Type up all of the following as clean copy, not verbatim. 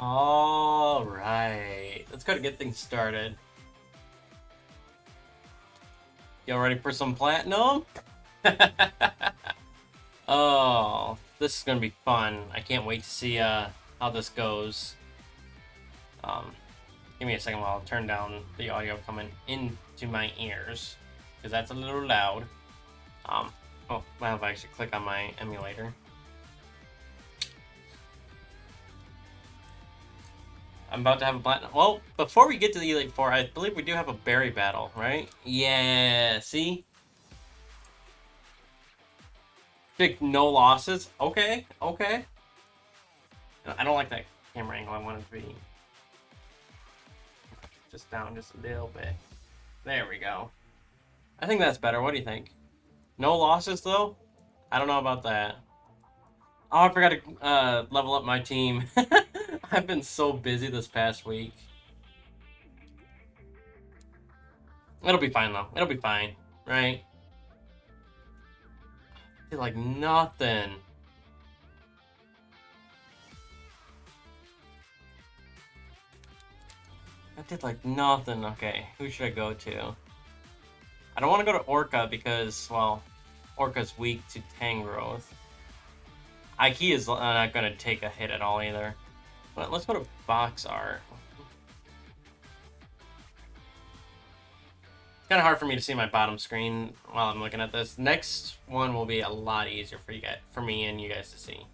All right, let's go to get things started. Y'all ready for some platinum? Oh, this is gonna be fun. I can't wait to see how this goes. Give me a second while I'll turn down the audio coming into my ears, because that's a little loud. Oh, well, if I actually click on my emulator. I'm about to have a platinum. Well, before we get to the Elite Four, I believe we do have a berry battle, right? Yeah, see? Pick no losses. Okay, okay. I don't like that camera angle. I want it to be just down just a little bit. There we go. I think that's better. What do you think? No losses, though? I don't know about that. Oh, I forgot to level up my team. I've been so busy this past week. It'll be fine, though. It'll be fine, right? I feel like nothing. I did like nothing. Okay, who should I go to? I don't want to go to Orca because, well, Orca's weak to Tang growth. Aiki is not going to take a hit at all either. But let's go to Box Art. It's kind of hard for me to see my bottom screen while I'm looking at this. Next one will be a lot easier for you guys, for me and you guys to see.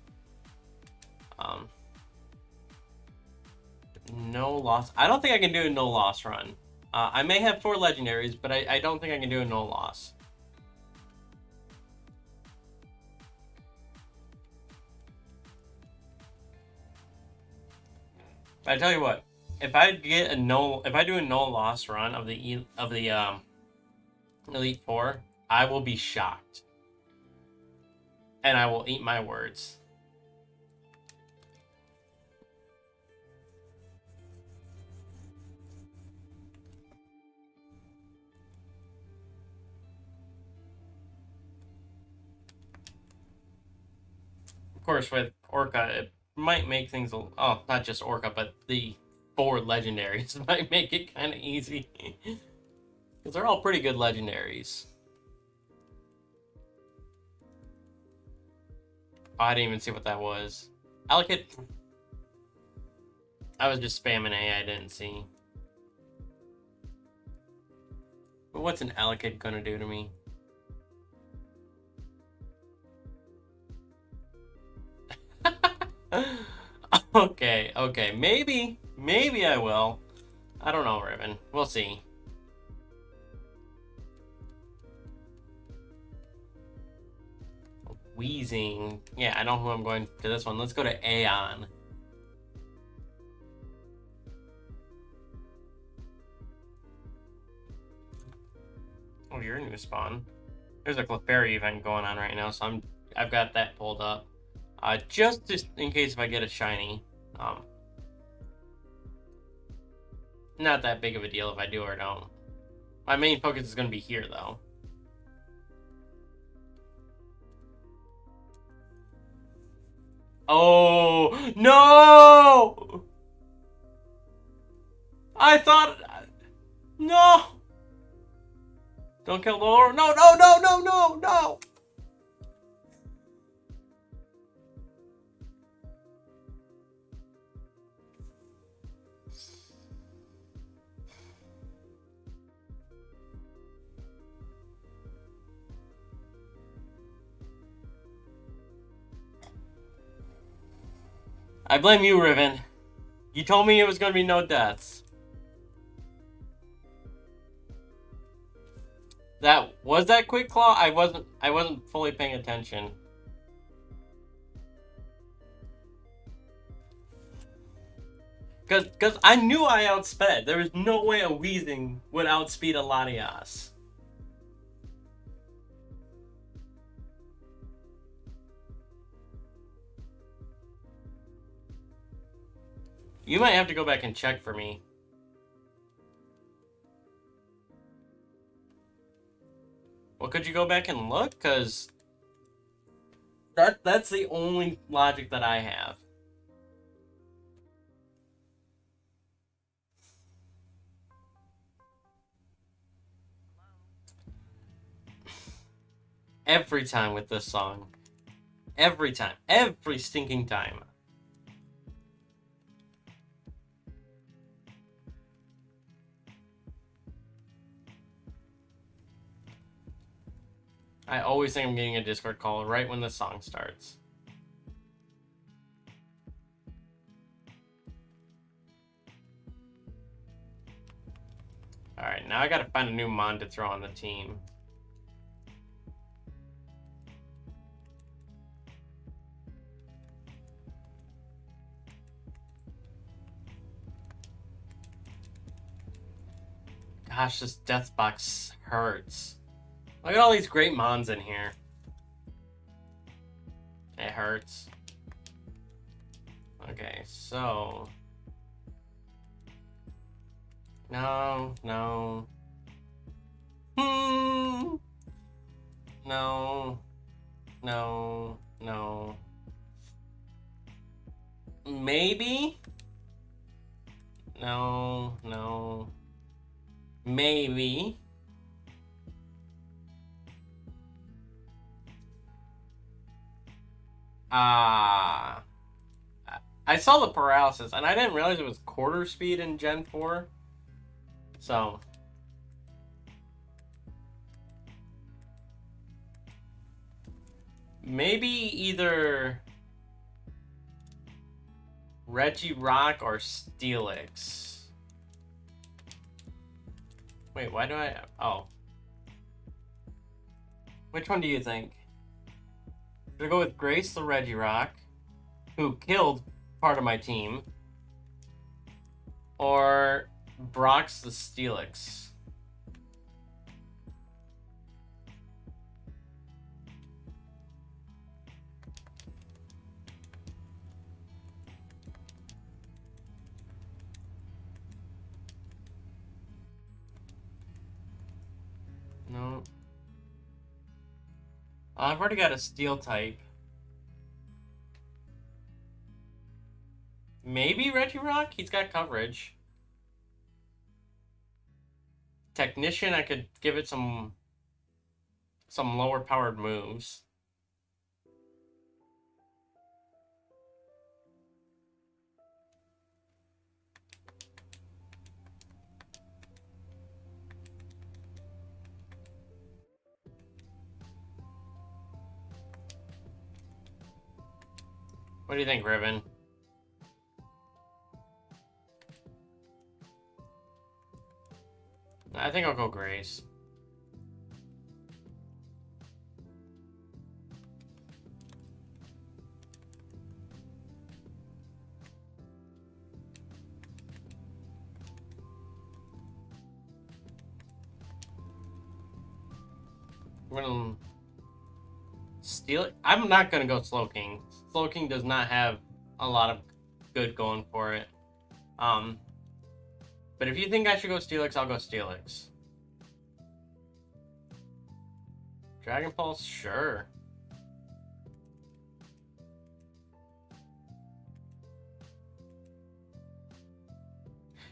No loss. I don't think I can do a no loss run. I may have 4 legendaries, but I don't think I can do a no loss. But I tell you what, if I do a no loss run of the Elite Four, I will be shocked, and I will eat my words. Of course, with Orca, it might make things not just Orca, but the 4 legendaries might make it kind of easy. Because they're all pretty good legendaries. Oh, I didn't even see what that was. Allocate. I was just spamming A, I didn't see. But what's an allocate gonna do to me? Okay. Maybe I will. I don't know, Riven. We'll see. Wheezing. Yeah, I know who I'm going to this one. Let's go to Aeon. Oh, you're a new spawn. There's a Clefairy event going on right now, so I've got that pulled up. Just in case if I get a shiny. Not that big of a deal if I do or don't. My main focus is going to be here, though. Oh, no! I thought... No! Don't kill the Lord. No! I blame you, Riven. You told me it was going to be no deaths. Was that quick claw? I wasn't fully paying attention. Cause I knew I outsped. There was no way a Weezing would outspeed a Latias. You might have to go back and check for me. Well, could you go back and look? Because that's the only logic that I have. Every time with this song. Every time. Every stinking time. I always think I'm getting a Discord call right when the song starts. Alright, now I gotta find a new mon to throw on the team. Gosh, this death box hurts. Look at all these great mons in here. It hurts. Okay, so... No, no. No, no, no. Maybe? No, no. Maybe. I saw the paralysis, and I didn't realize it was quarter speed in Gen 4. So... maybe either Regirock or Steelix. Wait, why do I... oh. Which one do you think? Should I go with Grace the Regirock, who killed part of my team, or Brox the Steelix? No. I've already got a Steel type. Maybe Regirock? He's got coverage. Technician, I could give it some lower powered moves. What do you think, Riven? I think I'll go Grace. I'm gonna steal it. I'm not gonna go Slowking. Slowking does not have a lot of good going for it. But if you think I should go Steelix, I'll go Steelix. Dragon Pulse, sure.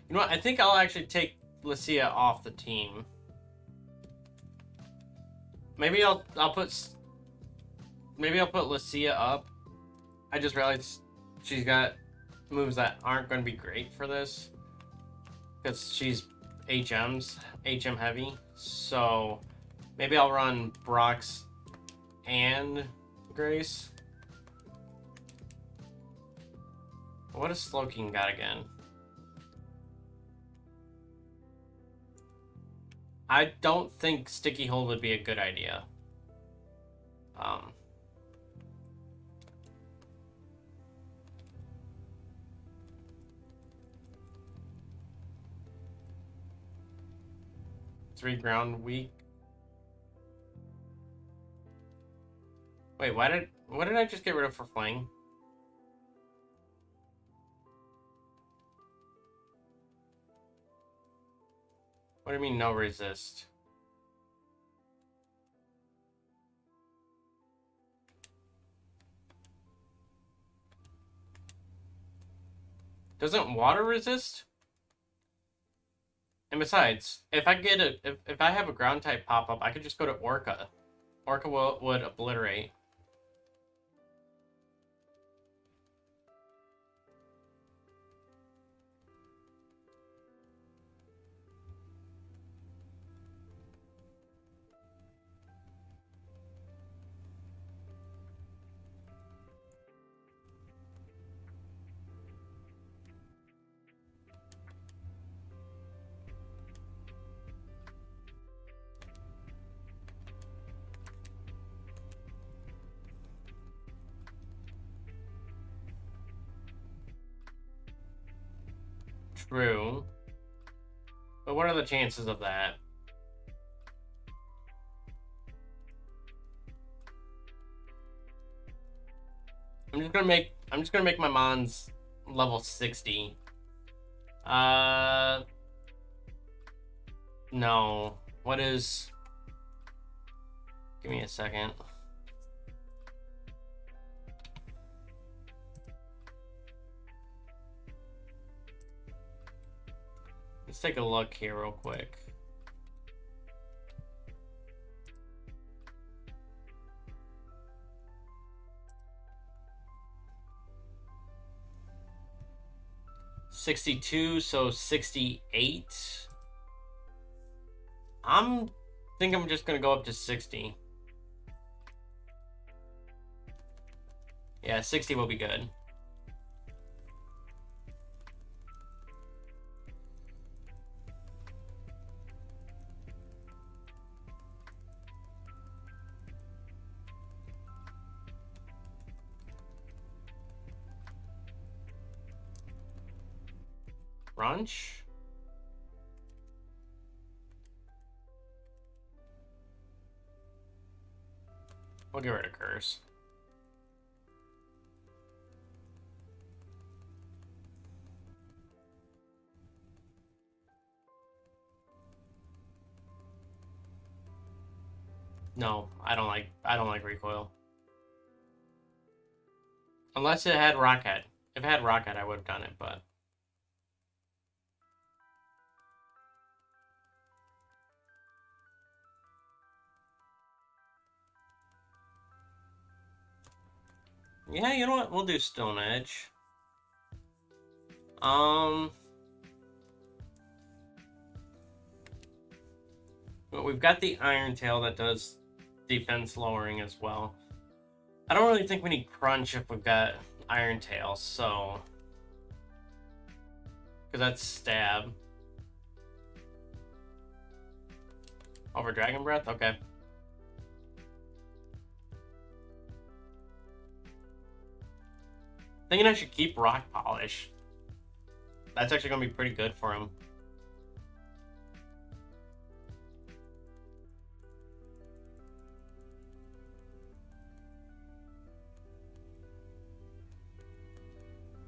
You know what? I think I'll actually take Lucia off the team. Maybe I'll put Lucia up. I just realized she's got moves that aren't going to be great for this, because she's HM heavy. So maybe I'll run Brox and Grace. What does Slowking got again? I don't think Sticky Hold would be a good idea. 3 ground weak. Wait, what did I just get rid of for Flang? What do you mean no resist? Doesn't water resist? And besides, if I have a ground type pop up, I could just go to Orca. Orca would obliterate. True. But what are the chances of that? I'm just gonna make my Mons level 60. No. What is... Give me a second. Let's take a look here real quick. $62, so 68. Think I'm just gonna go up to 60. Yeah, 60 will be good. Brunch? We'll get rid of Curse. No, I don't like recoil. Unless it had Rocket. If it had Rocket, I would have done it, but... Yeah, you know what? We'll do Stone Edge. But we've got the Iron Tail that does defense lowering as well. I don't really think we need Crunch if we've got Iron Tail, so... Because that's Stab. Over Dragon Breath? Okay. Thinking I should keep Rock Polish. That's actually going to be pretty good for him.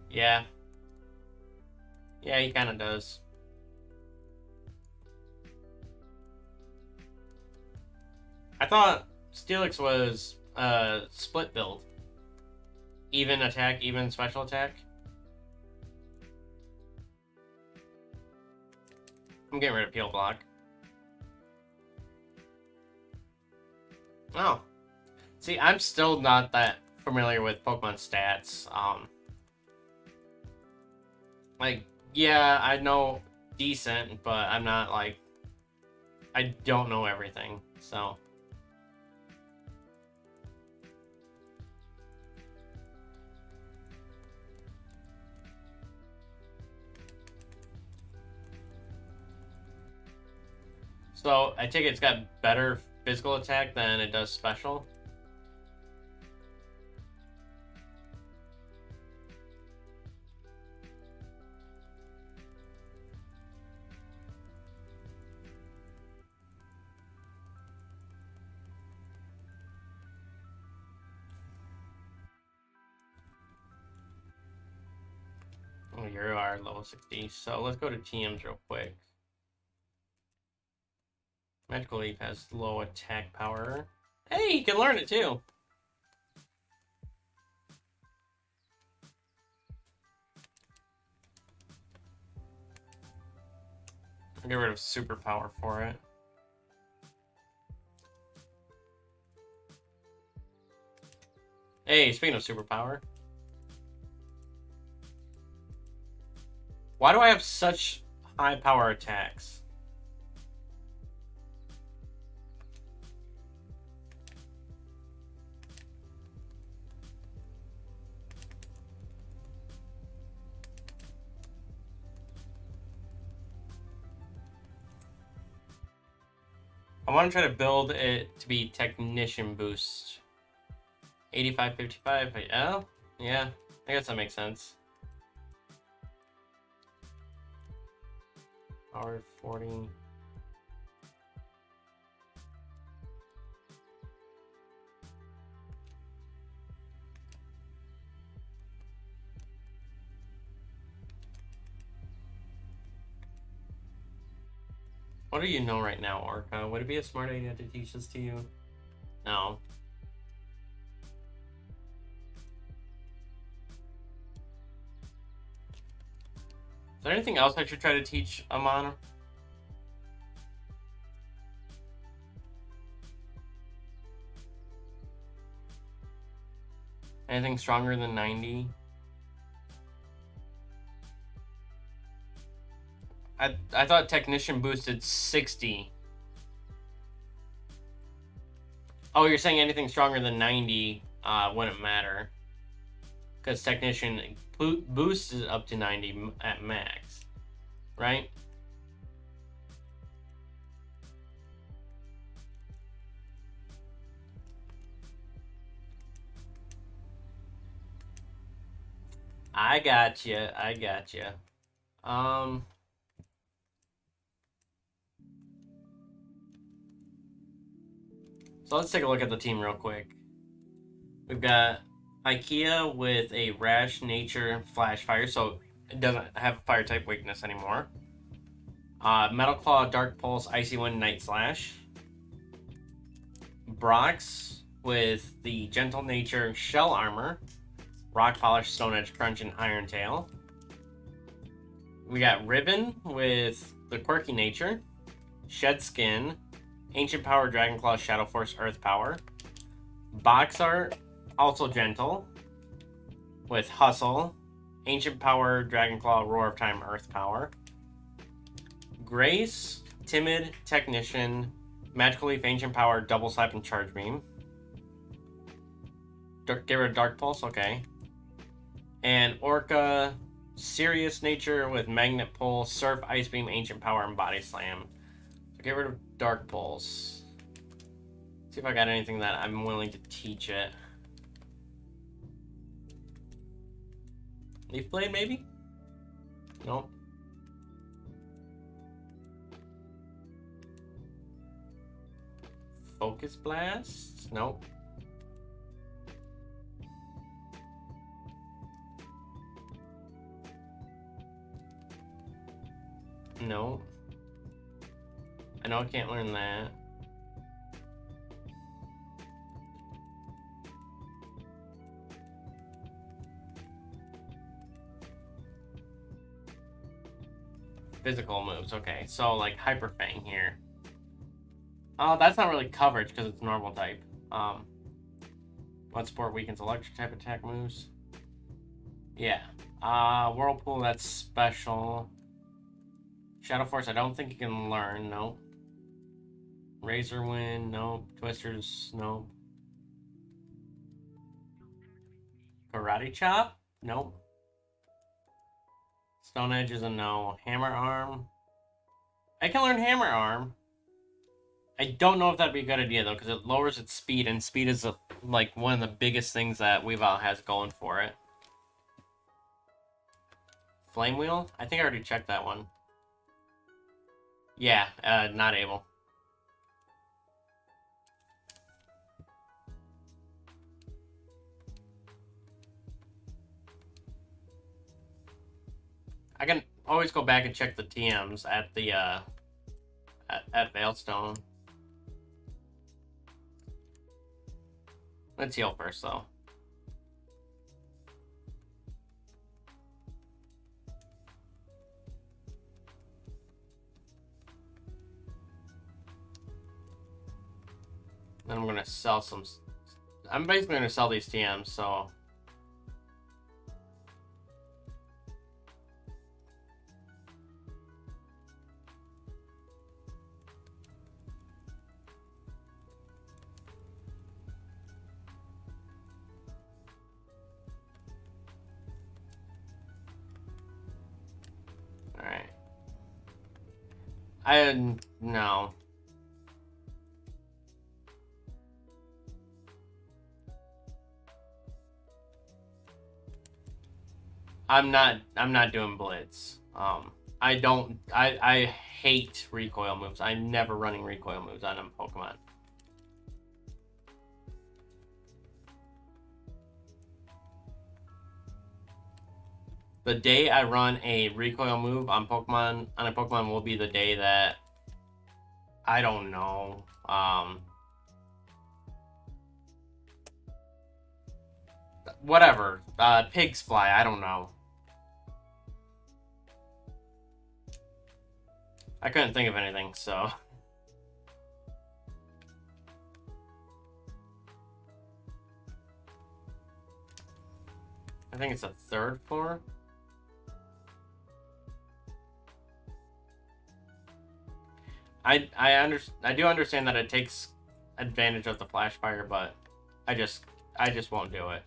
Yeah. Yeah, he kind of does. I thought Steelix was split build. Even attack, even special attack. I'm getting rid of Peel Block. Oh. See, I'm still not that familiar with Pokemon stats. Like, yeah, I know decent, but I'm not, like... I don't know everything, so... So, I take it it's got better physical attack than it does special? Oh, you are level 60, so let's go to TMs real quick. Magical Leaf has low attack power. Hey, you can learn it too! I'll get rid of superpower for it. Hey, speaking of superpower. Why do I have such high power attacks? I want to try to build it to be technician boost. 85, 55. Yeah, yeah. I guess that makes sense. Power 40. What do you know right now, Orca? Would it be a smart idea to teach this to you? No. Is there anything else I should try to teach Amon? Anything stronger than 90? I thought technician boosted 60. Oh, you're saying anything stronger than 90 wouldn't matter. Because technician boosts is up to 90 at max. Right? I got you. I got you. So let's take a look at the team real quick. We've got IKEA with a rash, nature, flash fire, so it doesn't have fire type weakness anymore. Metal Claw, Dark Pulse, Icy Wind, Night Slash. Brox with the gentle nature, shell armor, rock polish, stone edge, crunch, and iron tail. We got Ribbon with the quirky nature, shed skin, ancient power, dragon claw, shadow force, earth power. Box art, also gentle, with hustle, ancient power, dragon claw, roar of time, earth power. Grace, timid, technician, magical leaf, ancient power, double slap, and charge beam. Get rid of dark pulse, okay. And Orca, serious nature with magnet pull, surf, ice beam, ancient power, and body slam. So get rid of dark pulse. See if I got anything that I'm willing to teach it. Leaf blade, maybe? Nope. Focus blast? Nope. No. I know I can't learn that. Physical moves, okay. So, like, Hyper Fang here. Oh, that's not really coverage because it's normal type. What sport weakens electric type attack moves? Yeah. Whirlpool, that's special. Shadow Force, I don't think you can learn, nope. Razor Wind, nope. Twisters, nope. Karate Chop? Nope. Stone Edge is a no. Hammer Arm? I can learn Hammer Arm. I don't know if that'd be a good idea, though, because it lowers its speed, and speed is, like, one of the biggest things that Weavile has going for it. Flame Wheel? I think I already checked that one. Yeah, not able. I can always go back and check the TMs at the, at Veilstone. Let's heal first, though. Then I'm gonna sell some I'm basically gonna sell these TMs, so. Alright. No. I'm not doing Blitz. I hate recoil moves. I'm never running recoil moves on a Pokemon. The day I run a recoil move on a Pokemon will be the day that I don't know. Whatever. Pigs fly. I don't know. I couldn't think of anything, so. I think it's a third floor. I do understand that it takes advantage of the flash fire, but I just won't do it.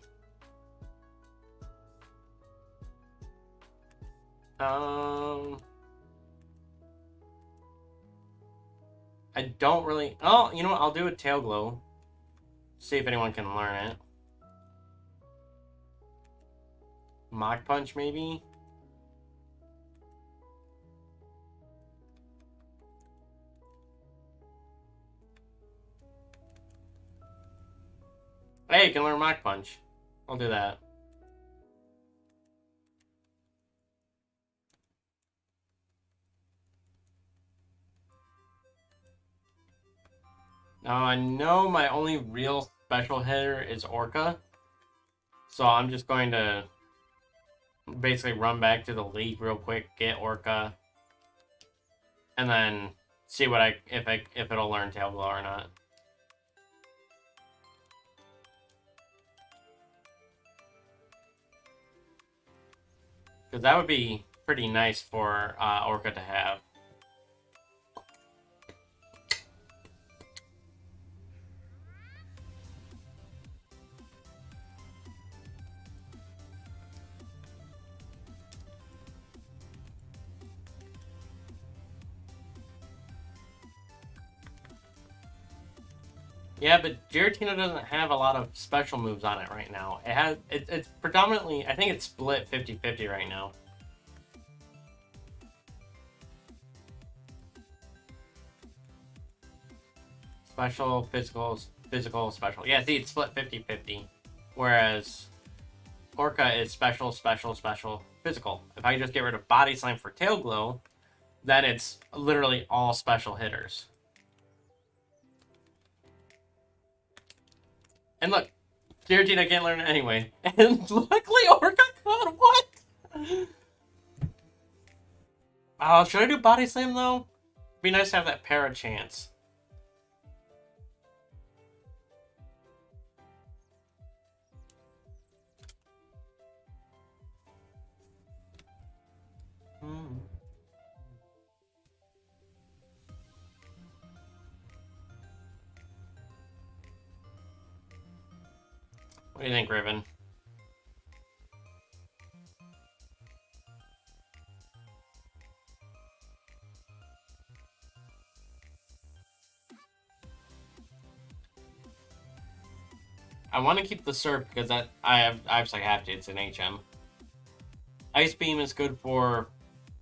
I don't really. Oh, you know what? I'll do a tail glow. See if anyone can learn it. Mach punch, maybe. Hey, you can learn Mach punch. I'll do that. Now I know my only real special hitter is Orca, so I'm just going to basically run back to the league real quick, get Orca, and then see what if it'll learn Tail Glow or not. Because that would be pretty nice for Orca to have. Yeah, but Giratina doesn't have a lot of special moves on it right now. It's predominantly, I think it's split 50-50 right now. Special, physical, special. Yeah, see, it's split 50-50. Whereas Orca is special, physical. If I just get rid of Body Slam for Tail Glow, then it's literally all special hitters. And look, Giratina can't learn it anyway. And luckily Orca caught what? Oh, should I do Body Slam though? It'd be nice to have that para chance. What do you think, Riven? I want to keep the Surf because I obviously have to. It's an HM. Ice Beam is good for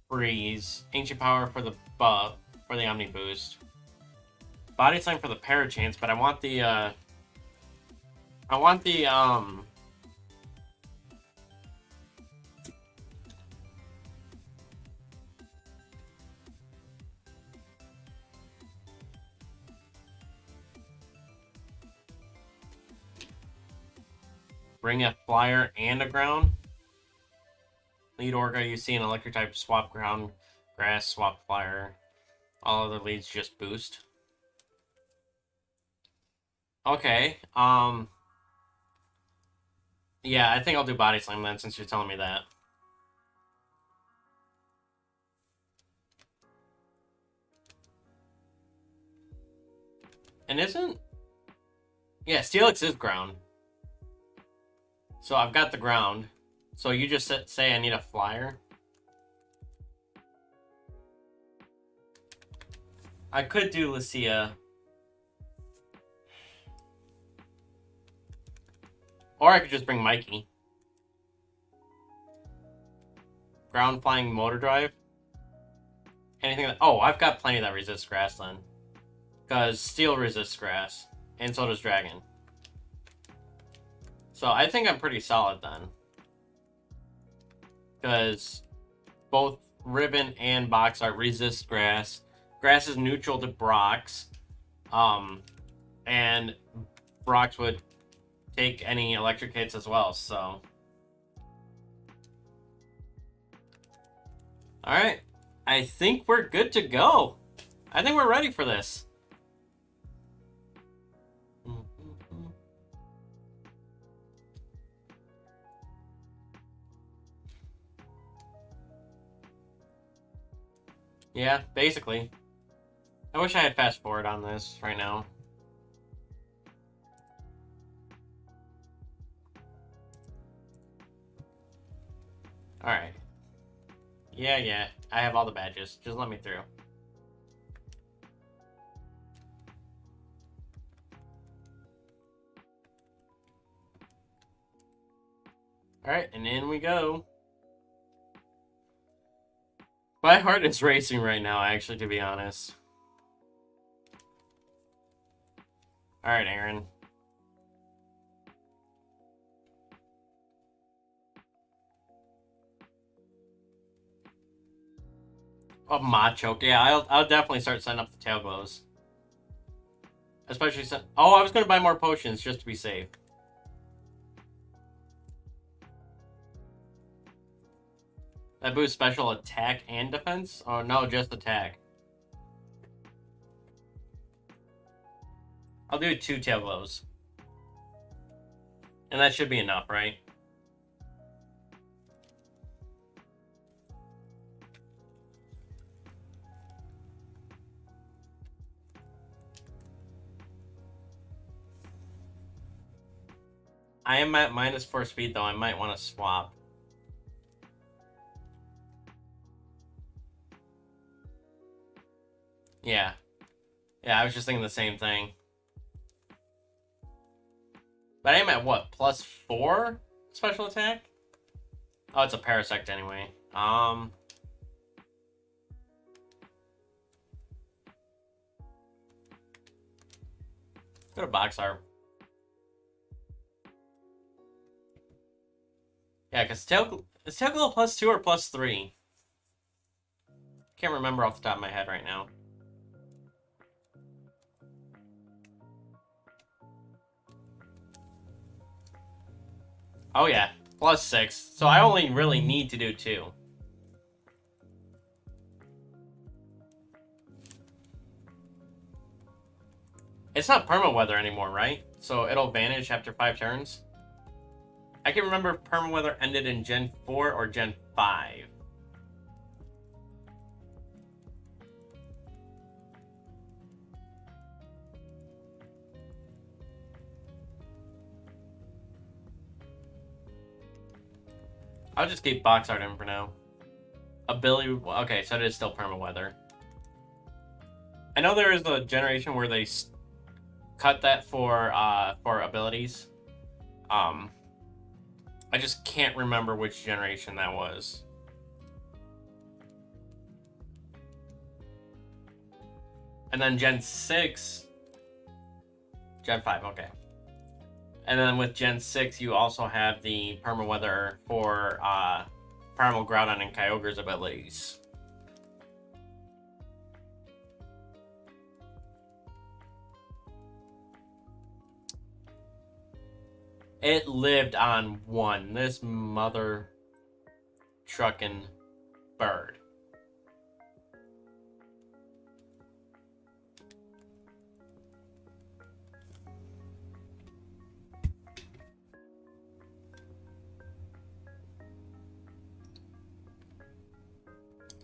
Freeze. Ancient Power for the buff, for the Omni Boost. Body Slam for the Parachance, but I want the bring a Flyer and a Ground. Lead Orca, you see an Electric type swap Ground, Grass, swap Flyer. All other leads just boost. Okay, Yeah, I think I'll do Body Slam then, since you're telling me that. And isn't... Yeah, Steelix is ground. So I've got the ground. So you just say I need a flyer? I could do Lucia. Or I could just bring Mikey. Ground flying motor drive. Anything that... Oh, I've got plenty that resist grass then. Because steel resists grass. And so does dragon. So I think I'm pretty solid then. Because both Ribbon and Box Art resist grass. Grass is neutral to Brox. And Brox would take any electric hits as well, so. Alright. I think we're good to go. I think we're ready for this. Yeah, basically. I wish I had fast forward on this right now. Alright. Yeah. I have all the badges. Just let me through. Alright, and in we go. My heart is racing right now, actually, to be honest. Alright, Aaron. Oh, Machoke. Yeah, I'll definitely start setting up the tail glows. Especially since... Oh, I was going to buy more potions just to be safe. That boosts special attack and defense? Oh, no, just attack. I'll do 2 tail glows. And that should be enough, right? I am at -4 speed, though. I might want to swap. Yeah. Yeah, I was just thinking the same thing. But I am at what? +4 special attack? Oh, it's a Parasect anyway. Go to Box Art. Yeah, because is Tail Glow +2 or +3? Can't remember off the top of my head right now. Oh yeah, +6. So I only really need to do 2. It's not perma weather anymore, right? So it'll vanish after 5 turns. I can remember if perma weather ended in Gen 4 or Gen 5. I'll just keep Box Art in for now. Ability... Okay, so it is still perma weather. I know there is a generation where they cut that for abilities. I just can't remember which generation that was. And then Gen 6... Gen 5, okay. And then with Gen 6, you also have the perma weather for Primal Groudon and Kyogre's abilities. It lived on 1. This mother truckin' bird.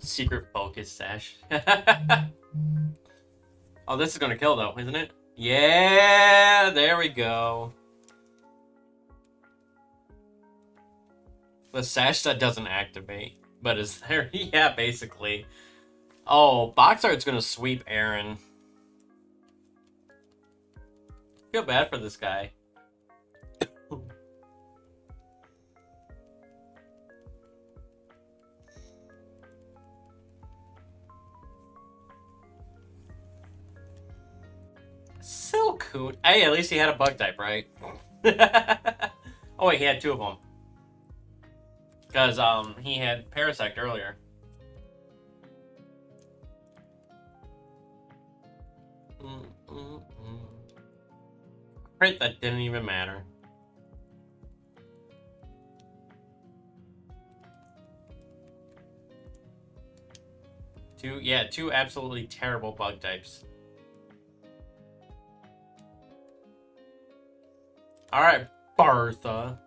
Secret focus sash. Oh, this is gonna kill though, isn't it? Yeah, there we go. The sash that doesn't activate, but is there? Yeah, basically. Oh, box art's gonna sweep Aaron. Feel bad for this guy. So cool. Hey, at least he had a bug type, right? Oh wait, he had two of them. Because he had Parasect earlier. Crit that didn't even matter. Two absolutely terrible bug types. Alright, Bertha.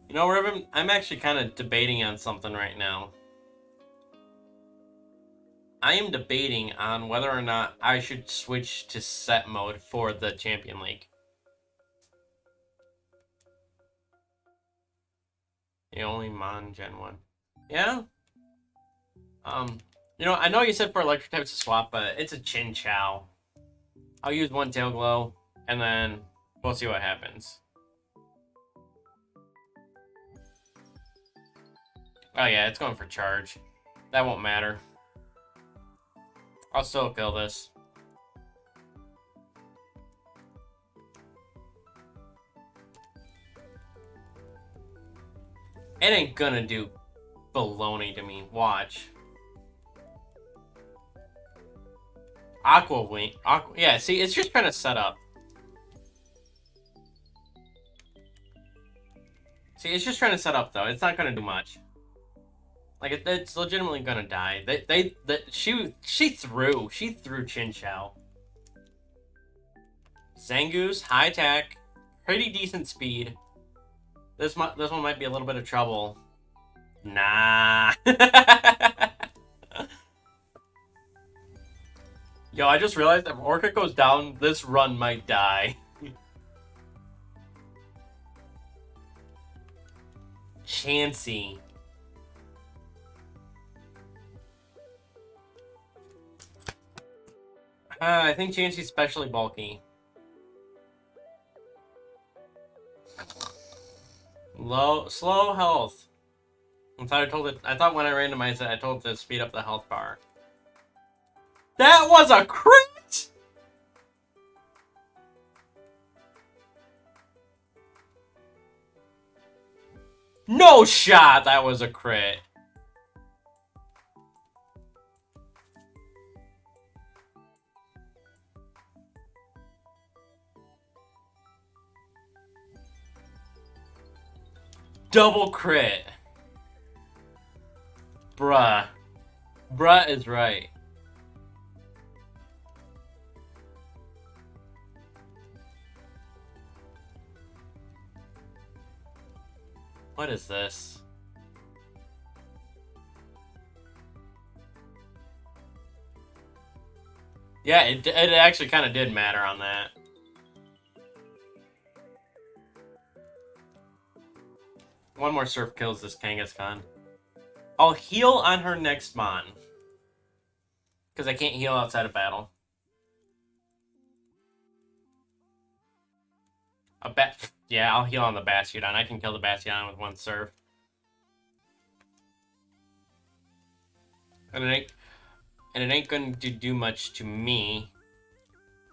You know, Riven, I'm actually kind of debating on something right now. I am debating on whether or not I should switch to set mode for the Champion League. The only Mon Gen 1. Yeah? You know, I know you said for electric types to swap, but it's a Chin Chow. I'll use one Tail Glow, and then we'll see what happens. Oh yeah, it's going for charge. That won't matter. I'll still kill this. It ain't gonna do baloney to me. Watch. Aqua Wing. Yeah, see, it's just trying to set up. See, it's just trying to set up, though. It's not gonna do much. Like, it's legitimately gonna die. She threw Chin Chow. Zangoose, high attack, pretty decent speed. This one might be a little bit of trouble. Nah. Yo, I just realized if Orca goes down, this run might die. Chansey. I think Chansey's especially bulky. Slow health. I thought when I randomized it, I told it to speed up the health bar. That was a crit! No shot! That was a crit. Double crit. Bruh. Bruh is right. What is this? Yeah, it actually kind of did matter on that. One more surf kills this Kangaskhan. I'll heal on her next Mon. Because I can't heal outside of battle. Yeah, I'll heal on the Bastion. I can kill the Bastion with one surf. And it ain't going to do much to me.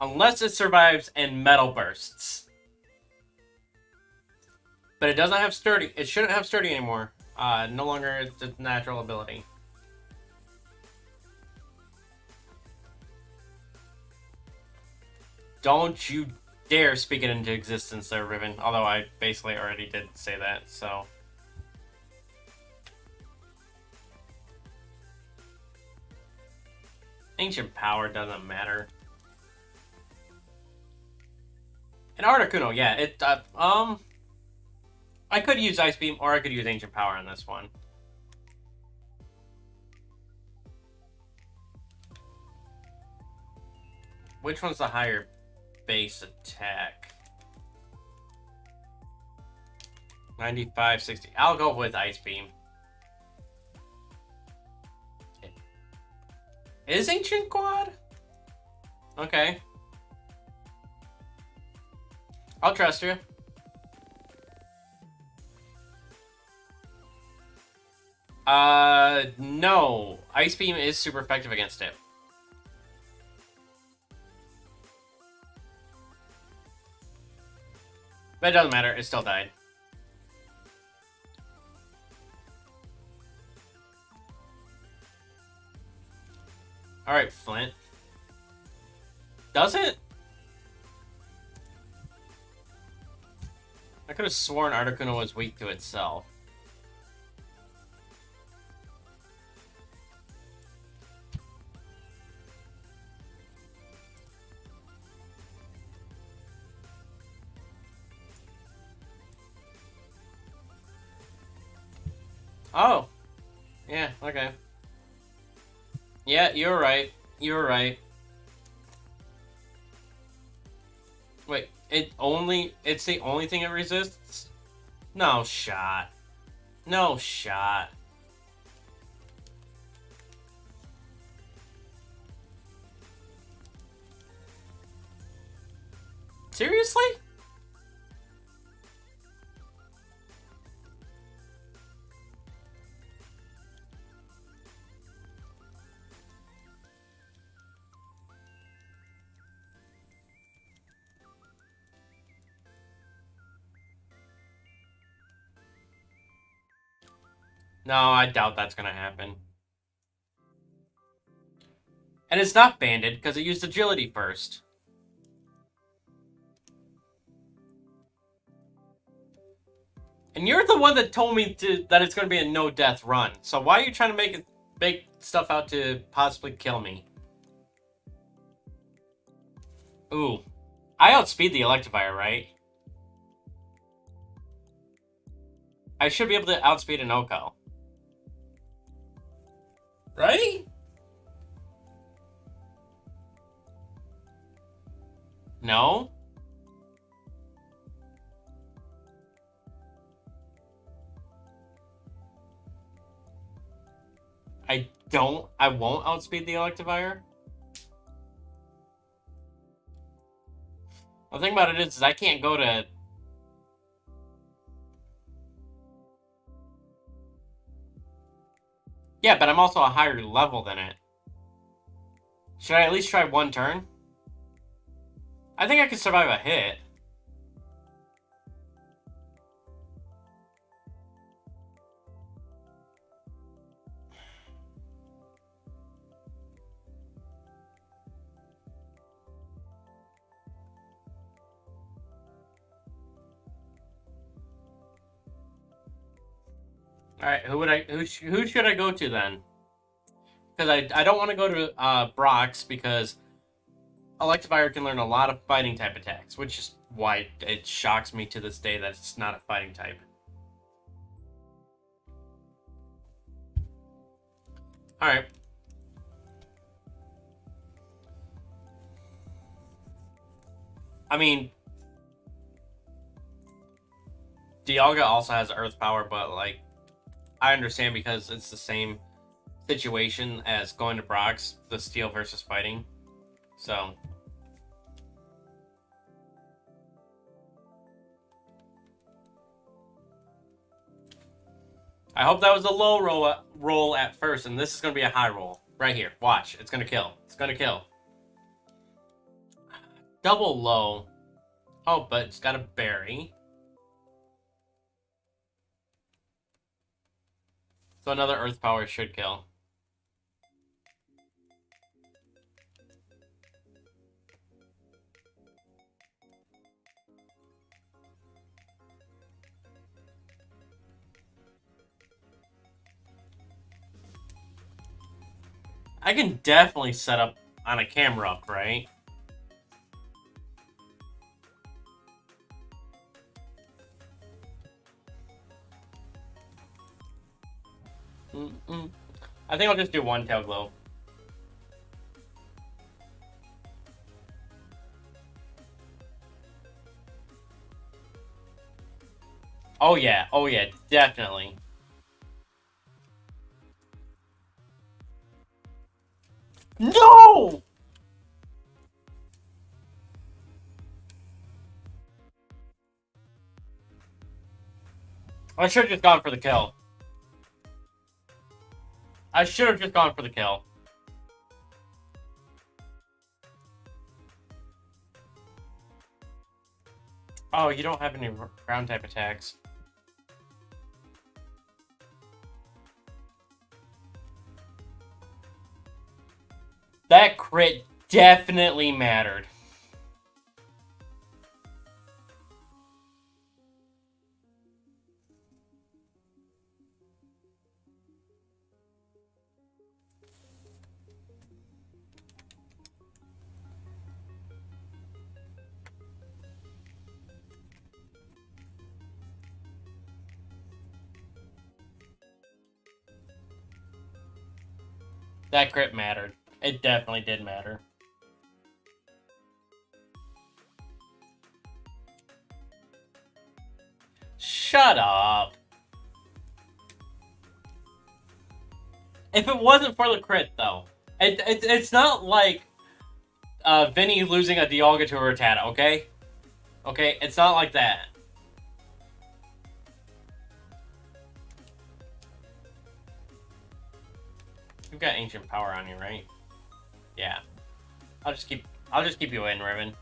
Unless it survives and Metal Bursts. But it doesn't have Sturdy. It shouldn't have Sturdy anymore. No longer it's a natural ability. Don't you dare speak it into existence there, Riven. Although I basically already did say that, so... Ancient Power doesn't matter. An Articuno, yeah. I could use Ice Beam or I could use Ancient Power on this one. Which one's the higher base attack? 95, 60. I'll go with Ice Beam. Is Ancient Quad? Okay. I'll trust you. No. Ice Beam is super effective against it. But it doesn't matter, it still died. Alright, Flint. Does it? I could have sworn Articuno was weak to itself. Oh. Yeah, okay. Yeah, you're right. You're right. Wait, it's the only thing it resists? No shot. No shot. Seriously? No, I doubt that's gonna happen. And it's not banded, because it used agility first. And you're the one that told me that it's gonna be a no-death run. So why are you trying to make stuff out to possibly kill me? Ooh. I outspeed the Electivire, right? I should be able to outspeed an Oko. Right? No? I won't outspeed the Electivire? The thing about it is I can't go to... Yeah, but I'm also a higher level than it. Should I at least try one turn? I think I could survive a hit. All right, who should I go to then? Because I don't want to go to Brock's because Electivire can learn a lot of fighting type attacks, which is why it shocks me to this day that it's not a fighting type. All right. I mean, Dialga also has Earth Power, but like, I understand because it's the same situation as going to Brock's, the Steel versus Fighting. So. I hope that was a low roll at first, and this is going to be a high roll. Right here. Watch. It's going to kill. It's going to kill. Double low. Oh, but it's got a berry. So another Earth Power should kill. I can definitely set up on a camera up, right? I think I'll just do one tail glow. Oh yeah, definitely. No! I should have just gone for the kill. I should have just gone for the kill. Oh, you don't have any ground type attacks. That crit definitely mattered. That crit mattered. It definitely did matter. Shut up. If it wasn't for the crit, though, it's not like Vinny losing a Dialga to a Rattata, okay? Okay, it's not like that. You've got ancient power on you, right? Yeah. I'll just keep you in, Riven.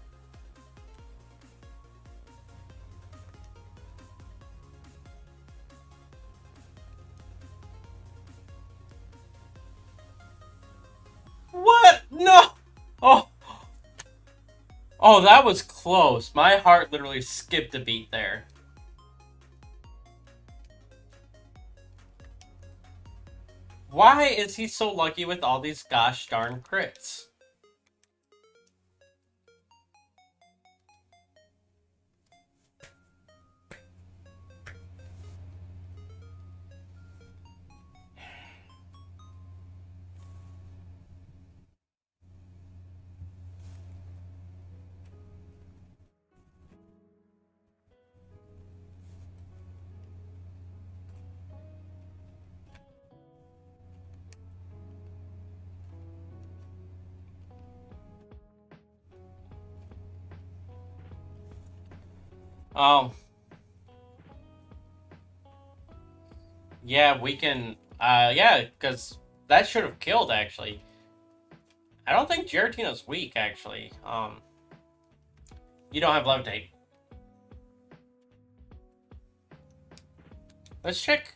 What? No! Oh! Oh, that was close. My heart literally skipped a beat there. Why is he so lucky with all these gosh darn crits? Yeah, we can, yeah, because that should have killed, actually. I don't think Giratina's weak, actually. You don't have Levitate. Let's check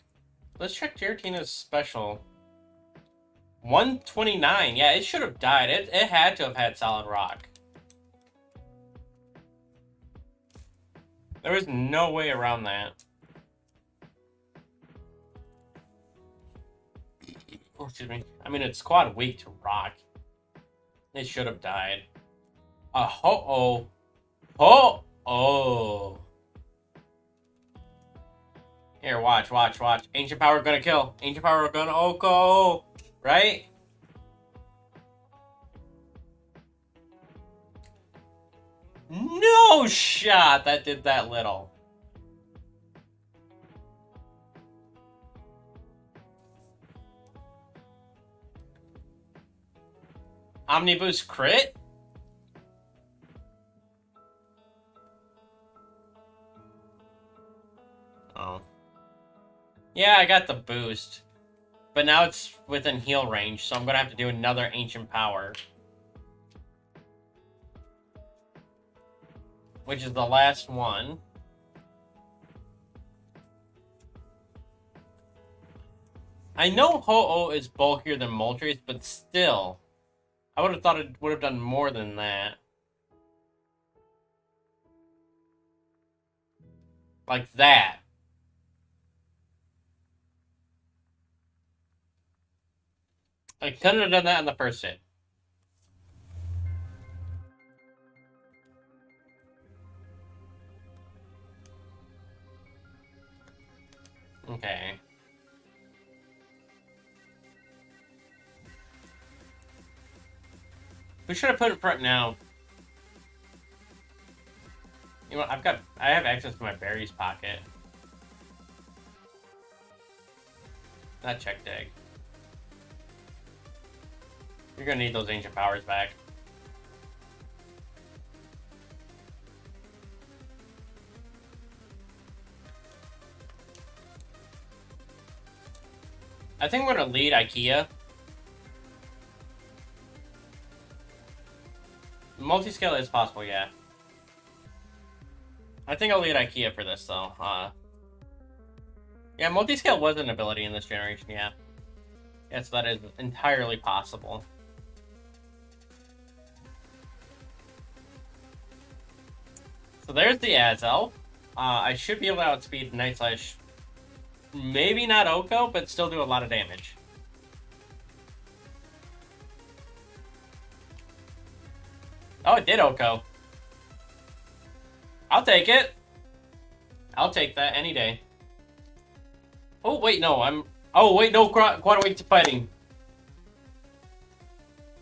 Giratina's special. 129. Yeah, it should have died. It had to have had Solid Rock. There was no way around that. Oh, excuse me. I mean, it's quad weak to Rock. It should have died. Ho-oh. Ho-oh. Here, watch. Ancient Power gonna kill. Ancient Power gonna Oko. Right? No shot that did that little. Omnibus crit? Oh. Yeah, I got the boost. But now it's within heal range, so I'm gonna have to do another Ancient Power. Which is the last one. I know Ho-Oh is bulkier than Moltres, but still. I would have thought it would have done more than that. Like that. I couldn't have done that in the first hit. Okay. Who should I put in front now? You know what? I have access to my berries pocket. Not checked egg. You're gonna need those ancient powers back. I think I'm gonna lead IKEA. Multi-scale is possible, yeah. I think I'll lead IKEA for this, though. Yeah, multi-scale was an ability in this generation, yeah. Yes, that is entirely possible. So there's the Azelf. I should be able to outspeed Night Slash. Maybe not Oko, but still do a lot of damage. Oh, it did Oko. I'll take it. I'll take that any day. Oh, wait, no, oh, wait, no, quite weak to fighting.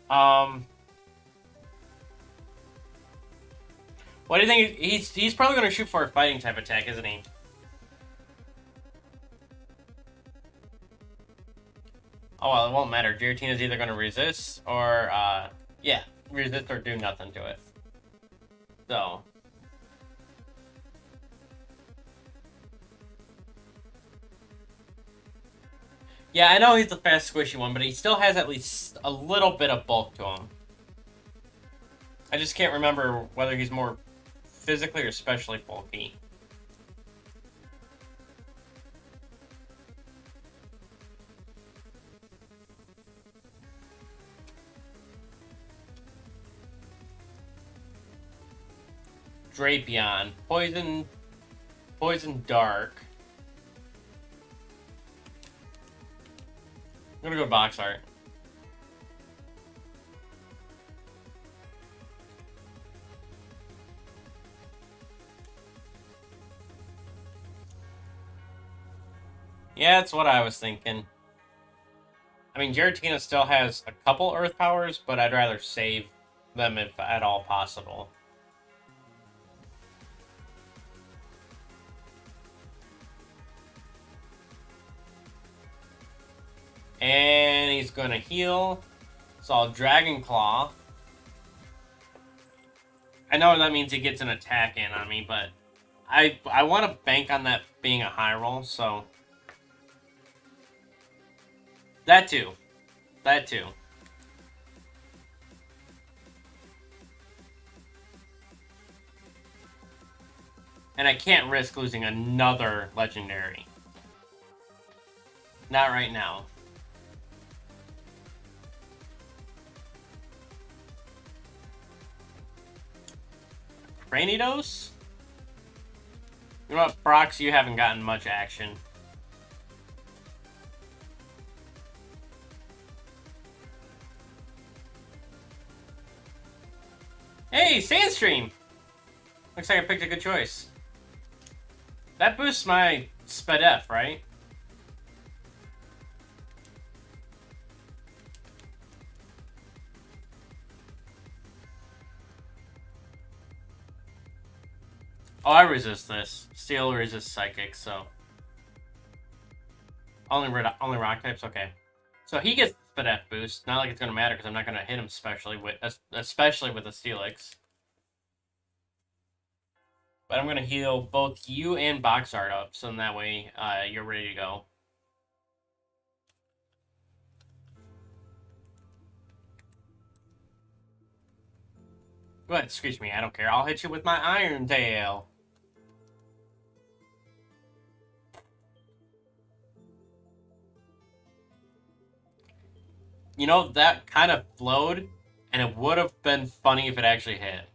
What do you think? He's probably going to shoot for a fighting type attack, isn't he? Oh, well, it won't matter. Giratina's either going to resist or, yeah, resist or do nothing to it. So. Yeah, I know he's the fast squishy one, but he still has at least a little bit of bulk to him. I just can't remember whether he's more physically or specially bulky. Drapion. Poison Dark. I'm gonna go box art. Yeah, that's what I was thinking. I mean, Giratina still has a couple Earth powers, but I'd rather save them if at all possible. And he's gonna heal. So I'll Dragon Claw. I know that means he gets an attack in on me, but I want to bank on that being a high roll, so... That too. That too. And I can't risk losing another legendary. Not right now. Cranidos? You know what, Brox, you haven't gotten much action. Hey, Sandstream! Looks like I picked a good choice. That boosts my SpedF, right? Oh, I resist this. Steel resists Psychic, so... Only rock types? Okay. So he gets SpedF boost. Not like it's going to matter, because I'm not going to hit him especially with a Steelix. But I'm going to heal both you and Box Art up, so in that way, you're ready to go. Go ahead, excuse me, I don't care. I'll hit you with my Iron Tail. You know, that kind of flowed, and it would have been funny if it actually hit.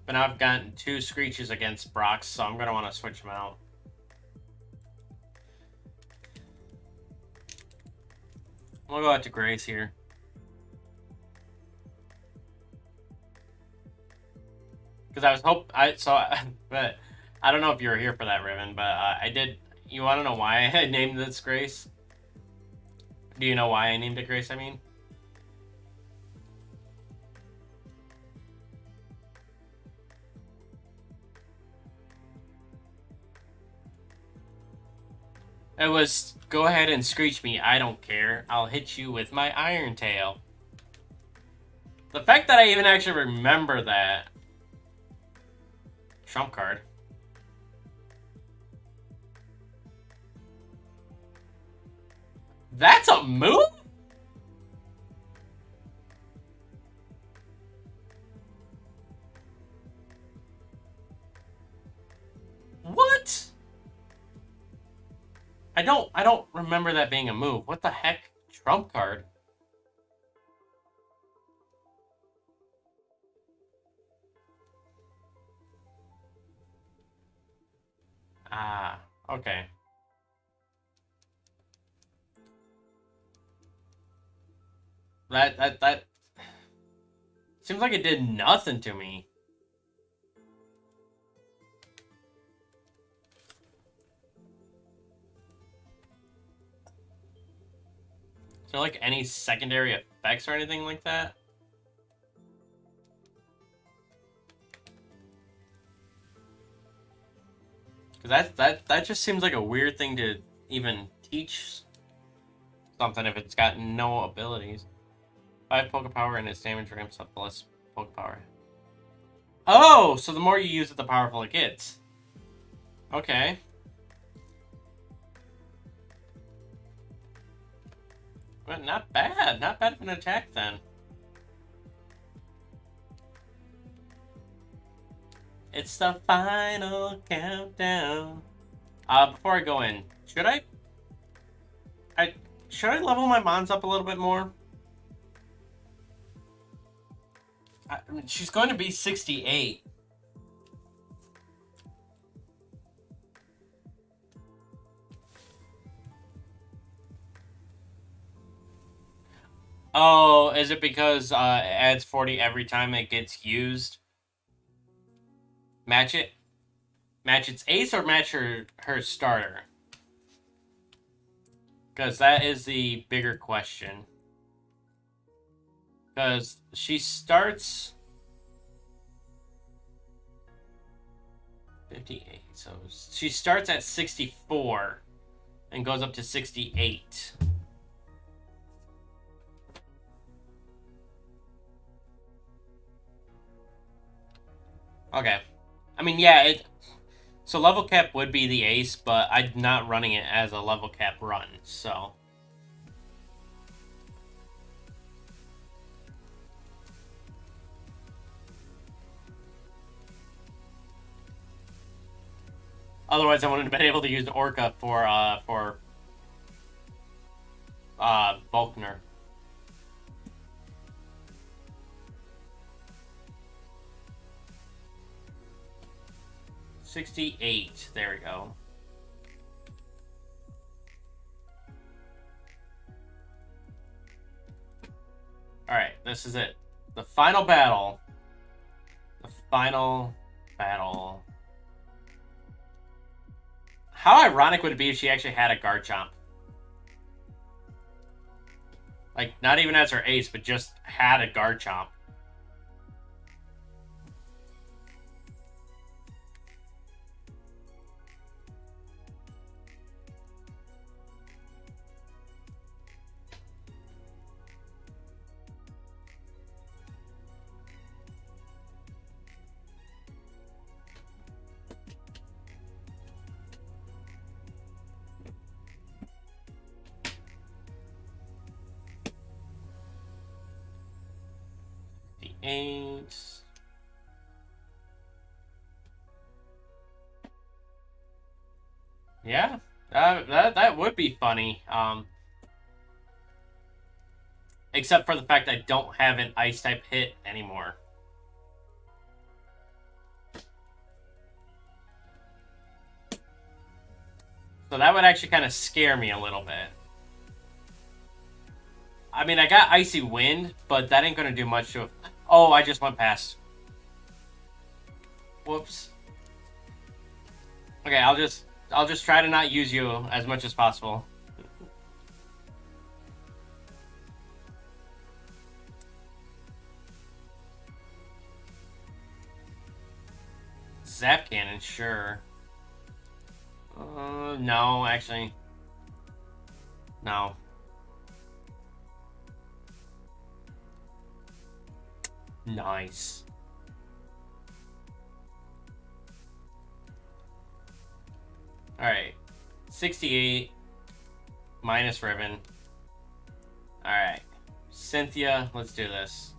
But now I've gotten 2 Screeches against Brox, so I'm going to want to switch them out. We'll go out to Grace here. Because I was but I don't know if you were here for that, Riven, but I did. You want to know why I named this Grace? Do you know why I named it Grace, I mean? It was, go ahead and screech me, I don't care. I'll hit you with my Iron Tail. The fact that I even actually remember that. Trump card. That's a move? What? I don't remember that being a move. What the heck? Trump card. Ah, okay. That seems like it did nothing to me. Is there like any secondary effects or anything like that? Because that just seems like a weird thing to even teach something if it's got no abilities. 5 poke power and its damage ramps up less poke power. Oh, so the more you use it, the powerful it gets. Okay. But not bad. Not bad of an attack then. It's the final countdown. Before I go in, should I level my mons up a little bit more? She's going to be 68. Oh, is it because it adds 40 every time it gets used? Match it? Match its ace or match her starter? Because that is the bigger question. Because she starts 58. So she starts at 64 and goes up to 68. Okay. I mean, yeah, so level cap would be the ace, but I'm not running it as a level cap run, so. Otherwise, I wouldn't have been able to use Orca for Volkner. $68. There we go. Alright, this is it. The final battle. The final battle. How ironic would it be if she actually had a Garchomp? Like, not even as her ace, but just had a Garchomp. Eight. Yeah, that would be funny. Except for the fact I don't have an ice type hit anymore. So that would actually kind of scare me a little bit. I mean, I got Icy Wind, but that ain't gonna do much to it. Oh, I just went past. Whoops. Okay, I'll just try to not use you as much as possible. Zap cannon, sure. No, actually. No. Nice. Alright. 68 minus Ribbon. Alright. Cynthia, let's do this.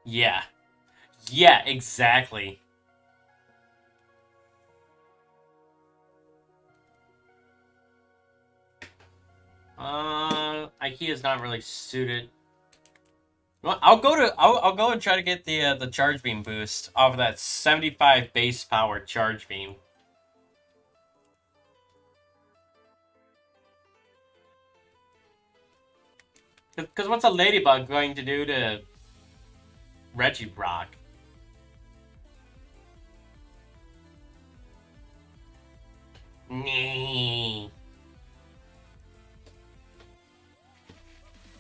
Yeah. Yeah, exactly. IKEA's not really suited. Well, I'll go and try to get the charge beam boost off of that 75 base power charge beam. Because what's a ladybug going to do to Regirock? Nee.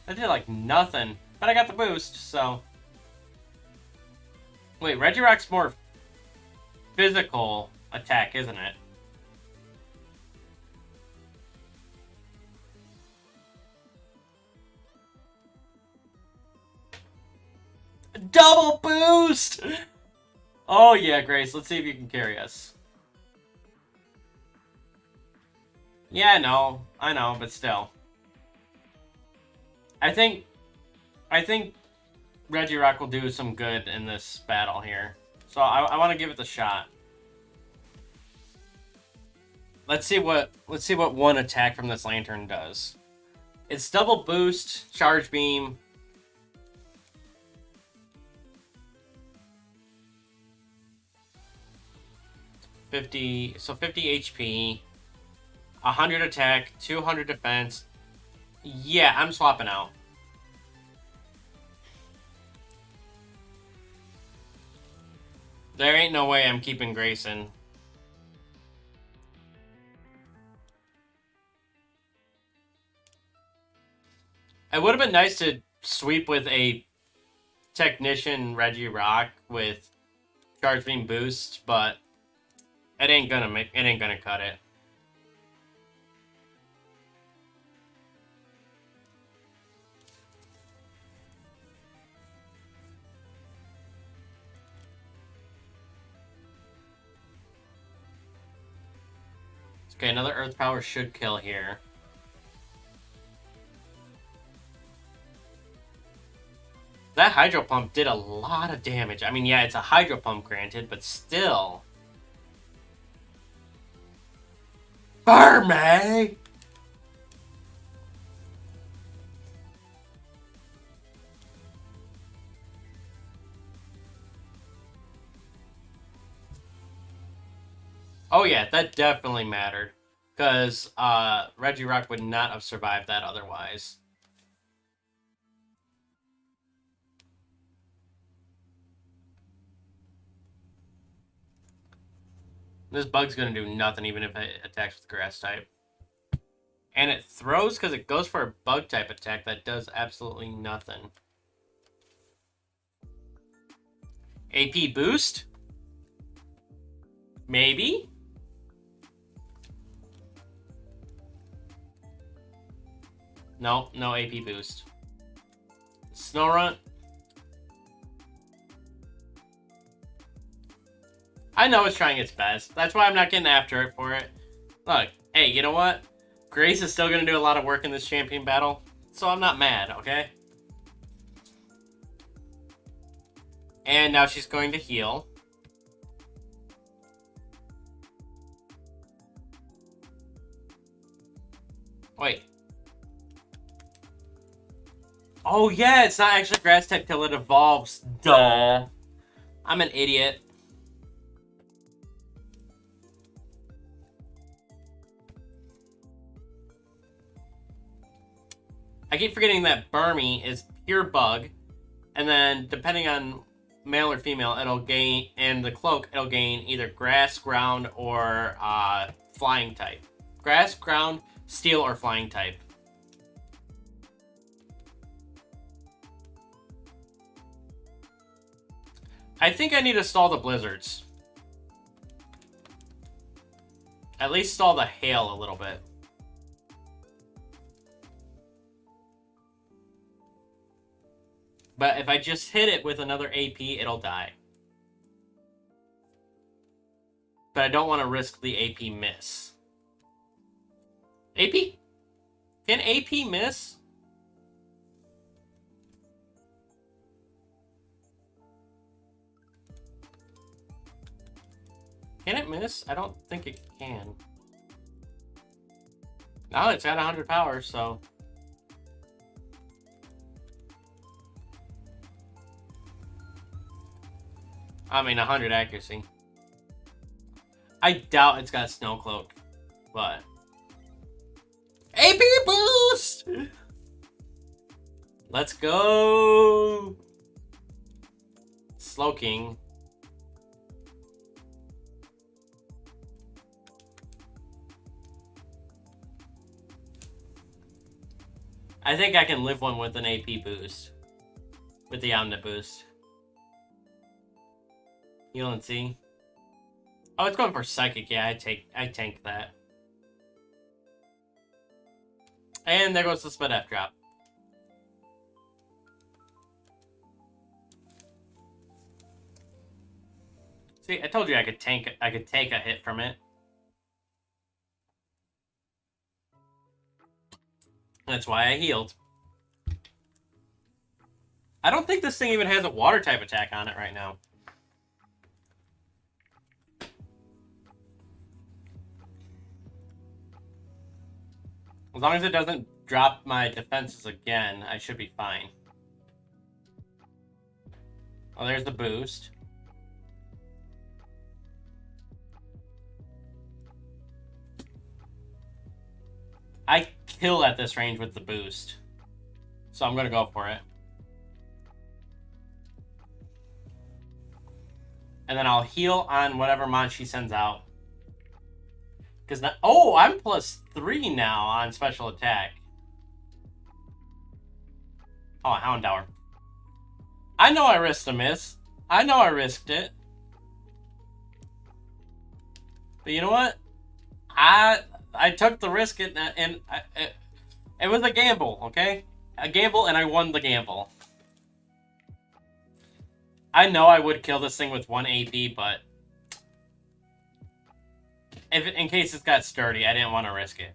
That did like nothing, but I got the boost, so. Wait, Regirock's more physical attack, isn't it? Double boost! Oh yeah, Grace, let's see if you can carry us. Yeah, I know, but still. I think Regirock will do some good in this battle here. So I want to give it the shot. Let's see what one attack from this lantern does. It's double boost, charge beam. So 50 HP, 100 attack, 200 defense. Yeah, I'm swapping out. There ain't no way I'm keeping Grayson. It would have been nice to sweep with a Technician Regirock with Charge Beam boost, but it ain't gonna cut it. Okay, another Earth Power should kill here. That Hydro Pump did a lot of damage. I mean, yeah, it's a Hydro Pump, granted, but still. Burn me! Oh yeah, that definitely mattered. Because Regirock would not have survived that otherwise. This bug's gonna do nothing even if it attacks with Grass type. And it throws because it goes for a bug type attack that does absolutely nothing. AP boost? Maybe? No, no AP boost. Snorunt? I know it's trying its best. That's why I'm not getting after it for it. Look, hey, you know what? Grace is still going to do a lot of work in this champion battle, so I'm not mad, okay? And now she's going to heal. Wait. Oh yeah, it's not actually grass type till it evolves. Duh. I'm an idiot. I keep forgetting that Barmy is pure bug, and then depending on male or female, it'll gain, and the cloak, it'll gain either grass, ground, or flying type. Grass, ground, steel, or flying type. I think I need to stall the blizzards. At least stall the hail a little bit. But if I just hit it with another AP, it'll die. But I don't want to risk the AP miss. AP? Can AP miss? Can it miss? I don't think it can. No, it's got 100 power, so... I mean, 100 accuracy. I doubt it's got Snow Cloak, but... AP boost! Let's go! Slowking. I think I can live one with an AP boost. With the Omni boost. Heal and see. Oh, it's going for Psychic. Yeah, I tank that. And there goes the Split F drop. See, I told you I could take a hit from it. That's why I healed. I don't think this thing even has a water type attack on it right now. As long as it doesn't drop my defenses again, I should be fine. Oh, there's the boost. I kill at this range with the boost. So I'm going to go for it. And then I'll heal on whatever mon she sends out. Because now... Oh, I'm +3 now on special attack. Oh, Houndour. I know I risked a miss. I know I risked it. But you know what? I took the risk and it was a gamble, okay? A gamble, and I won the gamble. I know I would kill this thing with 1 AP, but in case it's got sturdy, I didn't want to risk it.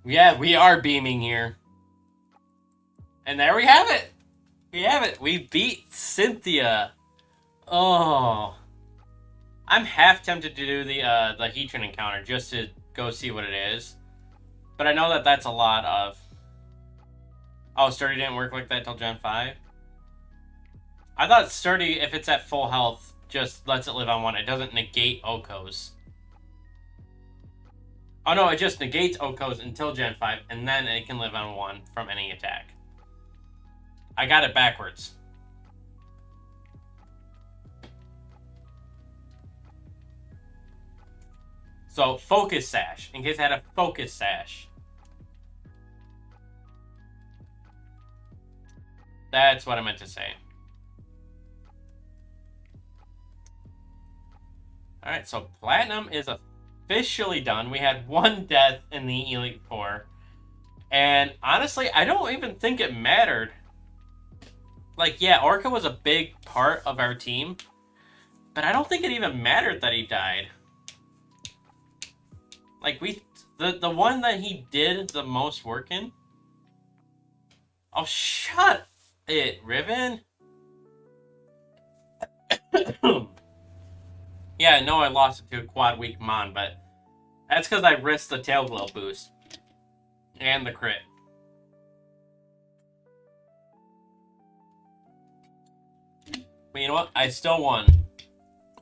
Yeah, we are beaming here. And there we have it. We have it. We beat Cynthia. Oh. I'm half tempted to do the Heatran encounter just to go see what it is. But I know that that's a lot of... Oh, Sturdy didn't work like that till Gen 5? I thought Sturdy, if it's at full health, just lets it live on 1. It doesn't negate Okos. Oh no, it just negates Okos until Gen 5, and then it can live on 1 from any attack. I got it backwards. So, Focus Sash, in case I had a Focus Sash. That's what I meant to say. Alright, so Platinum is officially done. We had 1 death in the Elite Four. And honestly, I don't even think it mattered. Like, yeah, Orca was a big part of our team. But I don't think it even mattered that he died. Like, the one that he did the most work in. Oh, shut it, Riven. Yeah, I know I lost it to a quad weak mon, but that's because I risked the Tail Glow boost. And the crit. But you know what? I still won.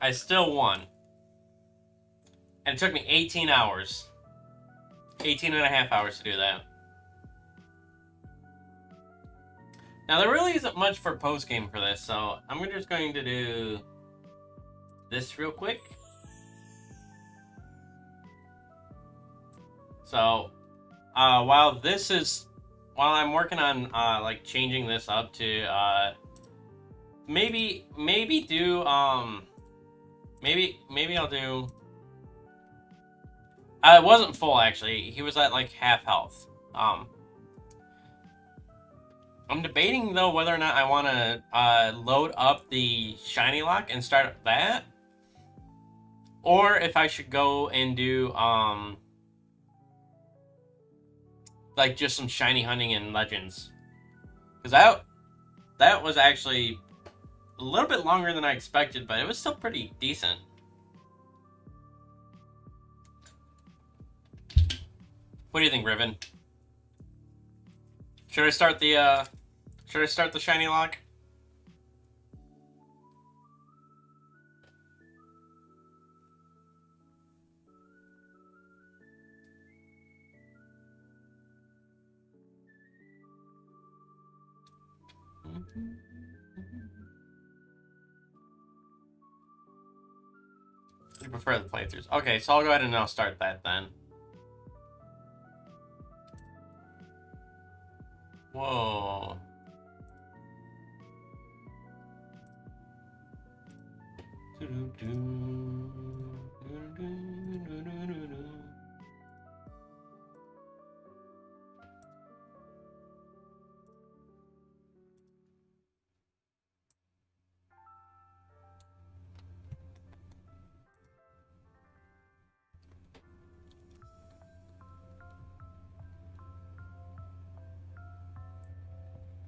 I still won. And it took me 18 hours. 18 and a half hours to do that. Now, there really isn't much for post-game for this, so I'm just going to do this real quick. So, while I'm working on, like, changing this up to, maybe do, maybe I'll do... it wasn't full, actually. He was at, like, half health. I'm debating, though, whether or not I want to load up the Shinylocke and start that. Or if I should go and do, like, just some shiny hunting in Legends. Because that was actually a little bit longer than I expected, but it was still pretty decent. What do you think, Riven? Should I start the Shinylocke? I prefer the playthroughs. Okay, so I'll go ahead and I'll start that then. Whoa.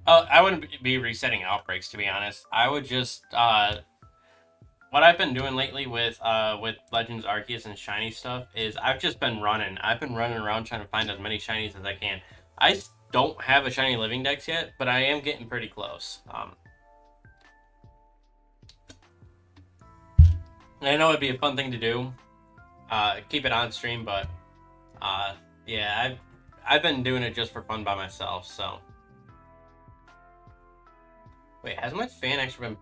I wouldn't be resetting outbreaks, to be honest. I would just what I've been doing lately with Legends Arceus and shiny stuff is I've just been running. I've been running around trying to find as many shinies as I can. I don't have a shiny living dex yet, but I am getting pretty close. And I know it'd be a fun thing to do, keep it on stream, but yeah, I've been doing it just for fun by myself. So wait, has my fan actually been?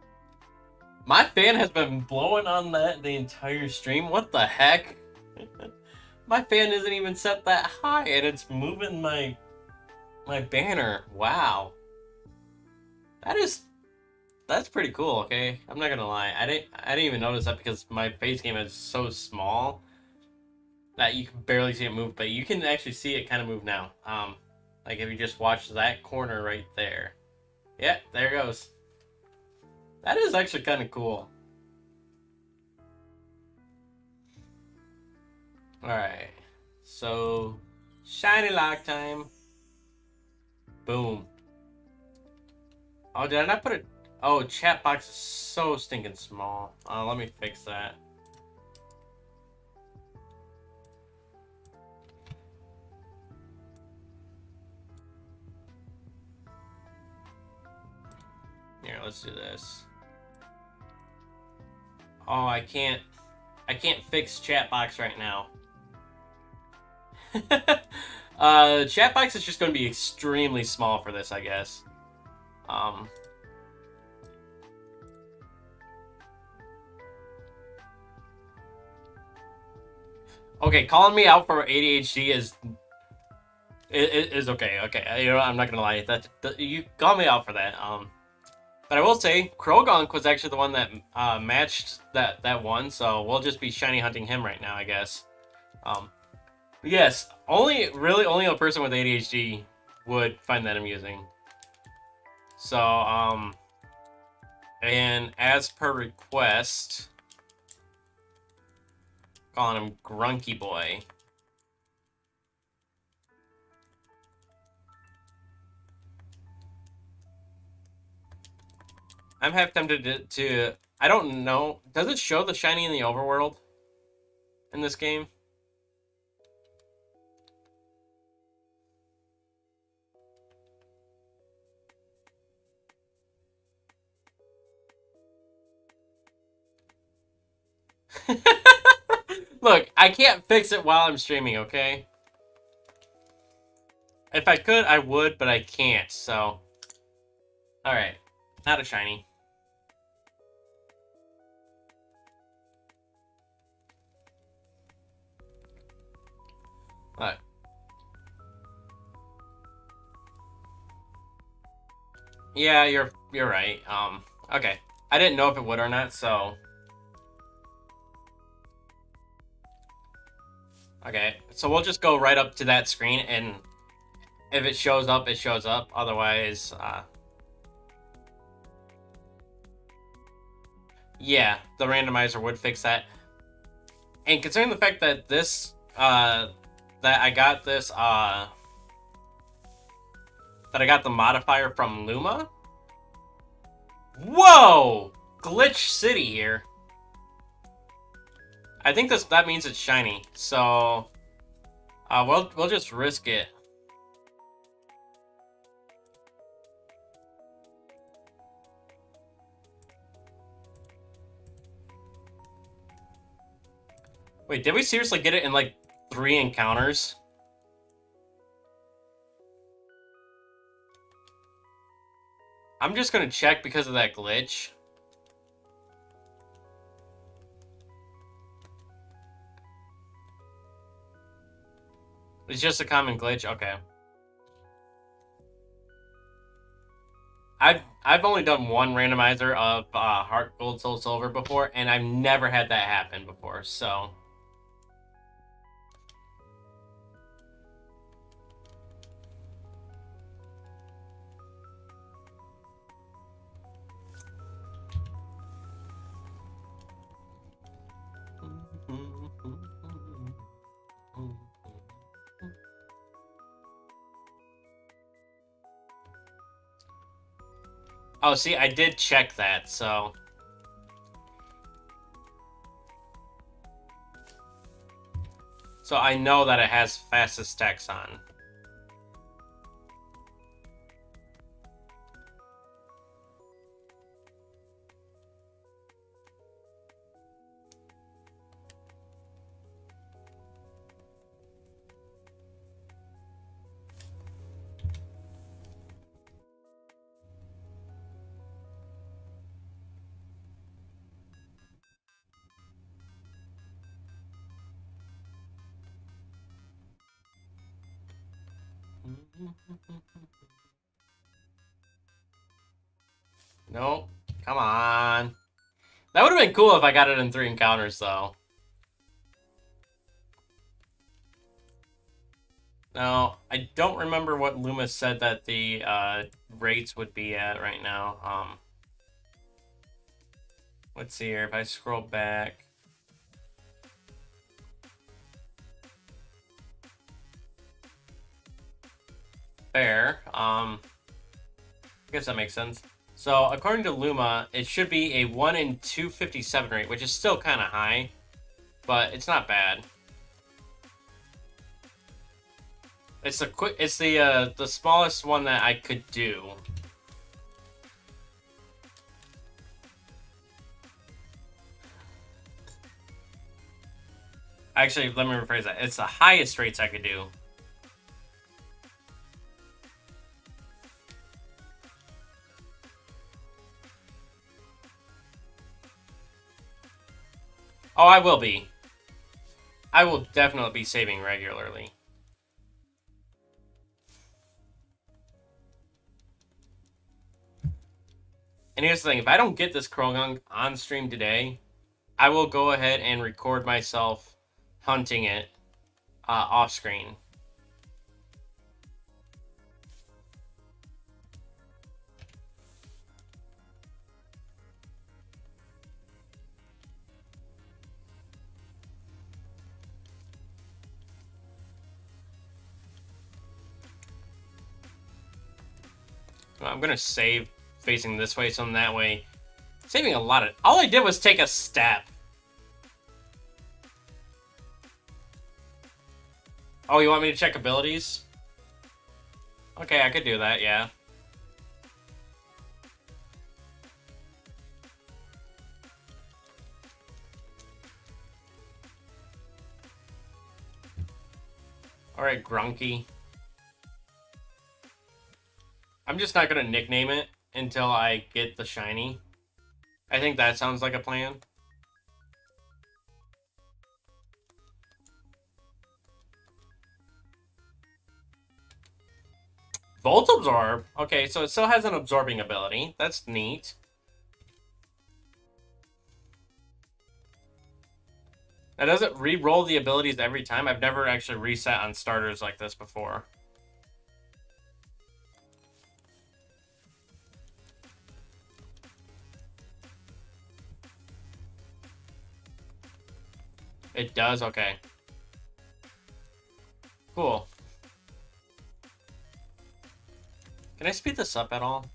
My fan has been blowing on that the entire stream. What the heck? My fan isn't even set that high, and it's moving my banner. Wow, that's pretty cool. Okay, I'm not gonna lie. I didn't even notice that because my face game is so small that you can barely see it move, but you can actually see it kind of move now. Like if you just watch that corner right there. Yeah, there it goes. That is actually kind of cool. Alright. So, Shinylocke time. Boom. Oh, did I not put it? Oh, chat box is so stinking small. Let me fix that. Here, let's do this. Oh, I can't fix chat box right now. Chat box is just going to be extremely small for this, I guess. Okay, calling me out for ADHD is okay. Okay, you know, I'm not gonna lie. That you call me out for that. But I will say, Krogunk was actually the one that matched that one, so we'll just be shiny hunting him right now, I guess. Yes, only a person with ADHD would find that amusing. So, and as per request, calling him Grunky Boy. I'm half tempted to I don't know. Does it show the shiny in the overworld in this game? I can't fix it while I'm streaming, okay? If I could, I would, but I can't, so... Alright. Not a shiny. Alright. Yeah, you're right. Okay. I didn't know if it would or not, so... Okay, so we'll just go right up to that screen, and if it shows up, it shows up. Otherwise, yeah, the randomizer would fix that. And considering the fact that this, that I got this, that I got the modifier from Luma. Whoa! Glitch City here. I think that means it's shiny, so we'll just risk it. Wait, did we seriously get it in like 3 encounters? I'm just gonna check because of that glitch. It's just a common glitch? Okay. I've only done one randomizer of Heart, Gold, Soul, Silver before, and I've never had that happen before, so... Oh, see, I did check that, so... So I know that it has fastest text on. Nope. Come on. That would have been cool if I got it in 3 encounters, though. Now, I don't remember what Loomis said that the rates would be at right now. Let's see here. If I scroll back... Fair. I guess that makes sense. So, according to Luma, it should be a 1 in 257 rate, which is still kind of high, but it's not bad. It's the smallest one that I could do. Actually, let me rephrase that. It's the highest rates I could do. Oh, I will be. I will definitely be saving regularly. And here's the thing, if I don't get this Krogunk on stream today, I will go ahead and record myself hunting it off screen. I'm gonna save facing this way, so that way, saving a lot of... All I did was take a step. Oh, you want me to check abilities? Okay, I could do that, yeah. Alright, Grunky. I'm just not gonna nickname it until I get the shiny. I think that sounds like a plan. Volt Absorb? Okay, so it still has an absorbing ability. That's neat. Now, does it re-roll the abilities every time? I've never actually reset on starters like this before. It does? Okay. Cool. Can I speed this up at all?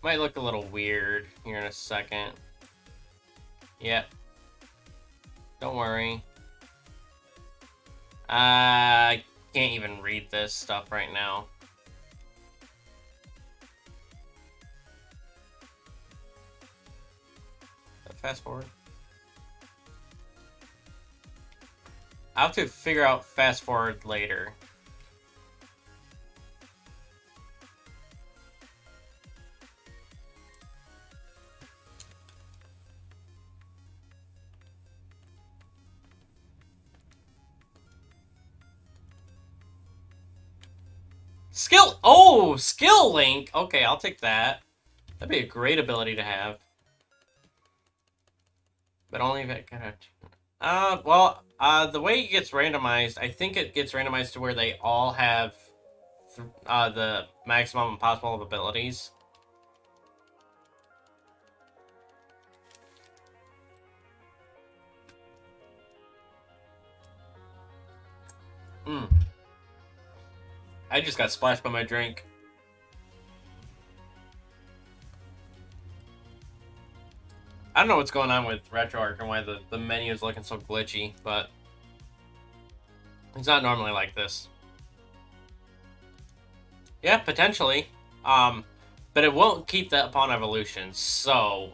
Might look a little weird here in a second. Yep. Don't worry. I can't even read this stuff right now. Fast forward. I'll have to figure out fast forward later. Skill! Oh! Skill Link! Okay, I'll take that. That'd be a great ability to have. But only if it kind of... the way it gets randomized, I think it gets randomized to where they all have the maximum possible of abilities. I just got splashed by my drink. I don't know what's going on with RetroArch and why the menu is looking so glitchy, but it's not normally like this. Yeah, potentially. But it won't keep that upon evolution, so...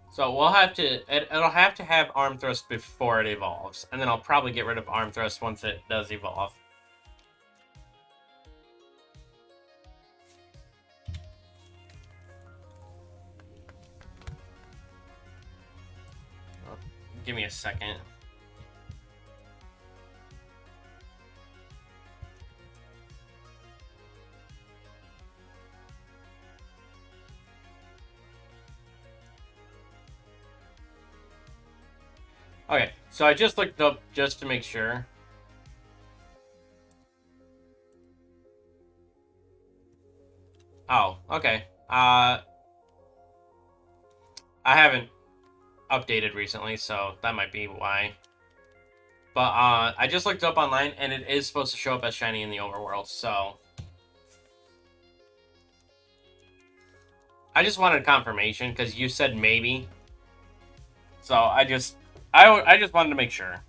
So we'll have to... It'll have to have Arm Thrust before it evolves, and then I'll probably get rid of Arm Thrust once it does evolve. Give me a second. Okay, so I just looked up just to make sure. Oh, okay. I haven't updated recently, so that might be why. But I just looked up online, and it is supposed to show up as shiny in the overworld, so... I just wanted confirmation, because you said maybe. So I just wanted to make sure.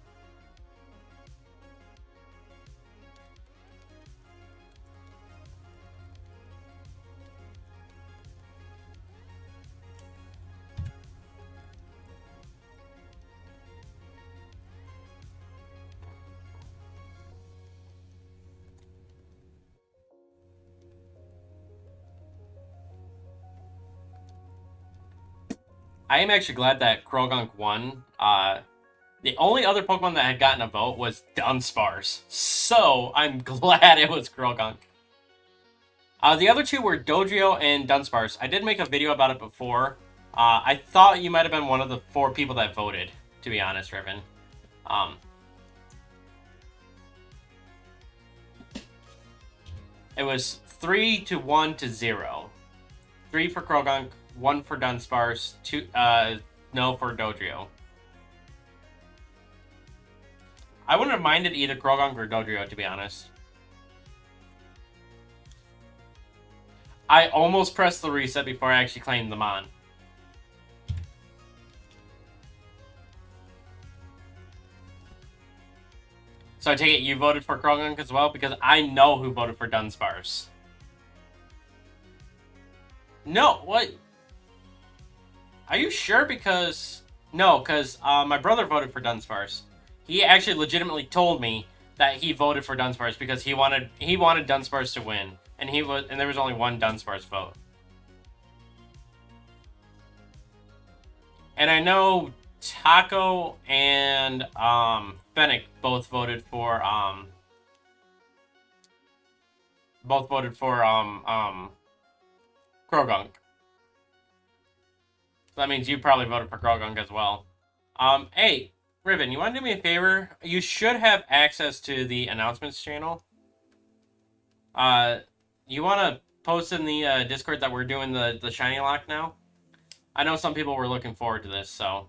I am actually glad that Krogunk won. The only other Pokemon that had gotten a vote was Dunsparce. So, I'm glad it was Krogunk. The other two were Dodrio and Dunsparce. I did make a video about it before. I thought you might have been one of the 4 people that voted, to be honest, Riven. It was 3 to 1 to 0. 3 for Krogunk, 1 for Dunsparce, 2, no for Dodrio. I wouldn't have minded either Krogunk or Dodrio, to be honest. I almost pressed the reset before I actually claimed them on. So I take it you voted for Krogunk as well? Because I know who voted for Dunsparce. No, what? Are you sure? Because no, because my brother voted for Dunsparce. He actually legitimately told me that he voted for Dunsparce because he wanted Dunsparce to win, and there was only one Dunsparce vote. And I know Taco and Fennec both voted for Krogunk. So that means you probably voted for Krogunk as well. Hey, Riven, you want to do me a favor? You should have access to the announcements channel. You want to post in the Discord that we're doing the Shinylocke now? I know some people were looking forward to this, so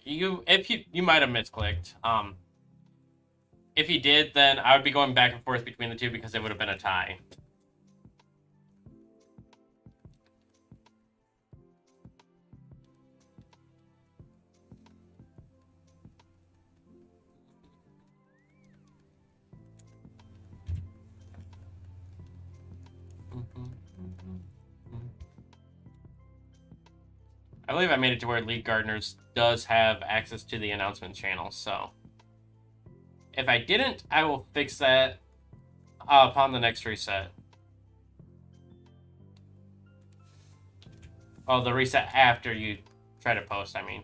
you might have misclicked. If you did, then I would be going back and forth between the two because it would have been a tie. I believe I made it to where Lead Gardeners does have access to the announcement channel, so if I didn't, I will fix that upon the next reset. Oh, the reset after you try to post, I mean.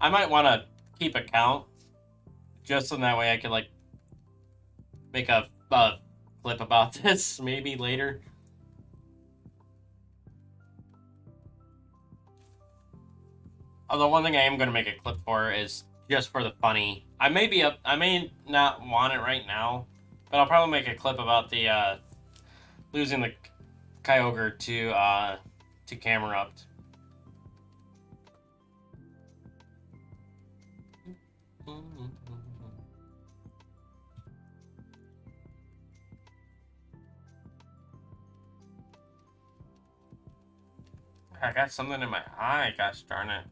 I might want to keep a count, just so that way I can, like, make a clip about this, maybe, later. Although one thing I am going to make a clip for is just for the funny. I may not want it right now, but I'll probably make a clip about the, losing the Kyogre to Camerupt. I got something in my eye, gosh darn it.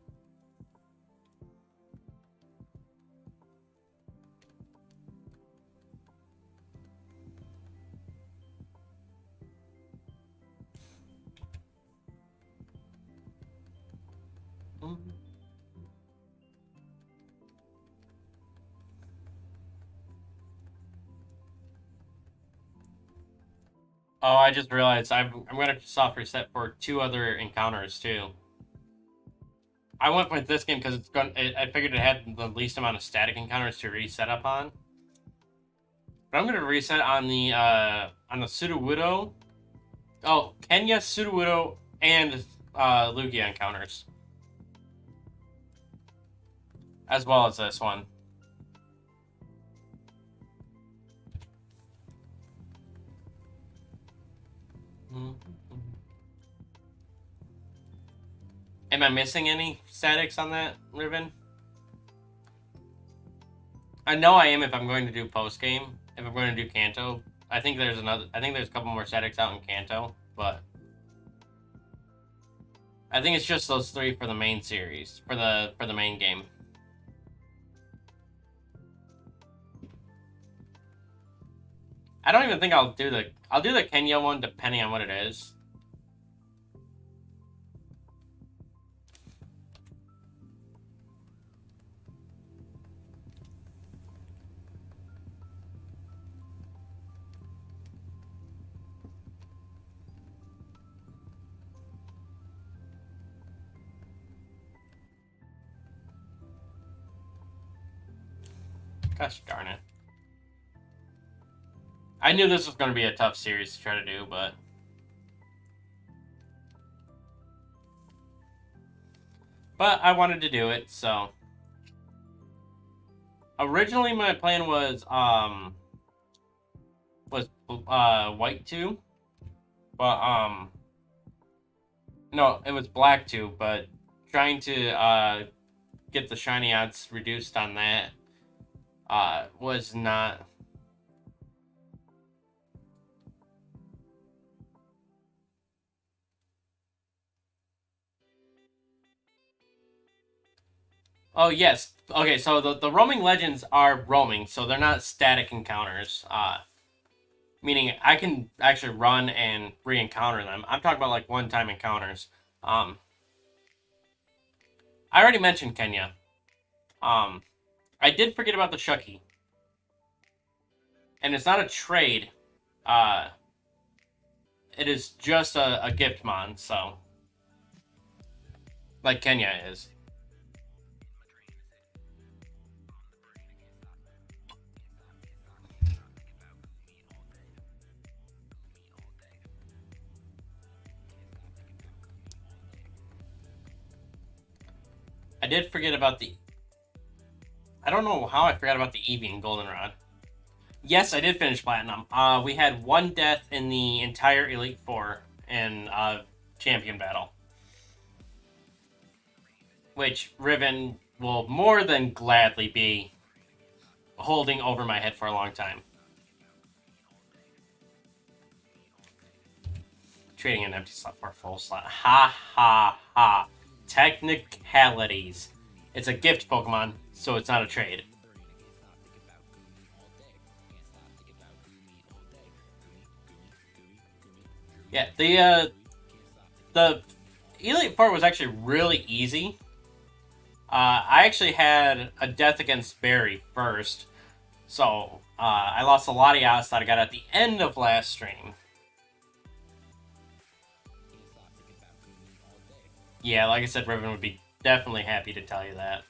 Oh, I just realized I'm going to soft reset for 2 other encounters, too. I went with this game because I figured it had the least amount of static encounters to reset up on. But I'm going to reset on the Sudowoodo. Oh, Kenya, Sudowoodo, and Lugia encounters. As well as this one. Am I missing any statics on that, Riven? I know I am if I'm going to do post game. If I'm going to do Kanto, I think there's a couple more statics out in Kanto, but I think it's just those 3 for the main series, for the main game. I don't even think I'll do the Kenya one depending on what it is. Gosh darn it. I knew this was going to be a tough series to try to do, but I wanted to do it, so. Originally, my plan was white 2, but no, it was black 2, but trying to get the shiny odds reduced on that was not. Oh, yes. Okay, so the roaming legends are roaming, so they're not static encounters. Meaning I can actually run and re-encounter them. I'm talking about like one-time encounters. Um, I already mentioned Kenya. Um, I did forget about the Shucky. And it's not a trade. Uh, it is just a gift mon, so. Like Kenya is. I did forget about the. I don't know how I forgot about the Eevee and Goldenrod. Yes, I did finish Platinum. We had one death in the entire Elite Four in Champion Battle. Which Riven will more than gladly be holding over my head for a long time. Trading an empty slot for a full slot. Ha ha ha. Technicalities. It's a gift Pokemon, so it's not a trade. Yeah, the Elite Four was actually really easy. I actually had a death against Barry first, so I lost a lot of yachts that I got at the end of last stream. Yeah, like I said, Riven would be definitely happy to tell you that.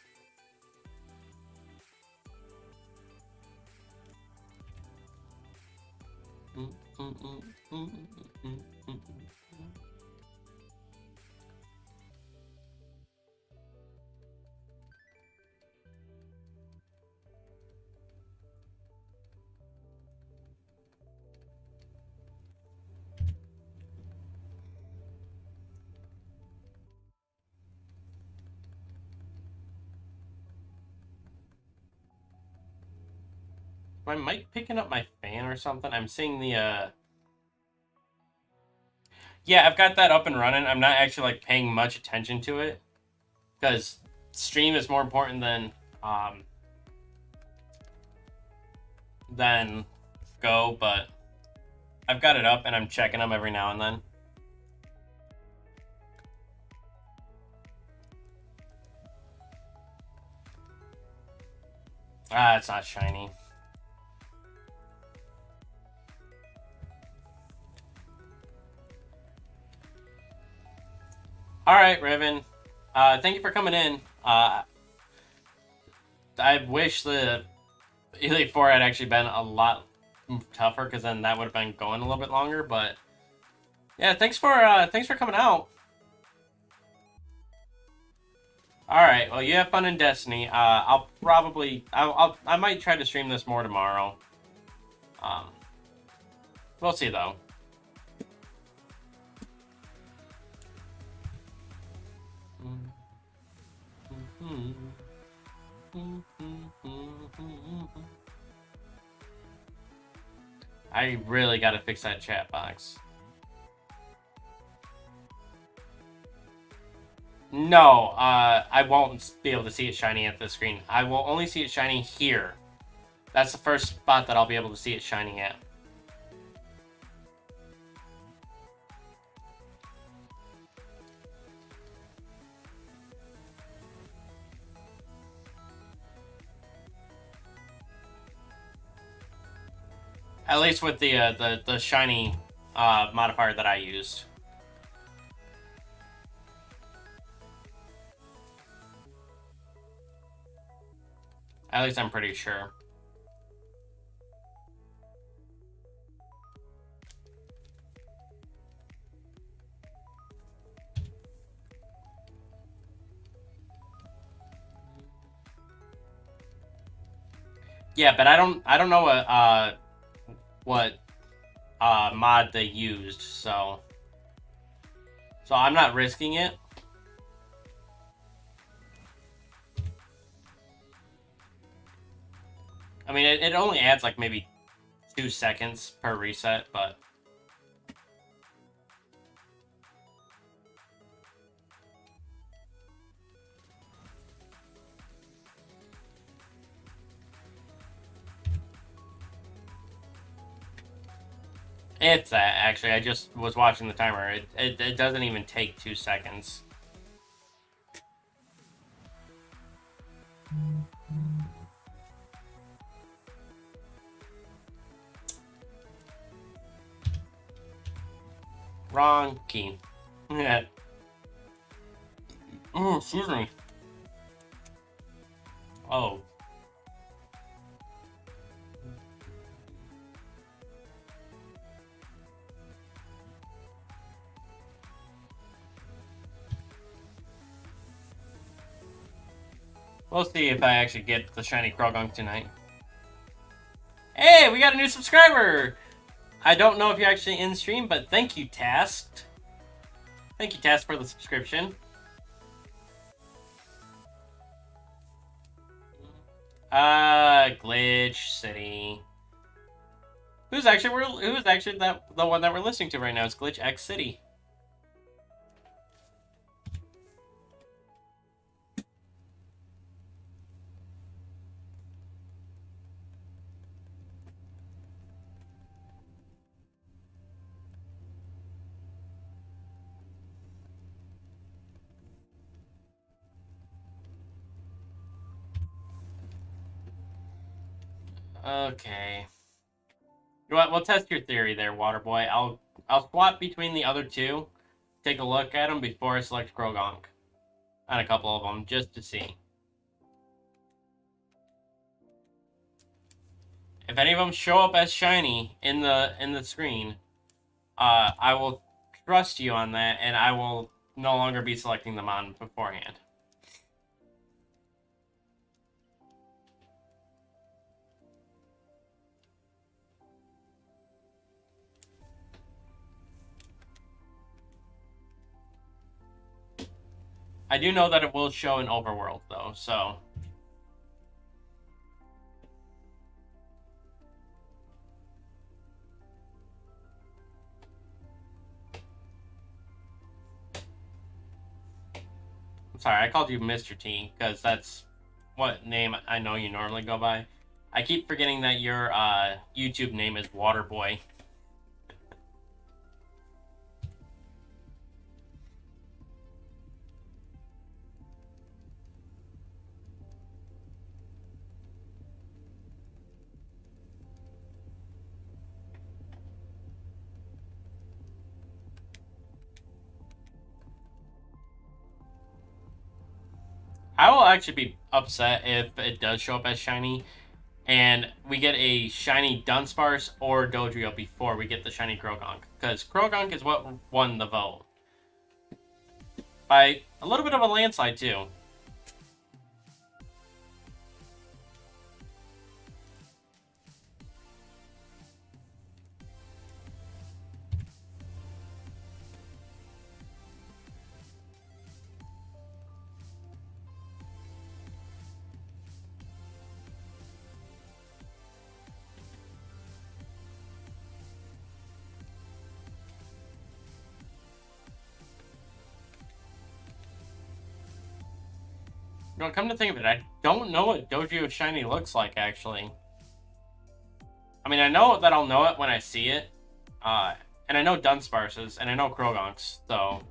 My mic picking up my fan or something? I'm seeing the Yeah, I've got that up and running. I'm not actually like paying much attention to it because stream is more important than Go, but I've got it up and I'm checking them every now and then. Ah, it's not shiny. All right, Riven. Thank you for coming in. I wish the Elite Four had actually been a lot tougher, because then that would have been going a little bit longer. But yeah, thanks for coming out. All right, well, you have fun in Destiny. I might try to stream this more tomorrow. We'll see though. I really got to fix that chat box. No, I won't be able to see it shiny at the screen. I will only see it shining here. That's the first spot that I'll be able to see it shining at. At least with the shiny modifier that I used. At least I'm pretty sure. Yeah, but I don't know what mod they used, so I'm not risking it. I mean, it only adds like maybe 2 seconds per reset, but... It's that, actually. I just was watching the timer. It doesn't even take 2 seconds. Wrong key. Yeah. Oh, excuse me. Oh. We'll see if I actually get the shiny Krogunk tonight. Hey, we got a new subscriber! I don't know if you're actually in stream, but thank you, Tasked. Thank you, Tasked, for the subscription. Glitch City. Who's actually the one that we're listening to right now? It's Glitch X City. Okay. You know what? We'll test your theory there, Waterboy. I'll swap between the other two, take a look at them before I select Krogunk on a couple of them, just to see. If any of them show up as shiny in the screen, I will trust you on that, and I will no longer be selecting them on beforehand. I do know that it will show in Overworld, though, so... I'm sorry, I called you Mr. T, because that's what name I know you normally go by. I keep forgetting that your YouTube name is Waterboy. I will actually be upset if it does show up as shiny, and we get a shiny Dunsparce or Dodrio before we get the shiny Krogunk, because Krogunk is what won the vote. By a little bit of a landslide, too. You know, come to think of it, I don't know what Dodrio shiny looks like, actually. I mean, I know that I'll know it when I see it. And I know Dunsparce's, and I know Krogunk's, so...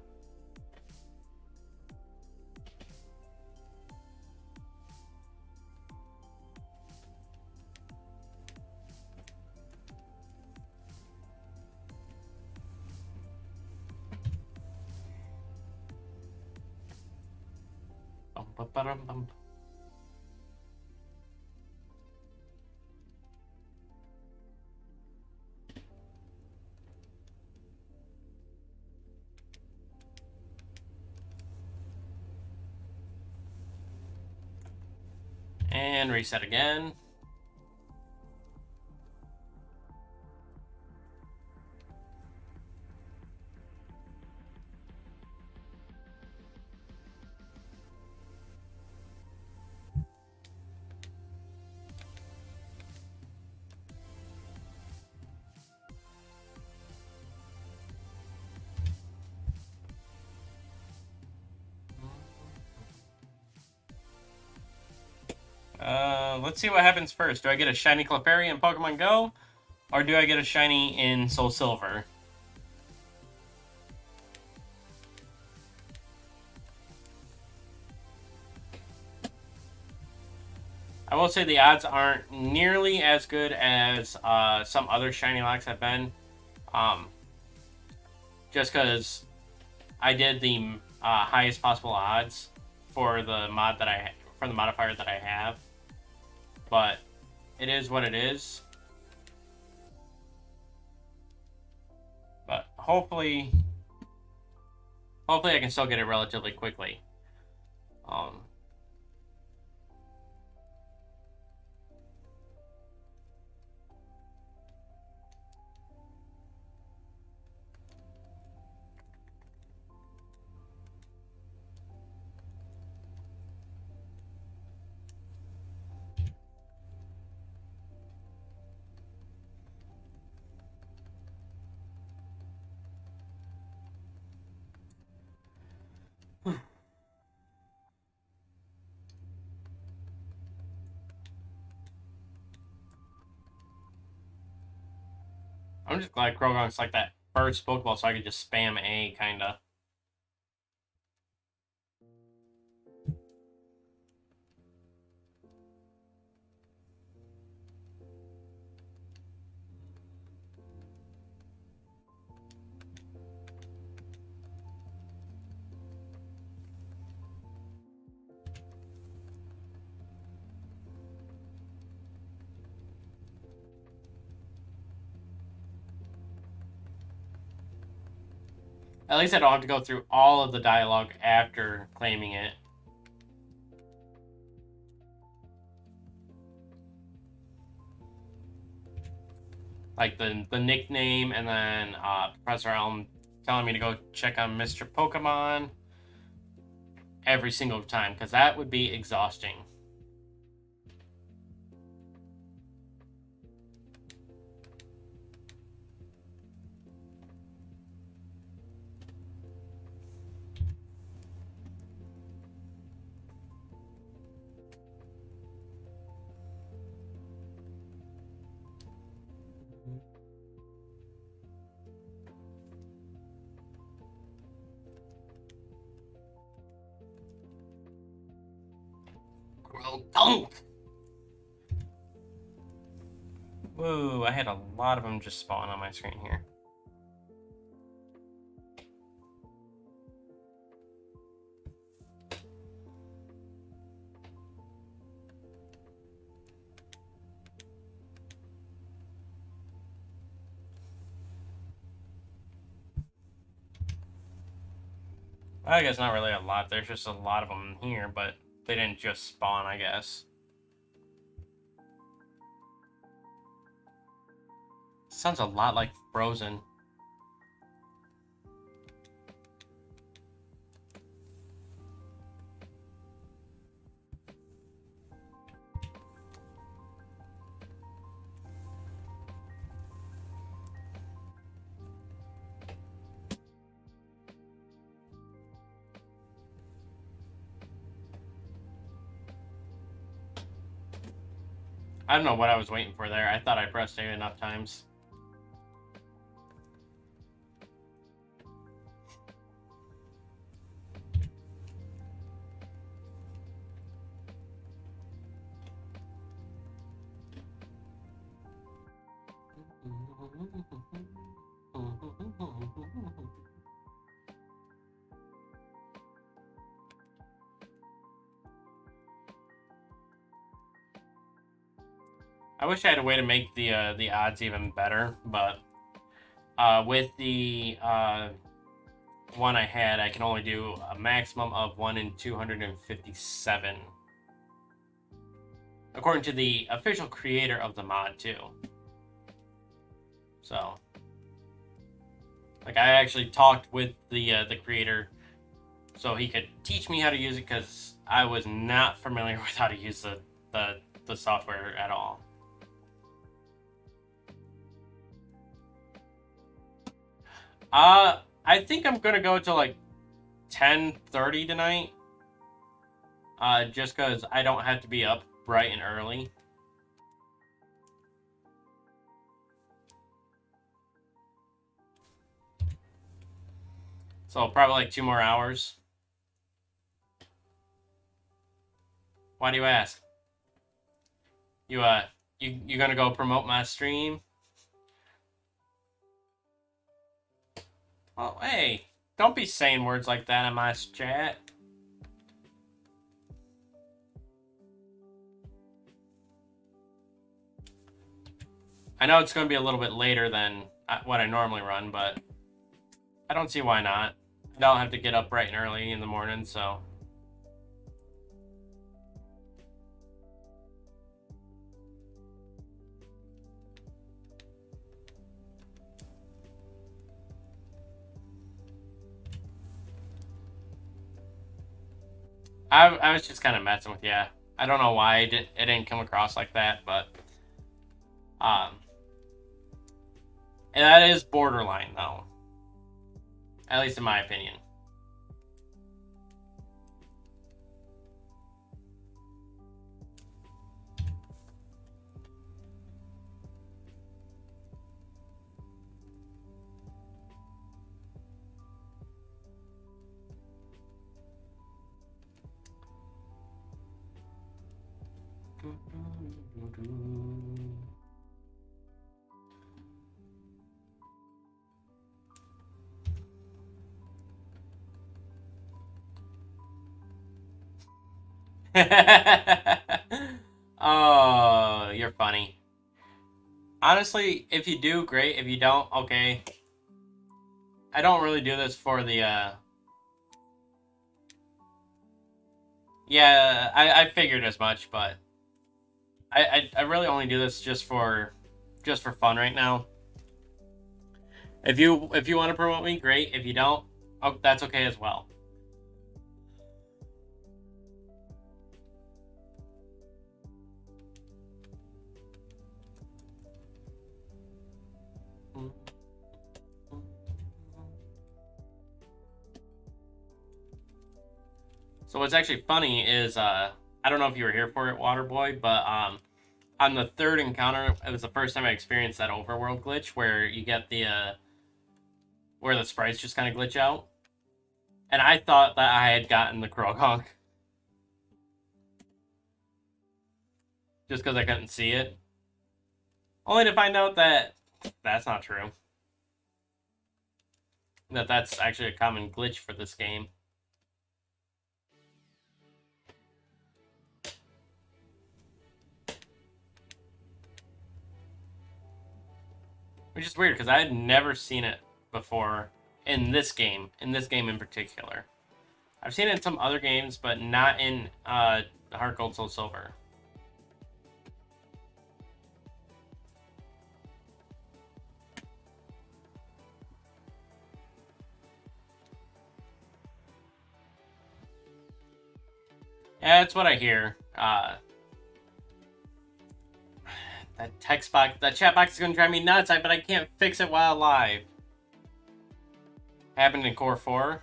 And reset again. let's see what happens first. Do I get a shiny Clefairy in Pokemon Go? Or do I get a shiny in Soul Silver? I will say the odds aren't nearly as good as some other Shinylocks have been. Just because I did the highest possible odds for the modifier that I have. But it is what it is. But hopefully I can still get it relatively quickly. I'm just glad Croagunk's like that first Pokeball so I could just spam A, kinda. At least I don't have to go through all of the dialogue after claiming it. Like the nickname, and then Professor Elm telling me to go check on Mr. Pokemon every single time, because that would be exhausting. Dunk! Whoa, I had a lot of them just spawn on my screen here. I guess not really a lot. There's just a lot of them here, but they didn't just spawn, I guess. Sounds a lot like Frozen. I don't know what I was waiting for there. I thought I pressed A enough times. I wish I had a way to make the odds even better, but with the one I had, I can only do a maximum of 1 in 257. According to the official creator of the mod, too. So, like, I actually talked with the creator so he could teach me how to use it, because I was not familiar with how to use the software at all. I think I'm gonna go to like 10:30 tonight. Just because I don't have to be up bright and early. So probably like 2 more hours. Why do you ask? You gonna go promote my stream? Oh, hey, don't be saying words like that in my chat. I know it's gonna be a little bit later than what I normally run, but I don't see why not. I don't have to get up bright and early in the morning, so. I was just kind of messing with you. I don't know why it didn't come across like that, but and that is borderline though, at least in my opinion. Oh, you're funny. Honestly, if you do, great. If you don't, okay. I don't really do this for the, Yeah, I figured as much, but I really only do this just for fun right now. If you want to promote me, great. If you don't, oh, that's okay as well. So what's actually funny is I don't know if you were here for it, Waterboy, but on the third encounter, it was the first time I experienced that overworld glitch where you get the where the sprites just kind of glitch out, and I thought that I had gotten the Krogong just because I couldn't see it, only to find out that that's not true. That's actually a common glitch for this game. Which is weird, because I had never seen it before in this game in particular. I've seen it in some other games, but not in Heart Gold Soul Silver. Yeah, that's what I hear. That chat box is gonna drive me nuts, but I can't fix it while live. Happened in Core 4?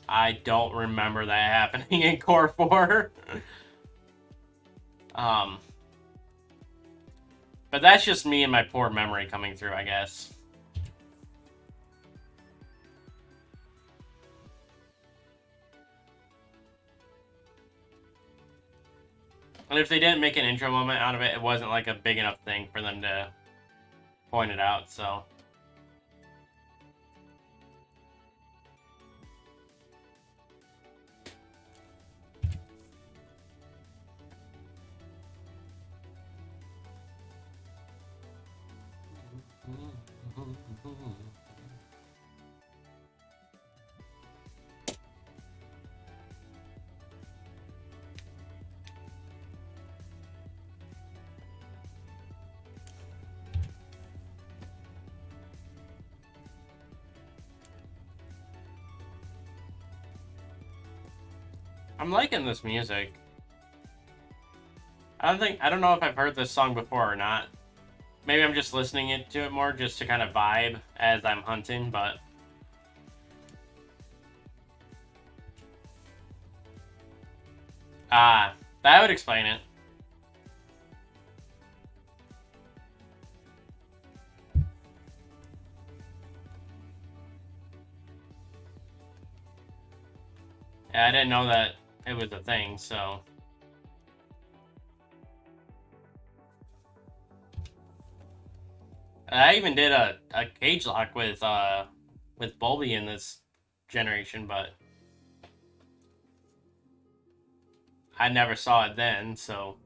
I don't remember that happening in Core 4. But that's just me and my poor memory coming through, I guess. And if they didn't make an intro moment out of it, it wasn't like a big enough thing for them to point it out, so. I'm liking this music. I don't know if I've heard this song before or not. Maybe I'm just listening to it more just to kind of vibe as I'm hunting, but That would explain it. Yeah, I didn't know that it was a thing, so... I even did a cage lock with Bulby in this generation, but I never saw it then, so...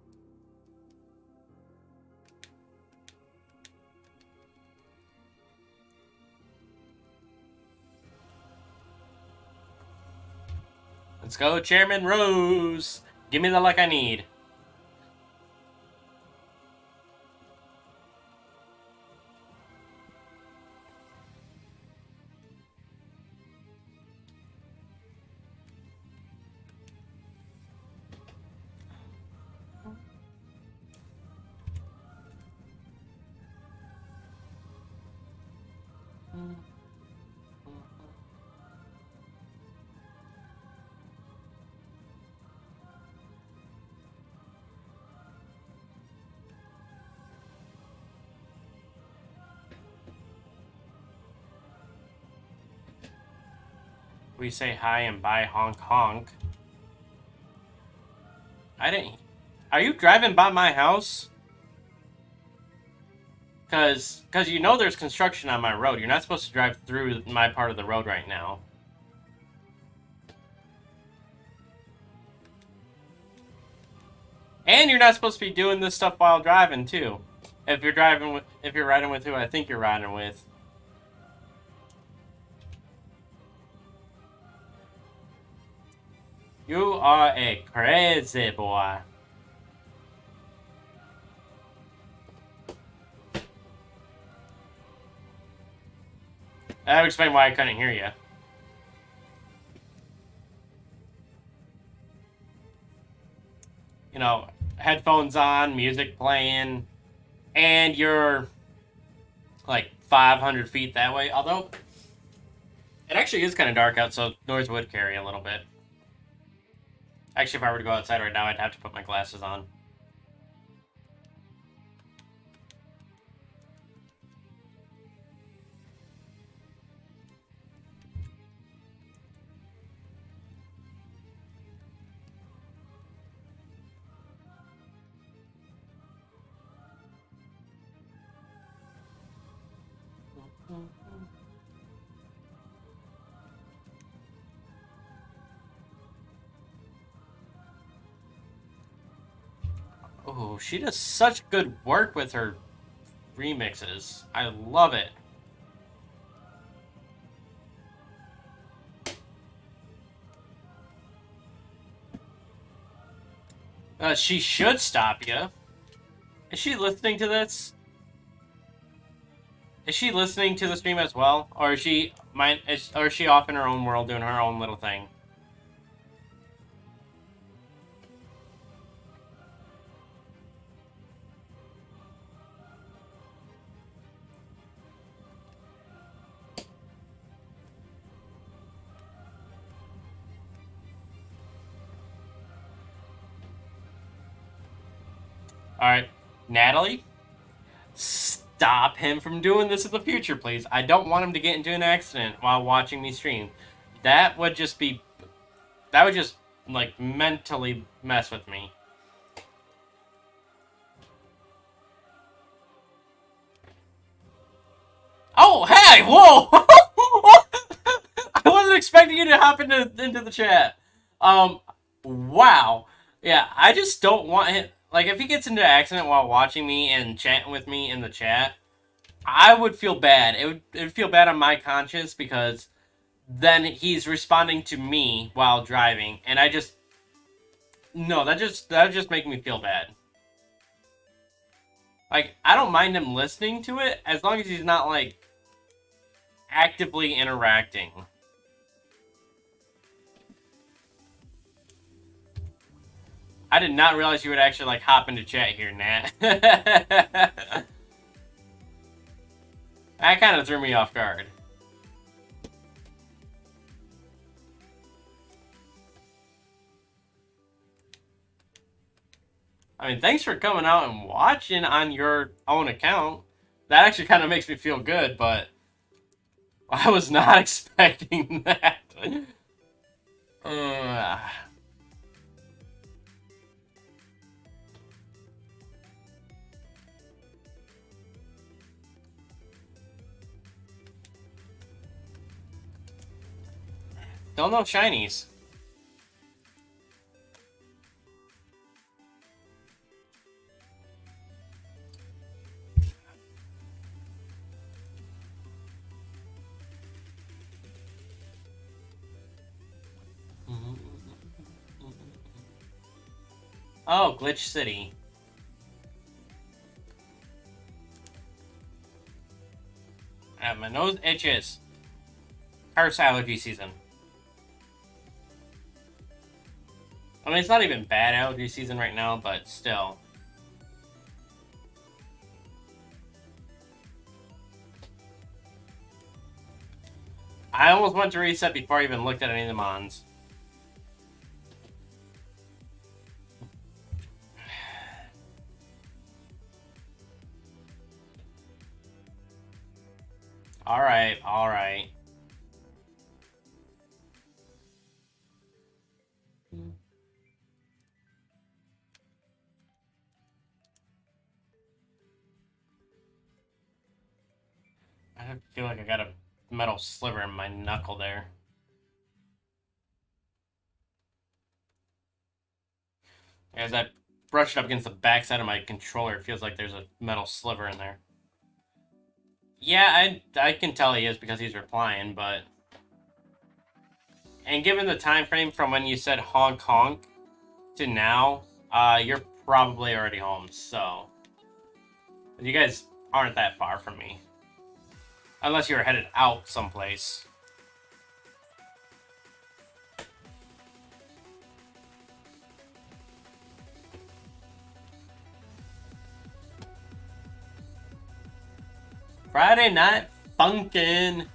Let's go, Chairman Rose! Give me the luck I need. We say hi and bye, honk honk. I didn't... Are you driving by my house? Cause you know there's construction on my road. You're not supposed to drive through my part of the road right now. And you're not supposed to be doing this stuff while driving too. If you're riding with who I think you're riding with. You are a crazy boy. That would explain why I couldn't hear you. You know, headphones on, music playing, and you're like 500 feet that way. Although, it actually is kind of dark out, so noise would carry a little bit. Actually, if I were to go outside right now, I'd have to put my glasses on. Oh, she does such good work with her remixes. I love it. She should stop you. Is she listening to this? Is she listening to the stream as well, or is she off in her own world doing her own little thing? Alright, Natalie, stop him from doing this in the future, please. I don't want him to get into an accident while watching me stream. That would just, like, mentally mess with me. Oh, hey, whoa! I wasn't expecting you to hop into the chat. Wow. Yeah, I just don't want him... Like, if he gets into an accident while watching me and chatting with me in the chat, I would feel bad. It would feel bad on my conscience because then he's responding to me while driving, and I just... No, that would just make me feel bad. Like, I don't mind him listening to it as long as he's not, like, actively interacting. I did not realize you would actually, like, hop into chat here, Nat. That kind of threw me off guard. I mean, thanks for coming out and watching on your own account. That actually kind of makes me feel good, but I was not expecting that. Uh, don't know shinies. Oh, Glitch City. My nose itches. Curse allergy season. I mean, it's not even bad allergy season right now, but still. I almost went to reset before I even looked at any of the mons. Alright, alright. I feel like I got a metal sliver in my knuckle there. As I brush it up against the backside of my controller, it feels like there's a metal sliver in there. Yeah, I can tell he is because he's replying, but... And given the time frame from when you said honk honk to now, you're probably already home, so... You guys aren't that far from me. Unless you're headed out someplace. Friday Night Funkin'.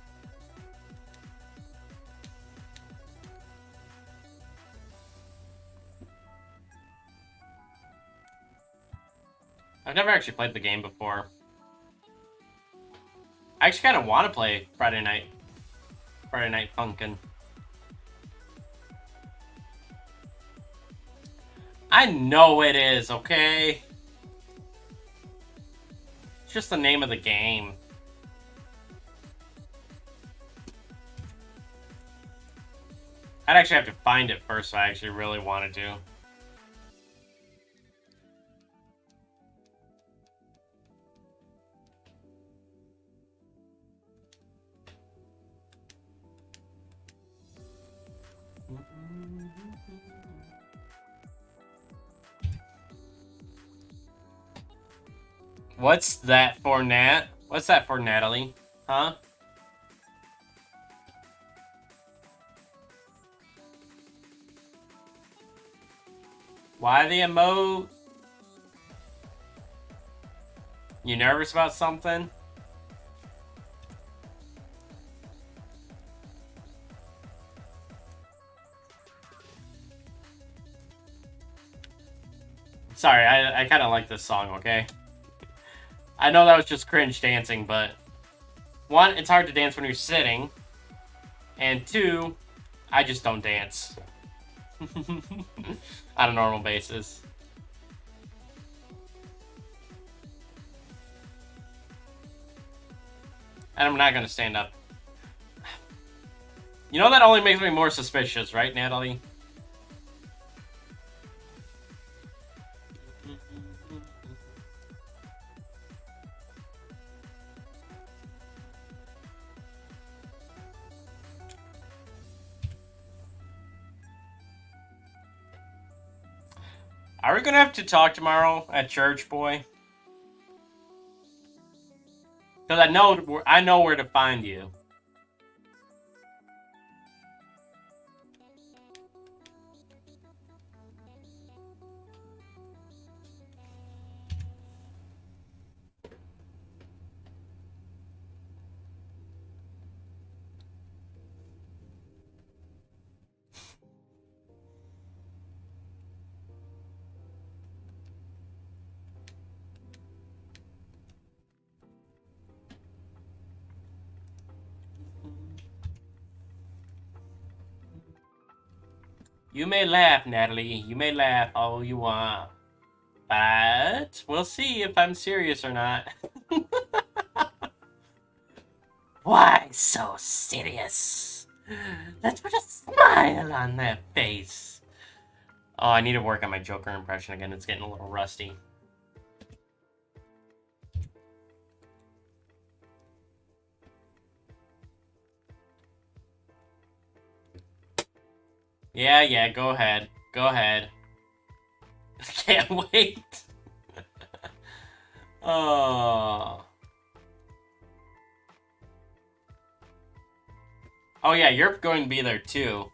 I've never actually played the game before. I actually kind of want to play Friday Night Funkin'. I know it is, okay? It's just the name of the game. I'd actually have to find it first if I actually really wanted to. What's that for, Nat? What's that for, Natalie? Huh? Why the emote? You nervous about something? Sorry, I kind of like this song, okay? I know that was just cringe dancing, but... One, it's hard to dance when you're sitting. And two, I just don't dance. On a normal basis. And I'm not gonna stand up. You know that only makes me more suspicious, right, Natalie? Are we gonna have to talk tomorrow at church, boy? Because I know where to find you. You may laugh, Natalie. You may laugh all you want. But we'll see if I'm serious or not. Why so serious? Let's put a smile on that face. Oh, I need to work on my Joker impression again. It's getting a little rusty. Yeah, go ahead. Go ahead. Can't wait. Oh. Oh yeah, you're going to be there too.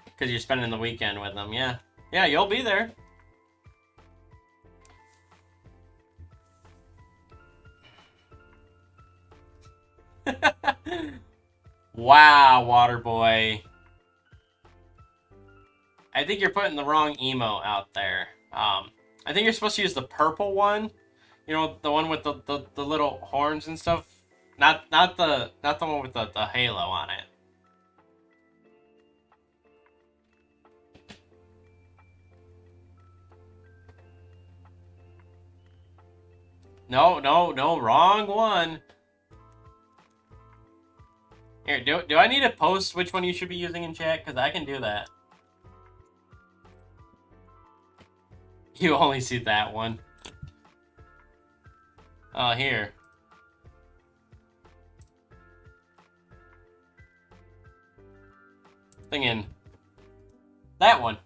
Because you're spending the weekend with them, yeah. Yeah, you'll be there. Wow, Waterboy. I think you're putting the wrong emo out there. I think you're supposed to use the purple one. You know, the one with the little horns and stuff. Not the one with the halo on it. No, wrong one. Here, do I need to post which one you should be using in chat? Because I can do that. You only see that one. Oh, here. Thinking that one.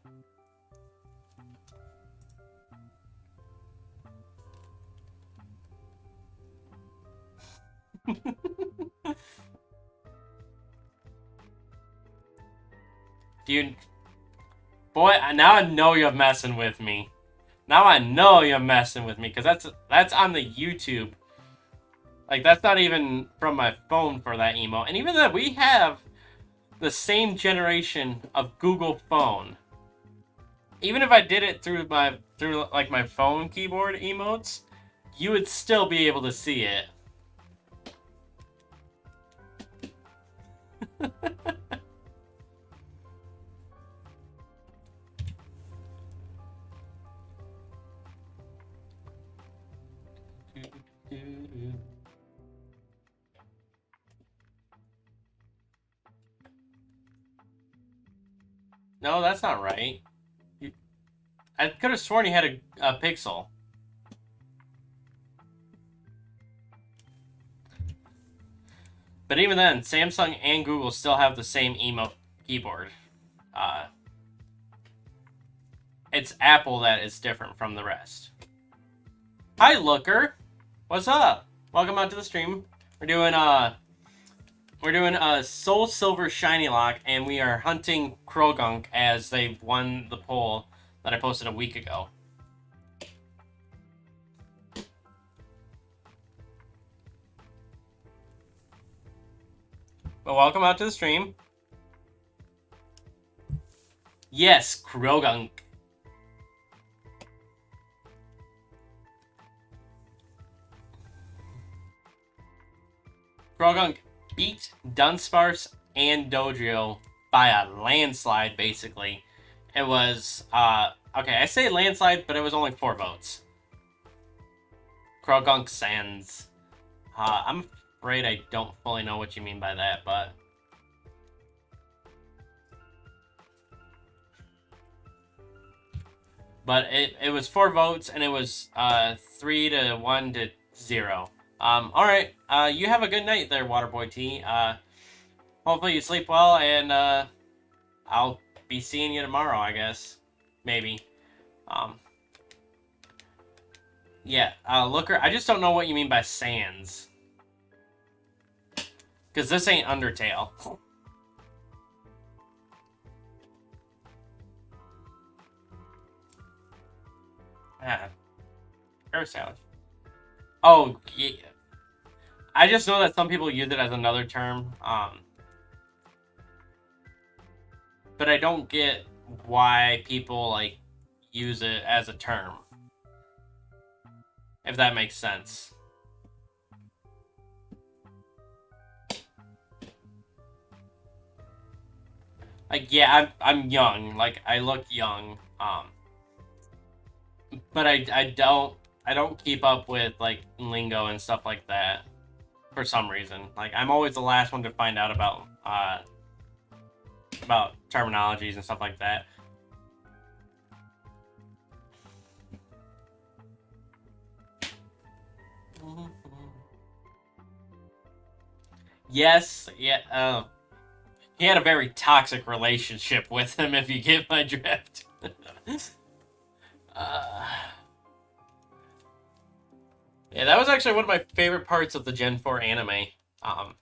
Dude, boy, now I know you're messing with me. Now I know you're messing with me, because that's on the YouTube. Like, that's not even from my phone for that emo. And even though we have the same generation of Google phone, even if I did it through like my phone keyboard emotes, you would still be able to see it. No, that's not right. I could have sworn you had a Pixel. But even then, Samsung and Google still have the same emote keyboard. It's Apple that is different from the rest. Hi, Looker. What's up? Welcome out to the stream. We're doing Soul Silver Shinylocke, and we are hunting Krogunk as they won the poll that I posted a week ago. But welcome out to the stream. Yes, Krogunk. Krogunk beat Dunsparce and Dodrio by a landslide, basically. It was, okay, I say landslide, but it was only 4 votes. Krogunk Sans. I'm afraid I don't fully know what you mean by that, but... But it was 4 votes, and it was 3 to 1 to 0. Alright, you have a good night there, Waterboy T. Hopefully you sleep well, and I'll be seeing you tomorrow, I guess. Maybe. Yeah, Looker, I just don't know what you mean by Sans. Because this ain't Undertale. Carrot salad. Oh, yeah. I just know that some people use it as another term. But I don't get why people, like, use it as a term. If that makes sense. Like, yeah, I'm young. Like, I look young. But I don't keep up with like lingo and stuff like that for some reason. Like, I'm always the last one to find out about terminologies and stuff like that. Yes, yeah. He had a very toxic relationship with him. If you get my drift. uh, yeah, that was actually one of my favorite parts of the Gen 4 anime. Um,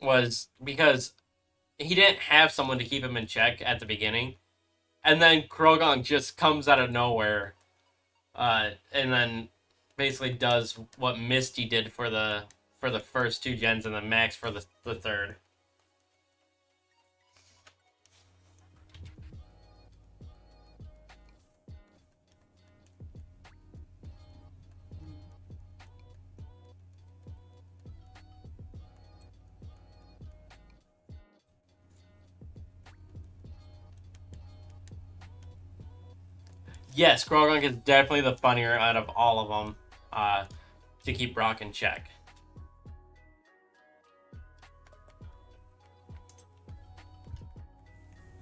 was because he didn't have someone to keep him in check at the beginning, and then Krogon just comes out of nowhere, and then basically does what Misty did for the first two gens, and then Max for the third. Yes, Krogan is definitely the funnier out of all of them, to keep Brock in check.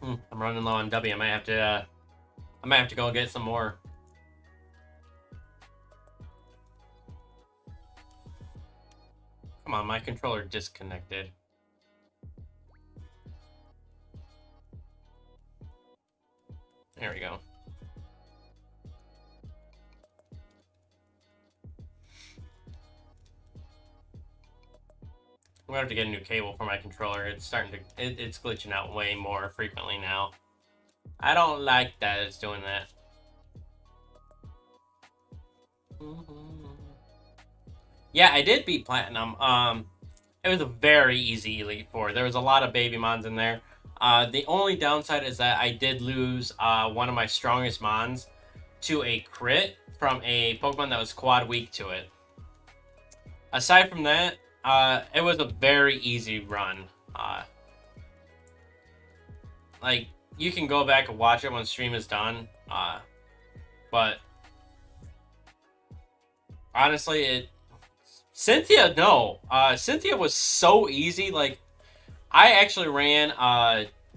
I'm running low on W. I might have to go get some more. Come on, my controller disconnected. There we go. I'm gonna have to get a new cable for my controller. It's starting to, it's glitching out way more frequently now. I don't like that it's doing that. Yeah, I did beat Platinum. It was a very easy Elite Four. There was a lot of baby mons in there. The only downside is that I did lose one of my strongest mons to a crit from a Pokemon that was quad weak to it. Aside from that, it was a very easy run. Like, you can go back and watch it when stream is done. But honestly, Cynthia, no. Cynthia was so easy. Like, I actually ran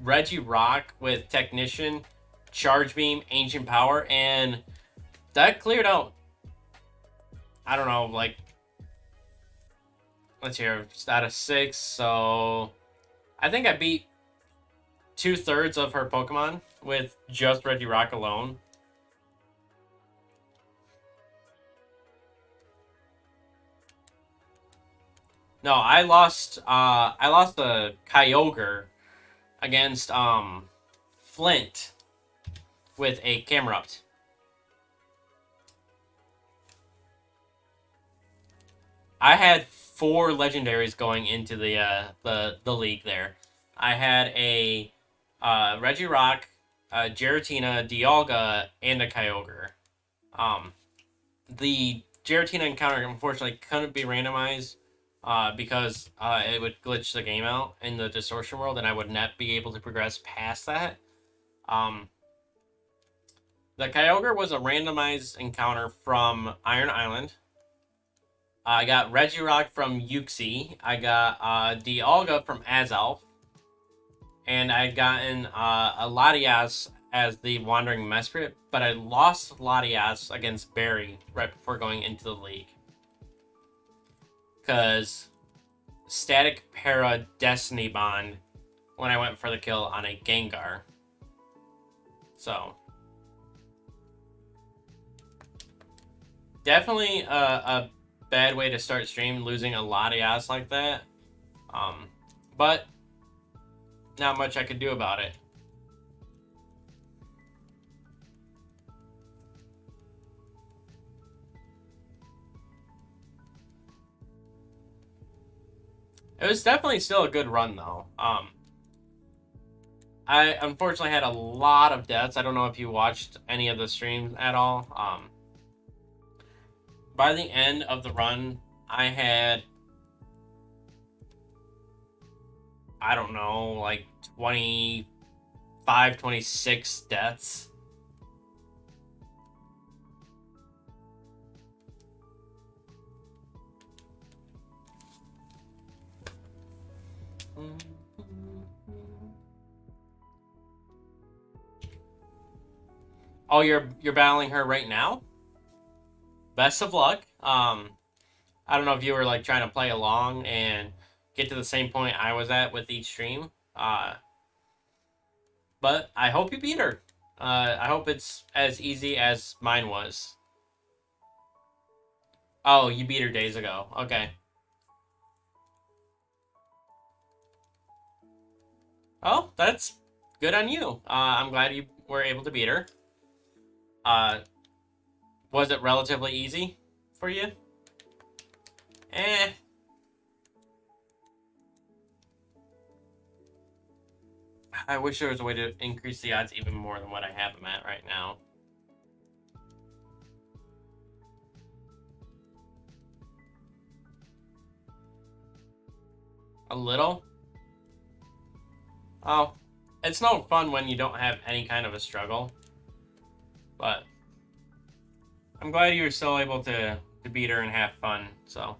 Regirock with Technician, Charge Beam, Ancient Power, and that cleared out, I don't know, like, let's hear, out of 6, so I think I beat 2/3 of her Pokemon with just Regirock alone. No, I lost a Kyogre against Flint with a Camerupt. I had 4 legendaries going into the league there. I had a Regirock, Giratina, Dialga, and a Kyogre. The Giratina encounter unfortunately couldn't be randomized because it would glitch the game out in the distortion world, and I would not be able to progress past that. The Kyogre was a randomized encounter from Iron Island. I got Regirock from Uxie. I got Dialga from Azelf. And I had gotten a Latias as the Wandering Mesprit, but I lost Latias against Barry right before going into the league. Because Static Para Destiny Bond when I went for the kill on a Gengar. So, definitely a bad way to start stream, losing a Latias like that. But not much I could do about it. It was definitely still a good run, though. I unfortunately had a lot of deaths. I don't know if you watched any of the streams at all. By the end of the run, I had I don't know, like 25, 26 deaths. Oh, you're battling her right now? Best of luck. I don't know if you were like trying to play along and get to the same point I was at with each stream. But I hope you beat her. I hope it's as easy as mine was. Oh, you beat her days ago. Okay. Oh, that's good on you. I'm glad you were able to beat her. Was it relatively easy for you? Eh. I wish there was a way to increase the odds even more than what I have them at right now. A little? Oh, it's no fun when you don't have any kind of a struggle. But I'm glad you were still able to beat her and have fun, so.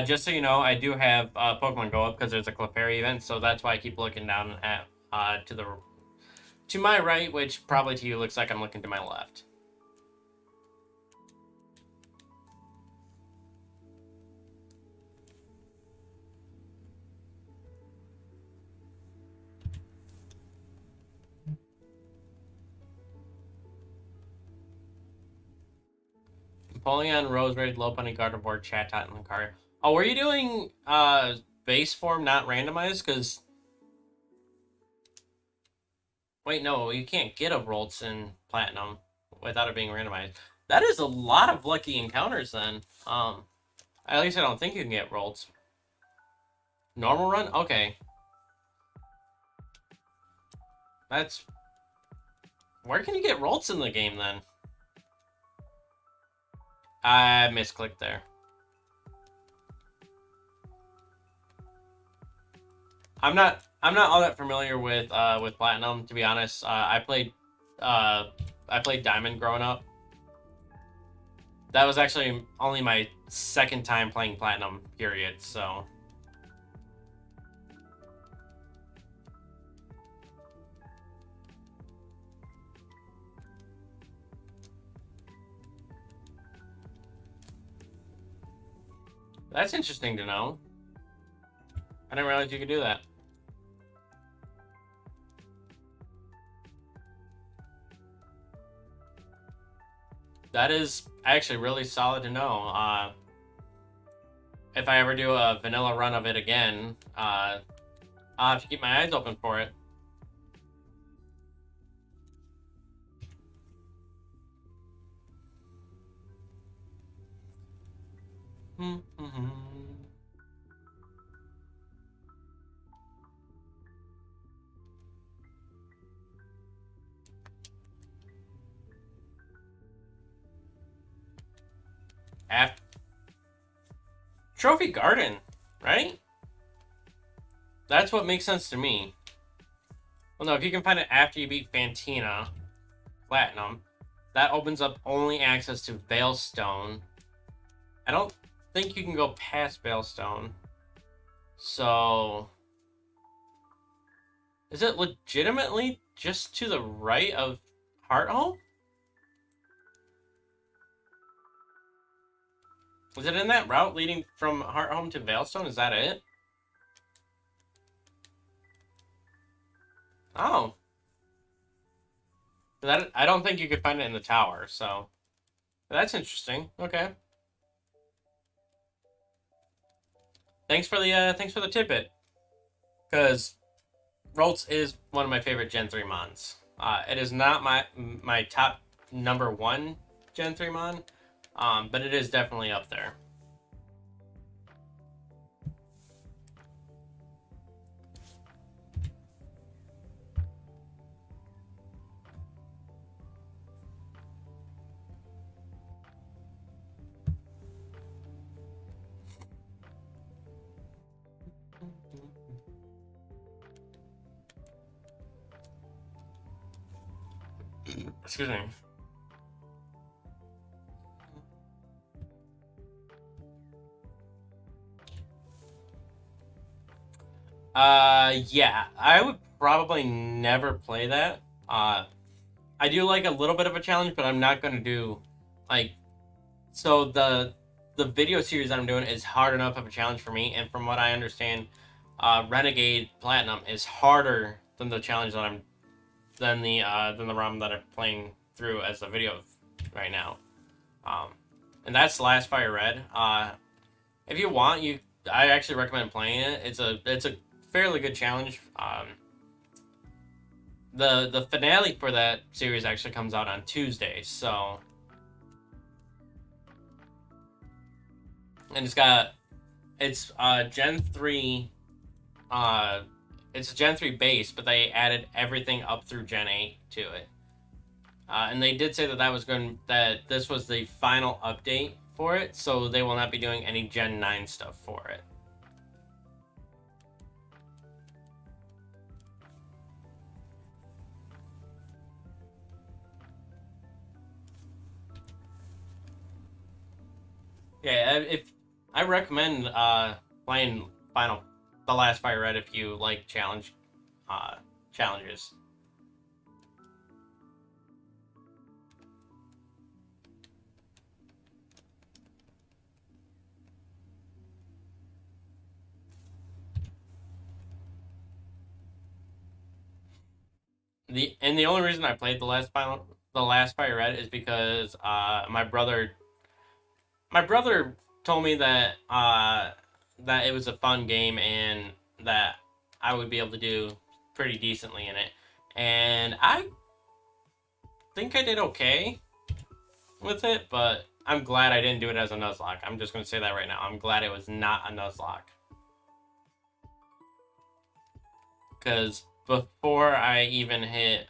Just so you know, I do have Pokemon Go up because there's a Clefairy event, so that's why I keep looking down at to my right, which probably to you looks like I'm looking to my left. Napoleon, Roserade, Lopunny, Gardevoir, Chatot, and Lucario. Oh, were you doing base form, not randomized? Because wait, no, you can't get a Rolts in Platinum without it being randomized. That is a lot of lucky encounters then. At least I don't think you can get Rolts. Normal run? Okay. That's... Where can you get Rolts in the game then? I misclicked there. I'm not all that familiar with Platinum, to be honest. I played Diamond growing up. That was actually only my second time playing Platinum, period, so. That's interesting to know. I didn't realize you could do that. That is actually really solid to know. If I ever do a vanilla run of it again, I'll have to keep my eyes open for it. After Trophy Garden, right? That's what makes sense to me. Well, no, if you can find it after you beat Fantina Platinum, that opens up only access to Veilstone. I don't think you can go past Veilstone. So, is it legitimately just to the right of Hearthome? Was it in that route leading from Hearthome to Veilstone? Is that it? Oh. That I don't think you could find it in the tower, so that's interesting. Okay. Thanks for the tidbit. Because Ralts is one of my favorite Gen 3 mons. It is not my top number one Gen 3 mon, but it is definitely up there. Excuse me. Yeah, I would probably never play that. I do like a little bit of a challenge, but I'm not gonna do like so the video series that I'm doing is hard enough of a challenge for me, and from what I understand, Renegade Platinum is harder than the challenge that I'm than the ROM that I'm playing through as the video right now. And that's Last Fire Red. If you want, I actually recommend playing it. It's a fairly good challenge. The finale for that series actually comes out on Tuesday, so and it's Gen 3 it's a Gen 3 base, but they added everything up through Gen 8 to it. And they did say that this was the final update for it, so they will not be doing any Gen 9 stuff for it. Yeah, if I recommend playing The Last Fire Red if you like challenges. The only reason I played The Last Fire Red is because my brother told me that that it was a fun game and that I would be able to do pretty decently in it, and I think I did okay with it, but I'm glad I didn't do it as a Nuzlocke. I'm just going to say that right now. I'm glad it was not a Nuzlocke. Because before I even hit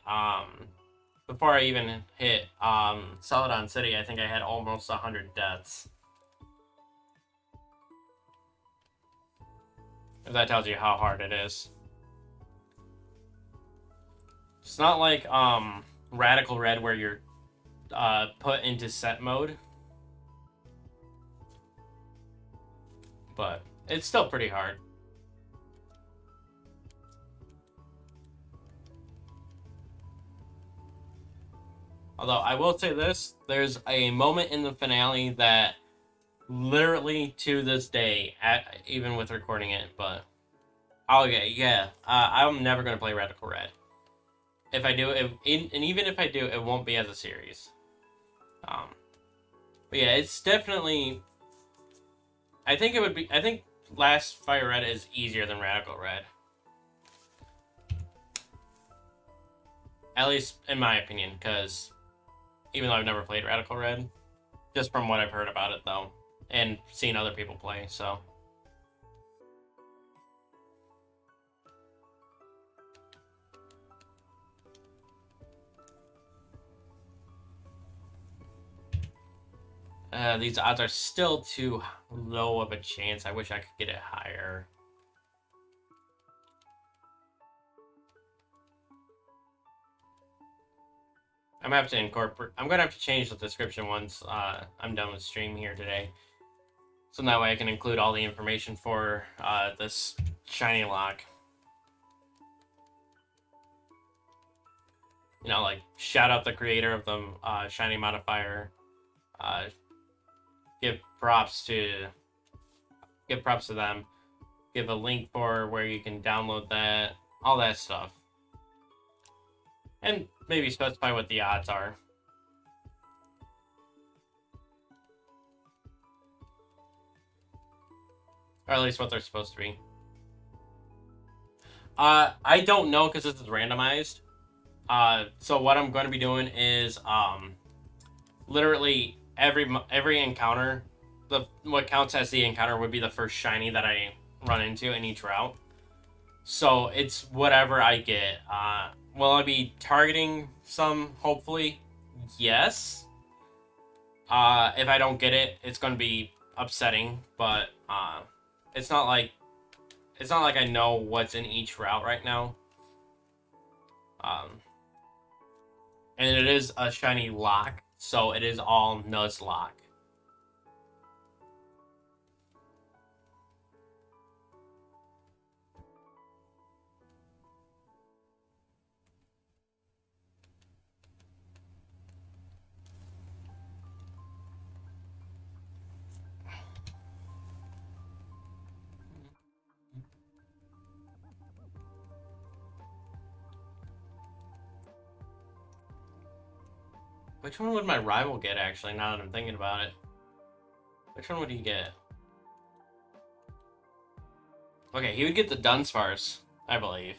Celadon City, I think I had almost 100 deaths. If that tells you how hard it is. It's not like Radical Red where you're put into set mode, but it's still pretty hard. Although I will say this, there's a moment in the finale that literally to this day, even with recording it, but I'm never gonna play Radical Red. If I do, and even if I do, it won't be as a series. But yeah, it's definitely. I think Last Fire Red is easier than Radical Red. At least in my opinion, because even though I've never played Radical Red, just from what I've heard about it though, and seen other people play, so. These odds are still too low of a chance. I wish I could get it higher. I'm gonna have to change the description once I'm done with stream here today, so that way I can include all the information for this Shinylocke. You know, like shout out the creator of the Shiny modifier. Give props to them. Give a link for where you can download that, all that stuff. And maybe specify what the odds are. Or at least what they're supposed to be. I don't know because this is randomized. So what I'm going to be doing is literally every encounter, what counts as the encounter would be the first shiny that I run into in each route. So it's whatever I get. Will I be targeting some? Hopefully, yes. If I don't get it, it's going to be upsetting. But it's not like I know what's in each route right now. And it is a Shinylocke, so it is all Nuzlocke. Which one would my rival get, actually, now that I'm thinking about it? Which one would he get? Okay, he would get the Dunsparce, I believe.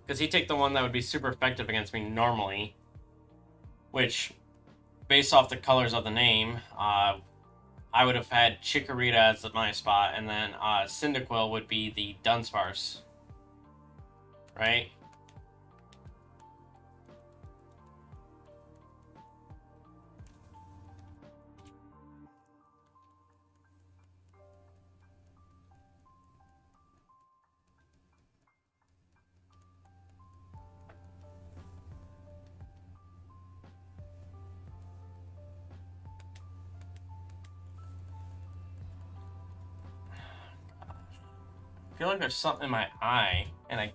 Because he'd take the one that would be super effective against me normally. Which, based off the colors of the name, I would have had Chikorita as my spot, and then Cyndaquil would be the Dunsparce. Right? I feel like there's something in my eye, and I'm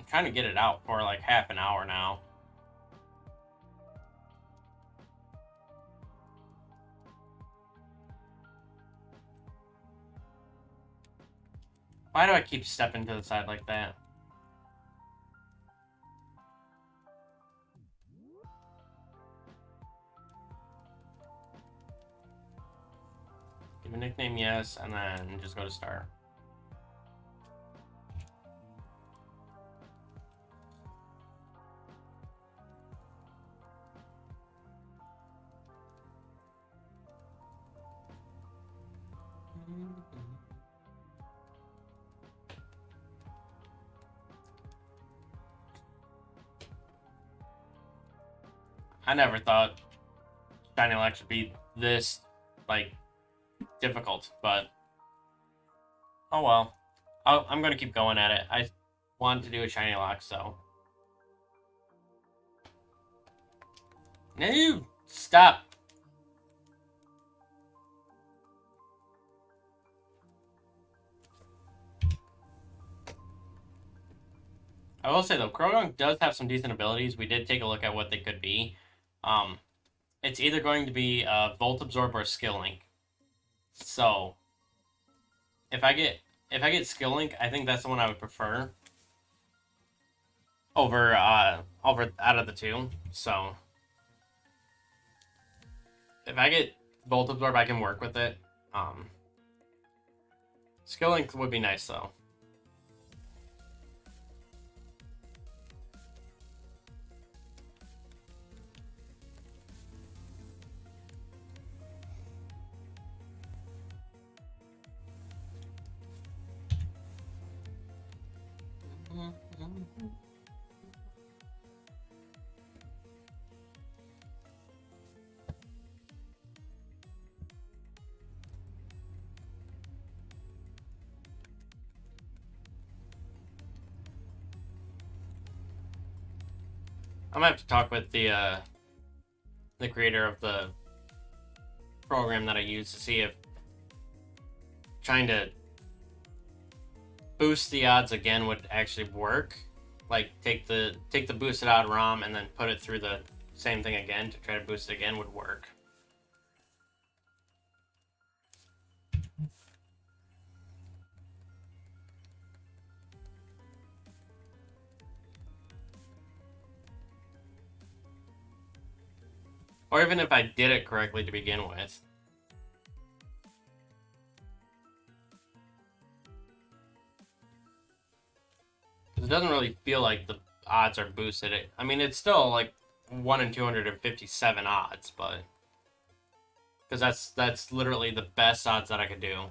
trying to get it out for like half an hour now. Why do I keep stepping to the side like that? Give a nickname, yes, and then just go to start. I never thought Shinylocke should be this, like, difficult, but oh well. I'm going to keep going at it. I wanted to do a Shinylocke, so. No! Stop! I will say, though, Croagunk does have some decent abilities. We did take a look at what they could be. It's either going to be a Volt Absorb or a Skill Link. So, if I get Skill Link, I think that's the one I would prefer over out of the two. So, if I get Volt Absorb, I can work with it. Skill Link would be nice though. I'm gonna have to talk with the creator of the program that I use to see if trying to boost the odds again would actually work. Like take the boosted odd ROM and then put it through the same thing again to try to boost it again would work. Or even if I did it correctly to begin with. It doesn't really feel like the odds are boosted. I mean, it's still like 1 in 257 odds, but because that's literally the best odds that I could do.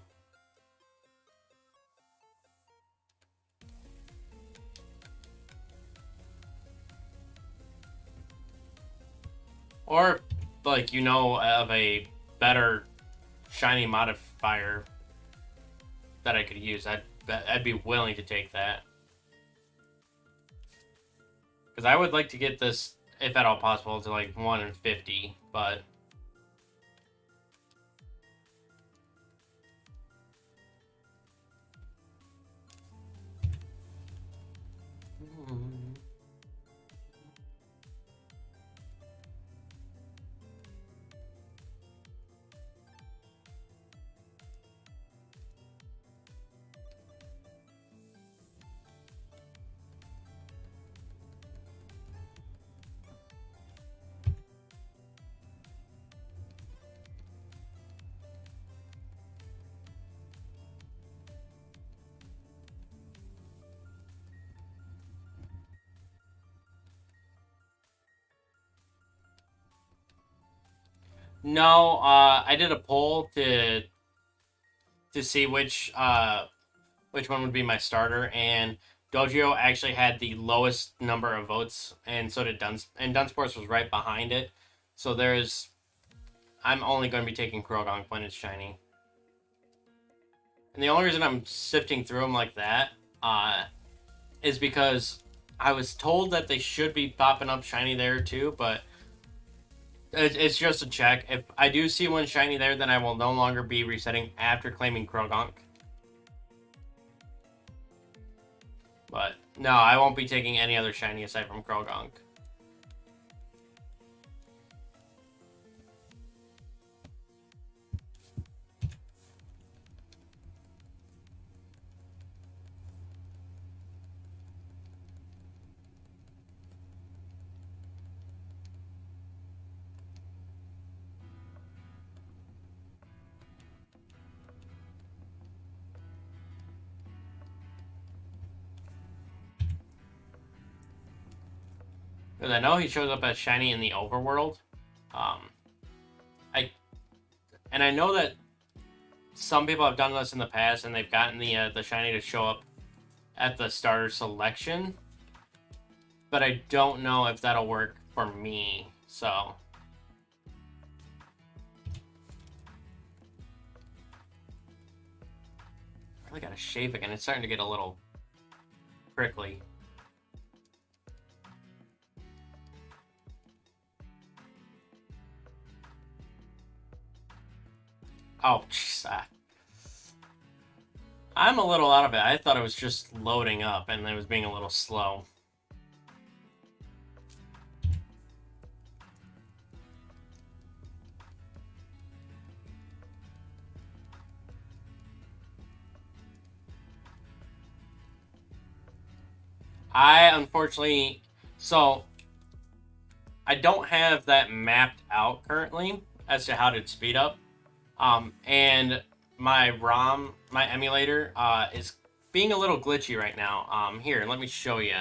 Or like of a better shiny modifier that I could use, I'd be willing to take that. Because I would like to get this, if at all possible, to like 1 in 50, but... No, I did a poll to see which one would be my starter, and Dojo actually had the lowest number of votes, and so did and Dunsparce was right behind it. So I'm only going to be taking Krogonk when it's shiny. And the only reason I'm sifting through them like that is because I was told that they should be popping up shiny there too, but it's just a check. If I do see one shiny there, then I will no longer be resetting after claiming Krogonk. But no, I won't be taking any other shiny aside from Krogonk. Because I know he shows up as shiny in the overworld. I know that some people have done this in the past, and they've gotten the shiny to show up at the starter selection. But I don't know if that'll work for me. So I really gotta shave again. It's starting to get a little prickly. Oh, jeez. I'm a little out of it. I thought it was just loading up and it was being a little slow. Unfortunately, so I don't have that mapped out currently as to how to speed up. And my ROM, my emulator, is being a little glitchy right now. Here, let me show you.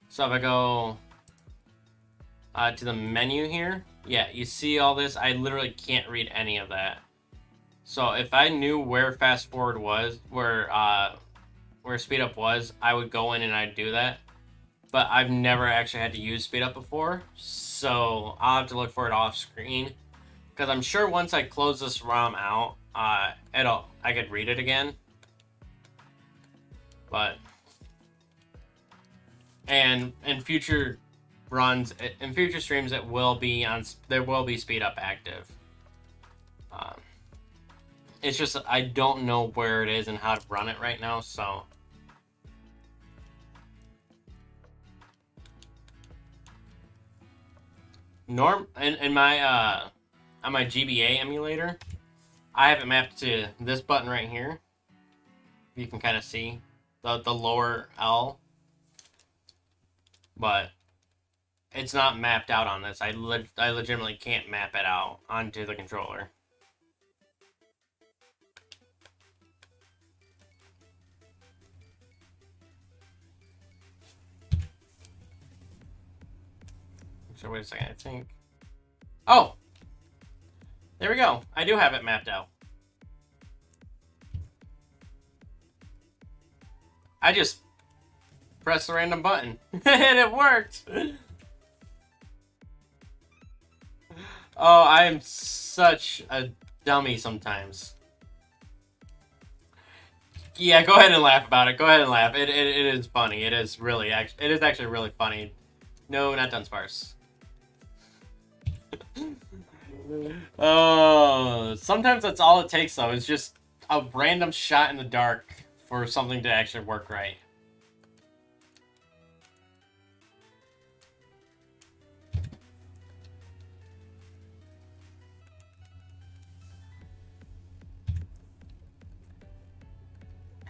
So if I go to the menu here, yeah, you see all this? I literally can't read any of that. So if I knew where fast forward was, where speed up was, I would go in and I'd do that. But I've never actually had to use speed up before, so I'll have to look for it off screen. Because I'm sure once I close this ROM out, I could read it again. But and in future runs, in future streams, there will be speed up active. It's just I don't know where it is and how to run it right now, so. In my on my GBA emulator, I have it mapped to this button right here. You can kind of see the lower L, but it's not mapped out on this. I legitimately can't map it out onto the controller. So wait a second, I think. Oh! There we go. I do have it mapped out. I just pressed the random button. And it worked! Oh, I am such a dummy sometimes. Yeah, go ahead and laugh about it. Go ahead and laugh. It is funny. It is actually really funny. No, not Dunsparce. Oh, sometimes that's all it takes, though. Is just a random shot in the dark for something to actually work right.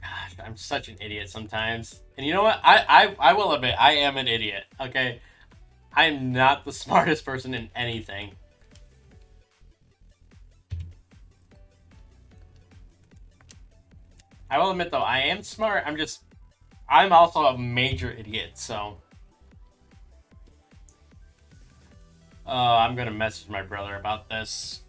Gosh, I'm such an idiot sometimes. And you know what? I will admit, I am an idiot, okay? I'm not the smartest person in anything. I will admit, though, I am smart. I'm also a major idiot, so. I'm gonna message my brother about this.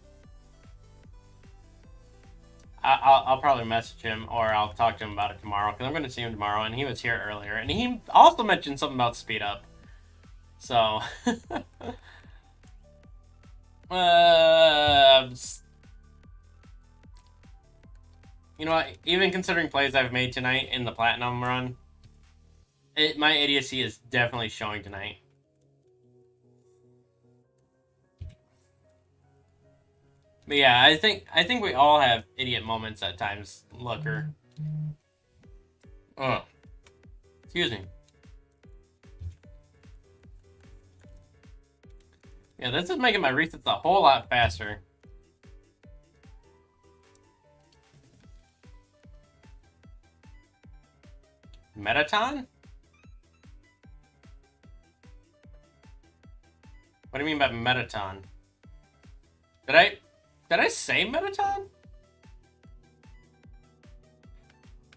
I'll probably message him, or I'll talk to him about it tomorrow, because I'm gonna see him tomorrow, and he was here earlier, and he also mentioned something about speed up. So. You know what? Even considering plays I've made tonight in the Platinum run, my idiocy is definitely showing tonight. But yeah, I think we all have idiot moments at times, Looker. Oh. Excuse me. Yeah, this is making my resets a whole lot faster. Metaton? What do you mean by Metaton? Did I say Metaton?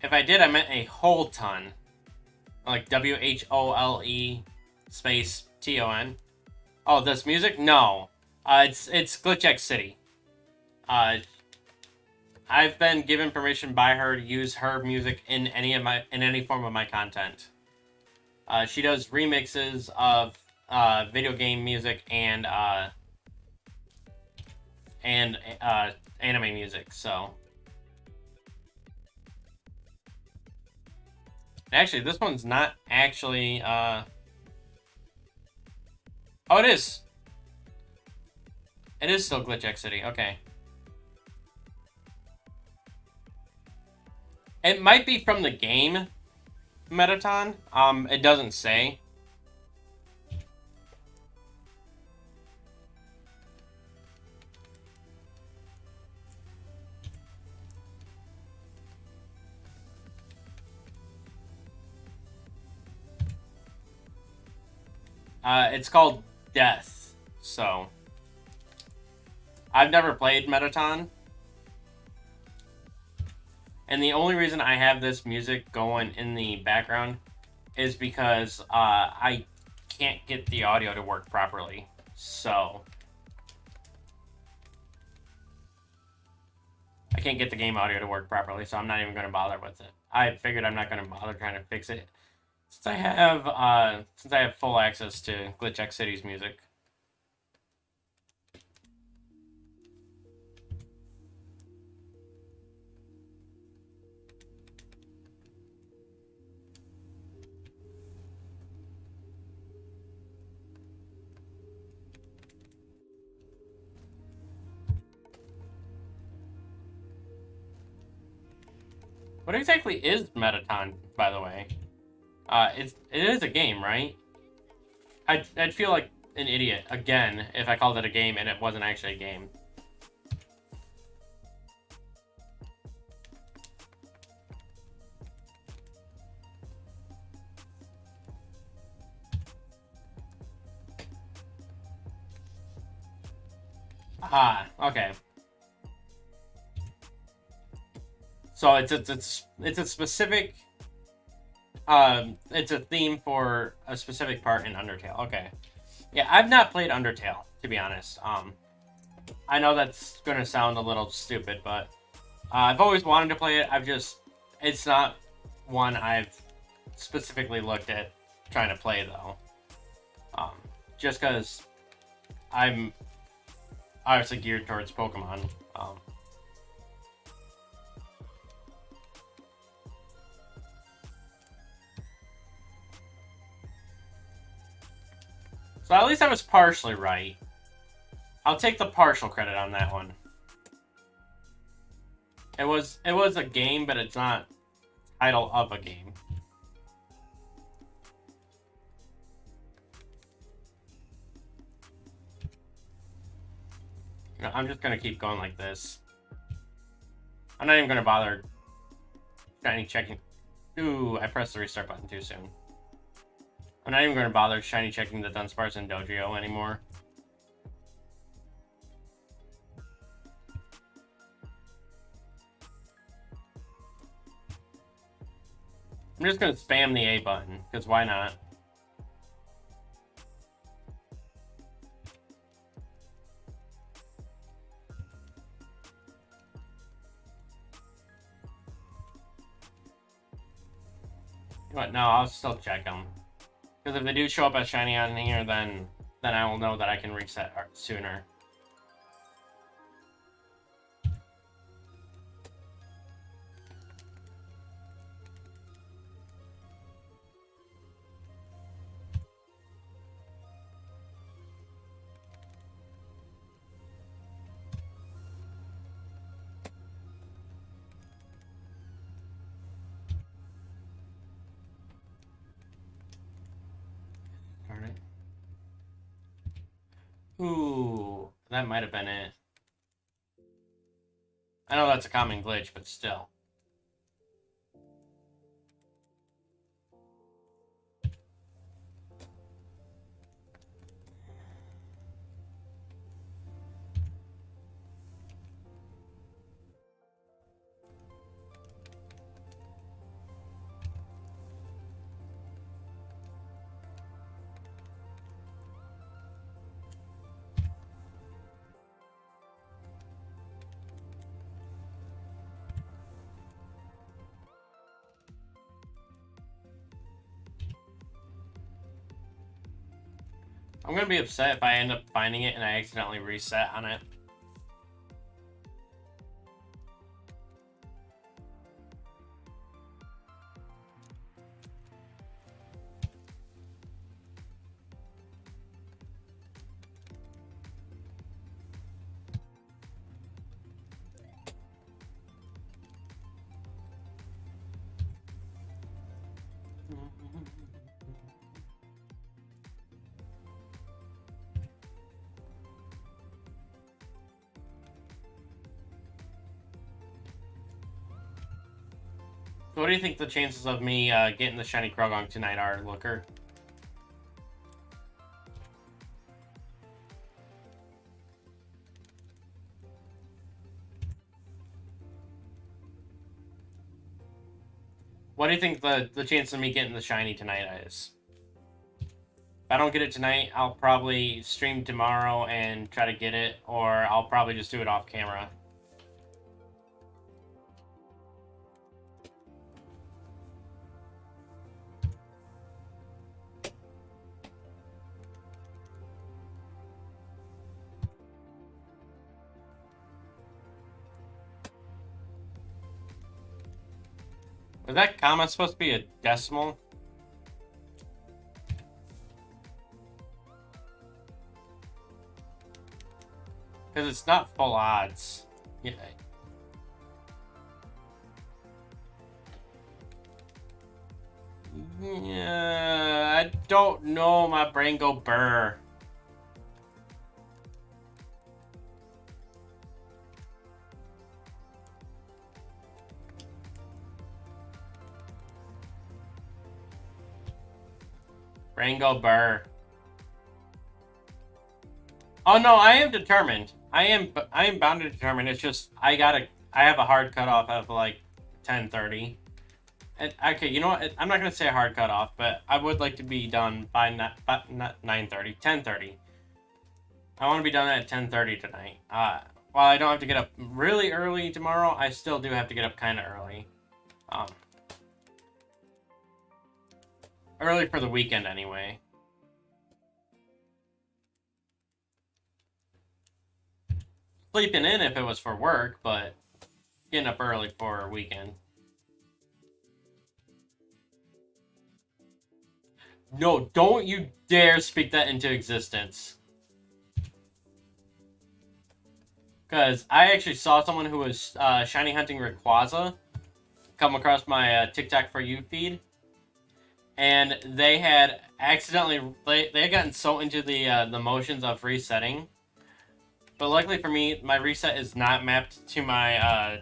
If I did, I meant a whole ton. Like WHOLE space TON. Oh, this music? No. It's Glitch City. I've been given permission by her to use her music in any form of my content. She does remixes of video game music and anime music. So actually, this one's not actually. Oh, it is. It is still Glitch City. Okay. It might be from the game Metaton. It doesn't say. It's called Death. So I've never played Metaton. And the only reason I have this music going in the background is because I can't get the audio to work properly. So I can't get the game audio to work properly, so I'm not even going to bother with it. I figured I'm not going to bother trying to fix it since I have full access to Glitch City's music. What exactly is Metaton, by the way? It is a game, right? I'd feel like an idiot, again, if I called it a game and it wasn't actually a game. Ah, okay. So it's a specific it's a theme for a specific part in Undertale. Okay. Yeah, I've not played Undertale, to be honest. I know that's gonna sound a little stupid, but I've always wanted to play it. It's not one I've specifically looked at trying to play though. Just because I'm obviously geared towards Pokemon. So at least I was partially right. I'll take the partial credit on that one. It was a game, but it's not title of a game. You know, I'm just gonna keep going like this. I'm not even gonna bother shiny checking. Ooh, I pressed the restart button too soon. I'm not even gonna bother shiny checking the Dunsparce and Dodrio anymore. I'm just gonna spam the A button, because why not? But no, I'll still check them. Because if they do show up as shiny on here, then I will know that I can reset sooner. Alright. Ooh, that might have been it. I know that's a common glitch, but still. I'm gonna be upset if I end up finding it and I accidentally reset on it. So what do you think the chances of me getting the shiny Krogong tonight are, Looker? What do you think the chance of me getting the shiny tonight is? If I don't get it tonight, I'll probably stream tomorrow and try to get it, or I'll probably just do it off camera. Was that comma supposed to be a decimal? Because it's not full odds. Yeah. Yeah, I don't know. My brain go burr. Brain go burr. Oh no, I am determined. I am bound to determine. It's just I have a hard cutoff of like 10:30. And okay, you know what? I'm not gonna say a hard cutoff, but I would like to be done by not 9:30, 10:30. I want to be done at 10:30 tonight. While I don't have to get up really early tomorrow, I still do have to get up kind of early. Early for the weekend anyway. Sleeping in if it was for work, but getting up early for a weekend. No, don't you dare speak that into existence. Because I actually saw someone who was shiny hunting Rayquaza come across my TikTok For You feed. And they had accidentally... They had gotten so into the motions of resetting. But luckily for me, my reset is not mapped to my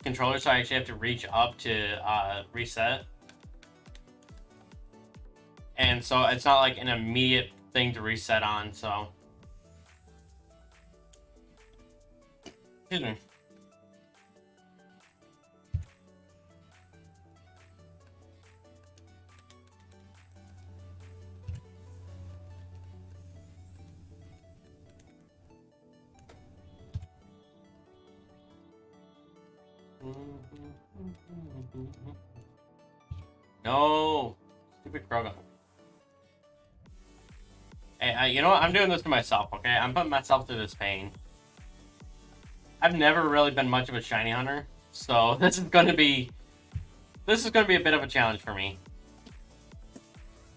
controller, so I actually have to reach up to reset. And so it's not like an immediate thing to reset on, so... Excuse me. No! Stupid Krogan. Hey, you know what? I'm doing this to myself, okay? I'm putting myself through this pain. I've never really been much of a shiny hunter, so this is gonna be a bit of a challenge for me.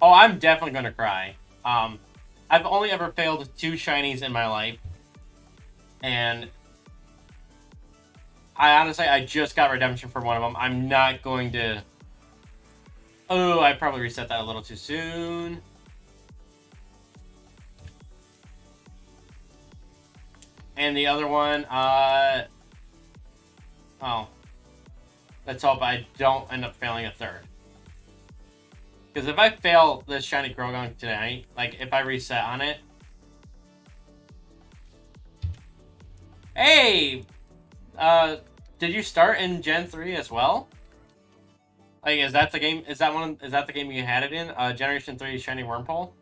Oh, I'm definitely gonna cry. I've only ever failed 2 shinies in my life, and I just got redemption for one of them. I'm not going to... Oh, I probably reset that a little too soon. And the other one, oh. Let's hope I don't end up failing a third. Because if I fail this shiny Groudon tonight, like, if I reset on it... Hey! Did you start in Gen 3 as well? Like, is that the game? Is that the game you had it in? Generation 3 Shiny Wurmple?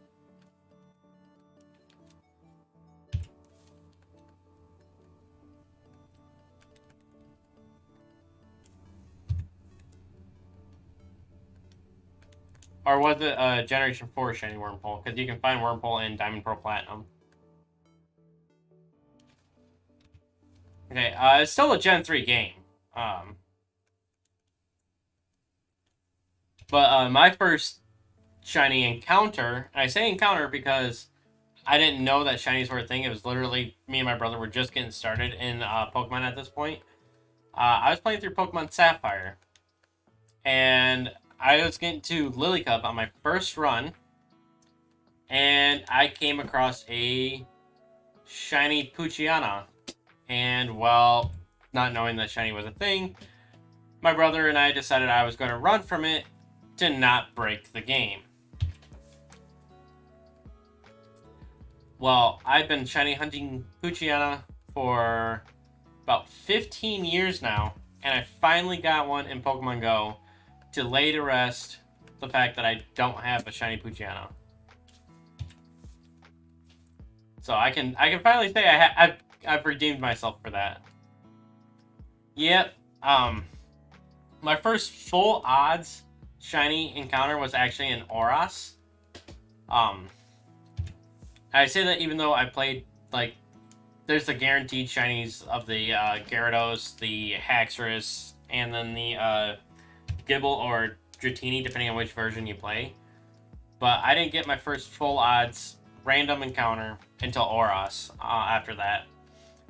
Or was it Generation 4 Shiny Wurmple? Because you can find Wurmple in Diamond Pearl Platinum. Okay, it's still a Gen 3 game. But my first shiny encounter, and I say encounter because I didn't know that shinies were a thing. It was literally me and my brother were just getting started in Pokemon at this point. I was playing through Pokemon Sapphire, and I was getting to Lilycup on my first run, and I came across a shiny Poochyena. And, well, not knowing that shiny was a thing, my brother and I decided I was going to run from it to not break the game. Well, I've been shiny hunting Poochyena for about 15 years now, and I finally got one in Pokemon Go to lay to rest the fact that I don't have a shiny Poochyena. So I can finally say I've redeemed myself for that. Yep. My first full odds shiny encounter was actually in Oras. I say that even though I played, like, there's the guaranteed shinies of the Gyarados, the Haxorus, and then the Gibble or Dratini, depending on which version you play. But I didn't get my first full odds random encounter until Oras after that.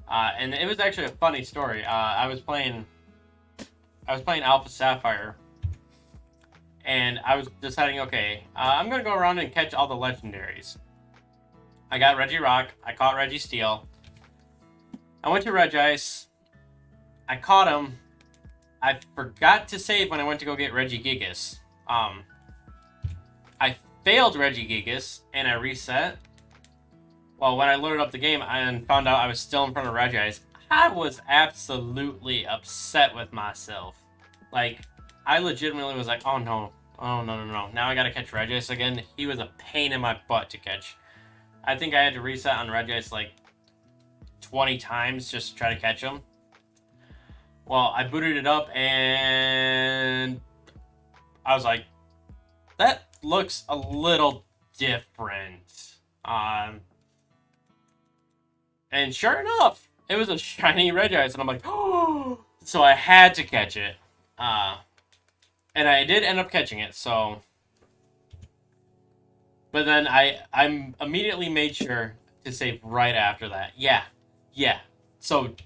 And it was actually a funny story. I was playing Alpha Sapphire, and I was deciding, okay, I'm gonna go around and catch all the legendaries. I got Regirock. I caught Registeel. I went to Regice. I caught him. I forgot to save when I went to go get Regigigas. I failed Regigigas, and I reset. Well, when I loaded up the game and found out I was still in front of Regice, I was absolutely upset with myself. Like, I legitimately was like, oh no. Oh, no. Now I gotta catch Regice again. He was a pain in my butt to catch. I think I had to reset on Regice like 20 times just to try to catch him. Well, I booted it up and I was like, that looks a little different. And sure enough, it was a shiny Regice, and I'm like, oh! So I had to catch it. And I did end up catching it, so But then I'm immediately made sure to save right after that. Yeah. So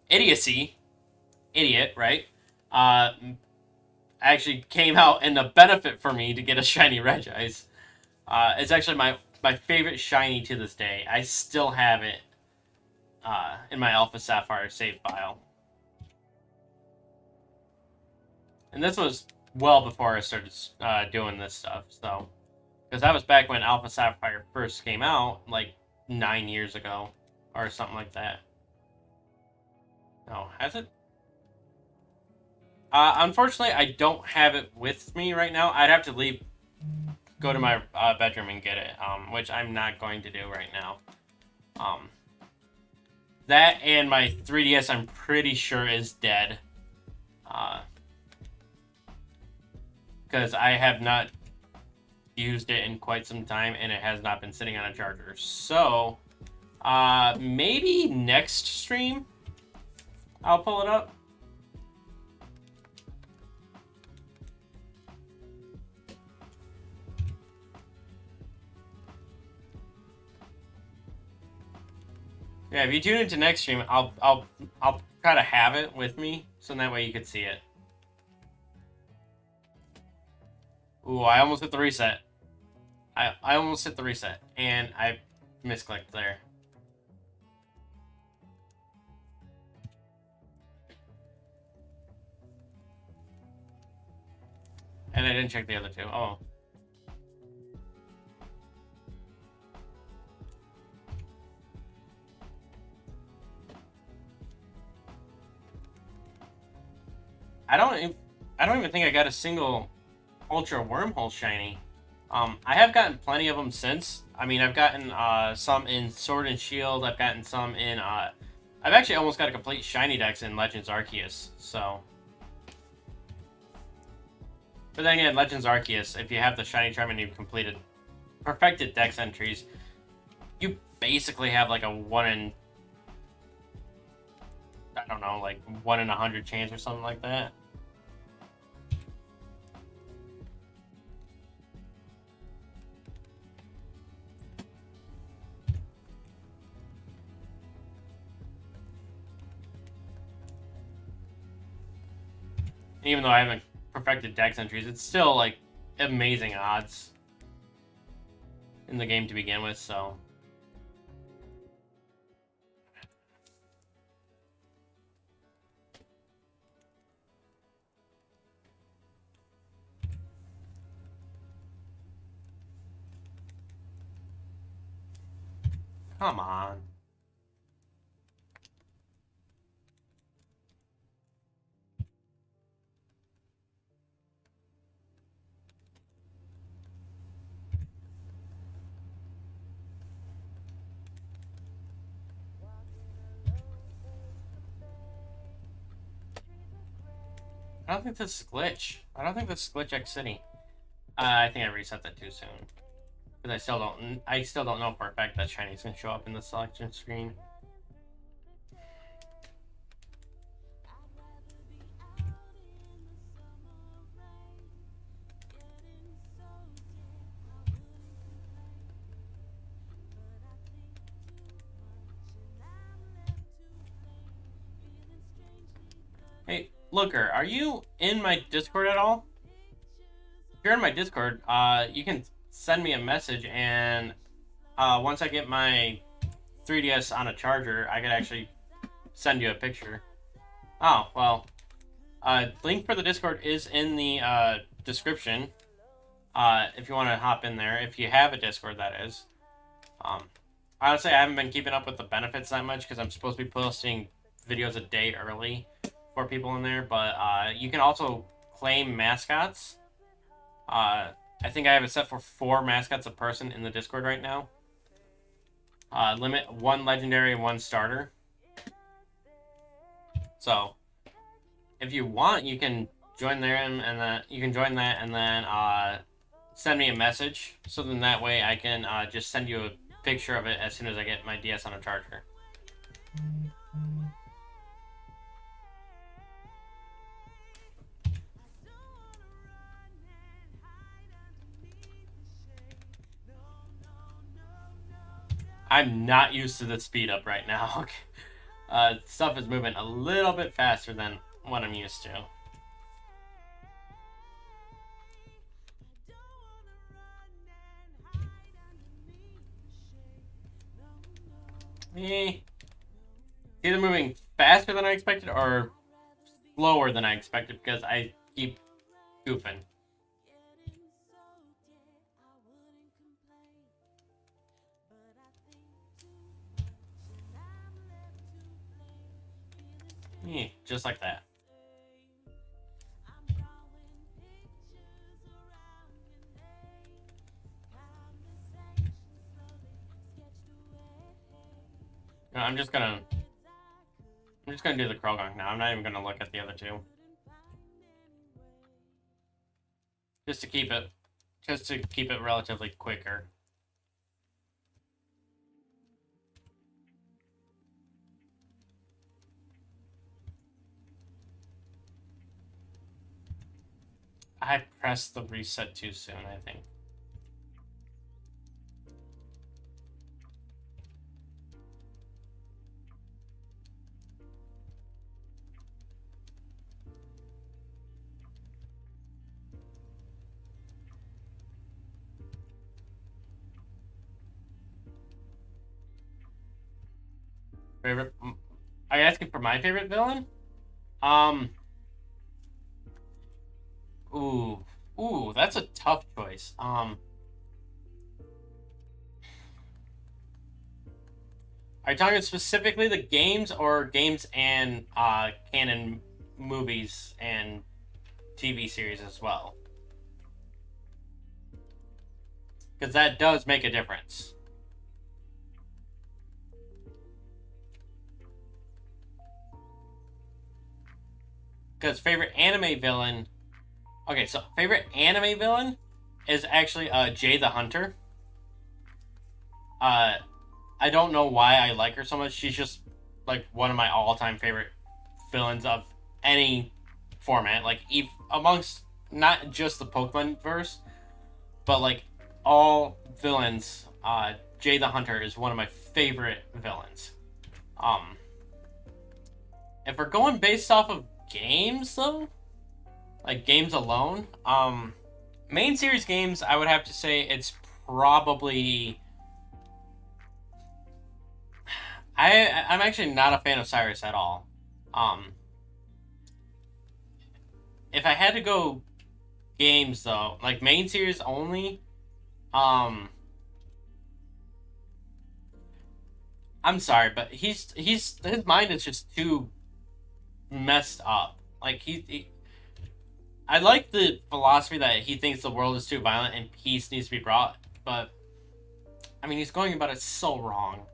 idiocy, idiot, right? Actually came out in a benefit for me to get a shiny Regice. It's actually my favorite shiny to this day. I still have it in my Alpha Sapphire save file. And this was well before I started doing this stuff, so. Because that was back when Alpha Sapphire first came out, like 9 years ago, or something like that. No, has it? Unfortunately, I don't have it with me right now. I'd have to go to my bedroom and get it, which I'm not going to do right now. That and my 3DS, I'm pretty sure is dead. Because I have not used it in quite some time, and it has not been sitting on a charger. So, maybe next stream, I'll pull it up. Yeah, if you tune into next stream, I'll try to have it with me, so that way you could see it. Ooh, I almost hit the reset. I almost hit the reset, and I misclicked there. And I didn't check the other two. Oh. I don't even think I got a single Ultra Wormhole shiny. I have gotten plenty of them since. I mean, I've gotten some in Sword and Shield. I've gotten some in. I've actually almost got a complete shiny dex in Legends Arceus. So, but then again, Legends Arceus, if you have the shiny charm and you've completed perfected dex entries, you basically have like a 1 in, I don't know, like 1 in 100 chance or something like that. Even though I haven't perfected dex entries, it's still like amazing odds in the game to begin with, so. Come on. I don't think this is glitch. I don't think this is glitch X City. I think I reset that too soon. Because I still don't know for a fact that shinies can show up in the selection screen. Hey, Looker, are you in my Discord at all? If you're in my Discord, you can send me a message, and once I get my 3DS on a charger, I could actually send you a picture. Oh, well, link for the Discord is in the description. If you want to hop in there, if you have a Discord, that is. Honestly, I haven't been keeping up with the benefits that much because I'm supposed to be posting videos a day early for people in there, but you can also claim mascots. I think I have it set for 4 mascots a person in the Discord right now. Limit 1 legendary and 1 starter. So, if you want, you can join there and then you can join that and then send me a message. So then that way I can just send you a picture of it as soon as I get my DS on a charger. I'm not used to the speed up right now. Stuff is moving a little bit faster than what I'm used to. Either moving faster than I expected or slower than I expected because I keep goofing. Just like that. No, I'm just gonna do the Krogong now. I'm not even gonna look at the other two. Just to keep it relatively quicker. I pressed the reset too soon, I think. Favorite? Are you asking for my favorite villain? Ooh, that's a tough choice. Are you talking specifically the games or games and canon movies and TV series as well? Because that does make a difference. Because favorite anime villain... Okay, so favorite anime villain is actually Jay the Hunter. I don't know why I like her so much. She's just like one of my all-time favorite villains of any format. Like amongst not just the Pokemon verse, but like all villains, Jay the Hunter is one of my favorite villains. If we're going based off of games though, like games alone, main series games, I would have to say it's probably... I'm actually not a fan of Cyrus at all. If I had to go games though, like main series only, I'm sorry, but his mind is just too messed up. Like I like the philosophy that he thinks the world is too violent and peace needs to be brought, but I mean he's going about it so wrong.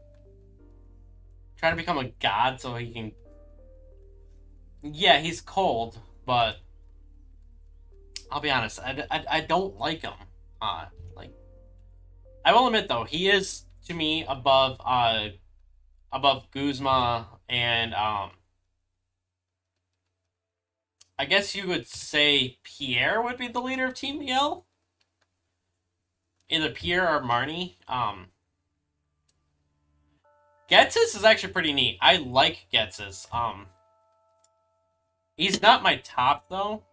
Trying to become a god so he can... Yeah, he's cold, but I'll be honest, I don't like him. Like, I will admit though, he is to me above Guzma and I guess you would say Pierre would be the leader of Team Yell. Either Pierre or Marnie. Ghetsis is actually pretty neat. I like Ghetsis. He's not my top though.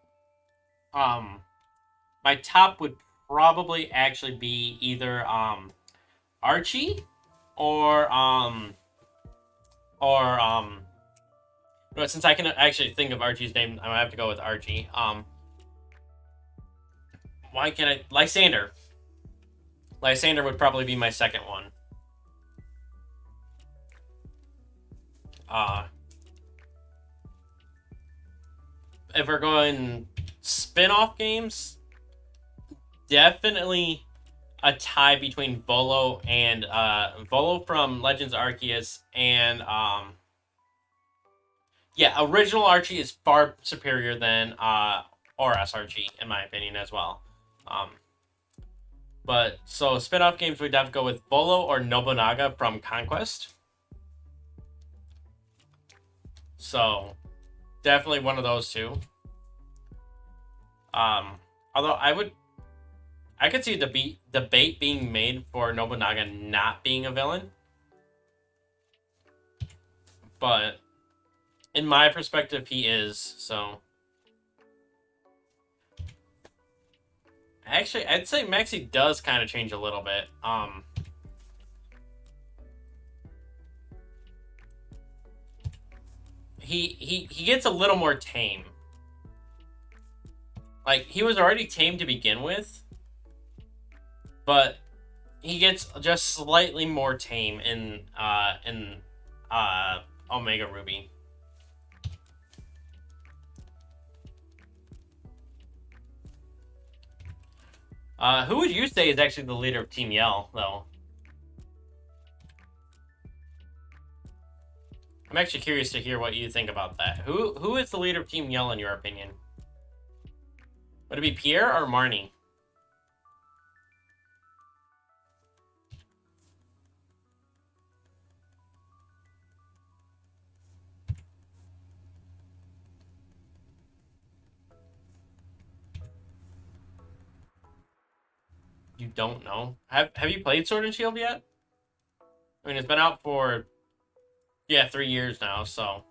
My top would probably actually be either Archie or but since I can actually think of Archie's name, I'm gonna have to go with Archie. Why can't I... Lysander. Lysander would probably be my second one. If we're going spin-off games, definitely a tie between Volo and Volo from Legends Arceus and yeah, original Archie is far superior than Oras Archie in my opinion as well. But so spin-off games, we'd have to go with Volo or Nobunaga from Conquest. So definitely one of those two. Although I could see a debate being made for Nobunaga not being a villain. but in my perspective, he is. So actually, I'd say Maxi does kind of change a little bit. He gets a little more tame. Like, he was already tame to begin with, but he gets just slightly more tame in Omega Ruby. Who would you say is actually the leader of Team Yell, though? I'm actually curious to hear what you think about that. Who is the leader of Team Yell in your opinion? Would it be Pierre or Marnie? You don't know? Have you played Sword and Shield yet? I mean, it's been out for 3 years now, so.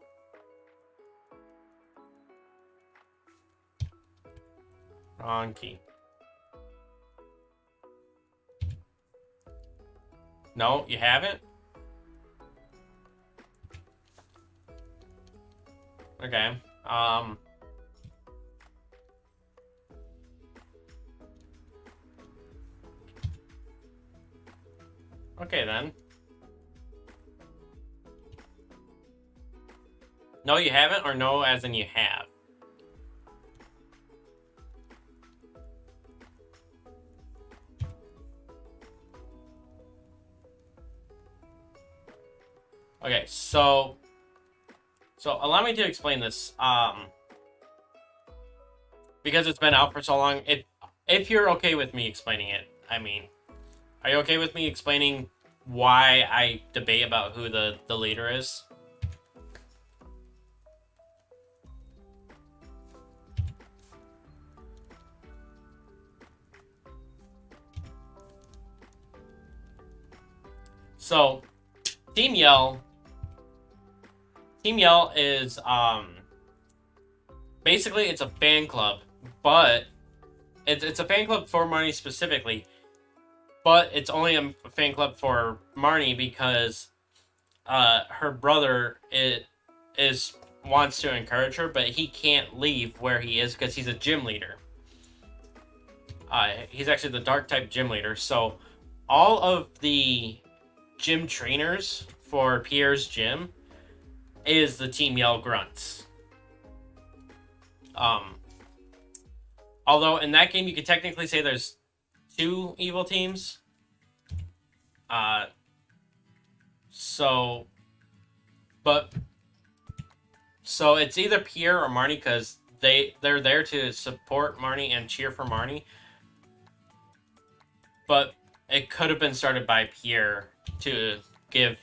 Wrong key. No, you haven't? Okay. Okay, then. No, you haven't, or no as in you have? Okay, so allow me to explain this. Because it's been out for so long, if you're okay with me explaining it, I mean, are you okay with me explaining why I debate about who the leader is? So, Team Yell is basically it's a fan club, but it's a fan club for Marnie specifically, but it's only a fan club for Marnie because her brother wants to encourage her, but he can't leave where he is because he's a gym leader. He's actually the dark type gym leader, so all of the gym trainers for Pierre's gym is the Team Yell Grunts. Although in that game you could technically say there's 2 evil teams. So it's either Pierre or Marnie because they're there to support Marnie and cheer for Marnie. But it could have been started by Pierre to give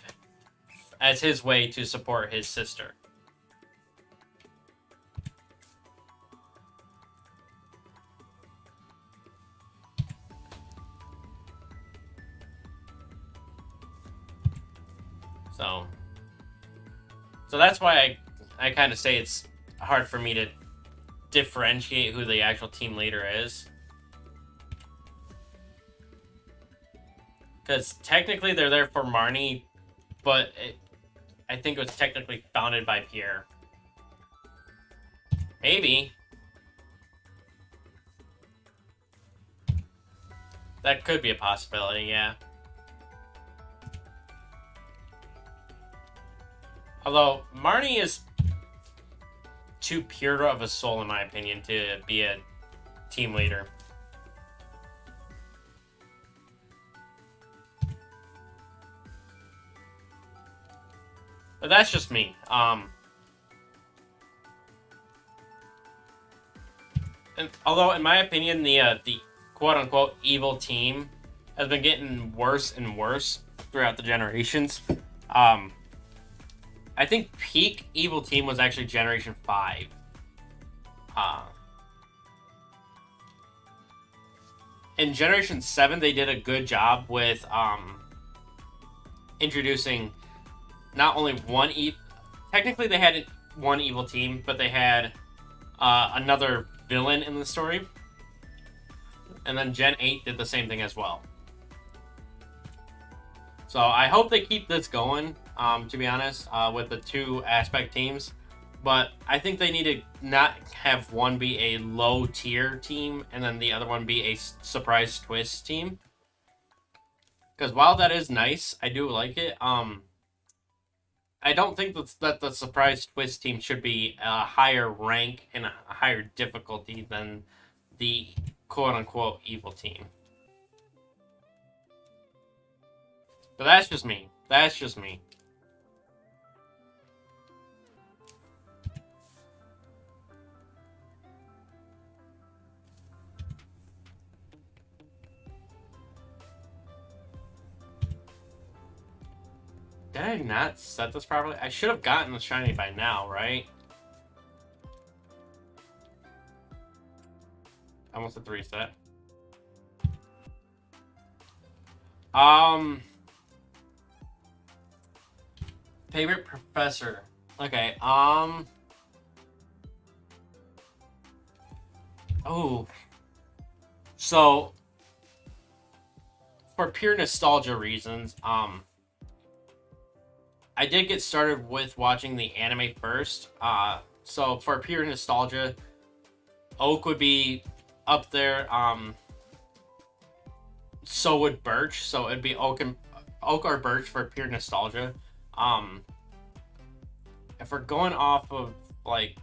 as his way to support his sister. So that's why I kind of say it's hard for me to differentiate who the actual team leader is. Because technically they're there for Marnie, but I think it was technically founded by Pierre. Maybe. That could be a possibility, yeah. Although, Marnie is too pure of a soul, in my opinion, to be a team leader. But that's just me. And although, in my opinion, the quote-unquote evil team has been getting worse and worse throughout the generations. I think peak evil team was actually Generation 5. In Generation 7, they did a good job with introducing not only one technically they had one evil team, but they had another villain in the story. And then Gen 8 did the same thing as well. So I hope they keep this going, to be honest, with the two aspect teams. But I think they need to not have one be a low tier team and then the other one be a surprise twist team. Because while that is nice, I do like it. I don't think that the surprise twist team should be a higher rank and a higher difficulty than the quote-unquote evil team. But that's just me. That's just me. Did I not set this properly? I should have gotten the shiny by now, right? I almost hit the reset. Favorite professor. Okay, oh. So, for pure nostalgia reasons, I did get started with watching the anime first. So for pure nostalgia, Oak would be up there. So would Birch. So it'd be Oak or Birch for pure nostalgia. If we're going off of like,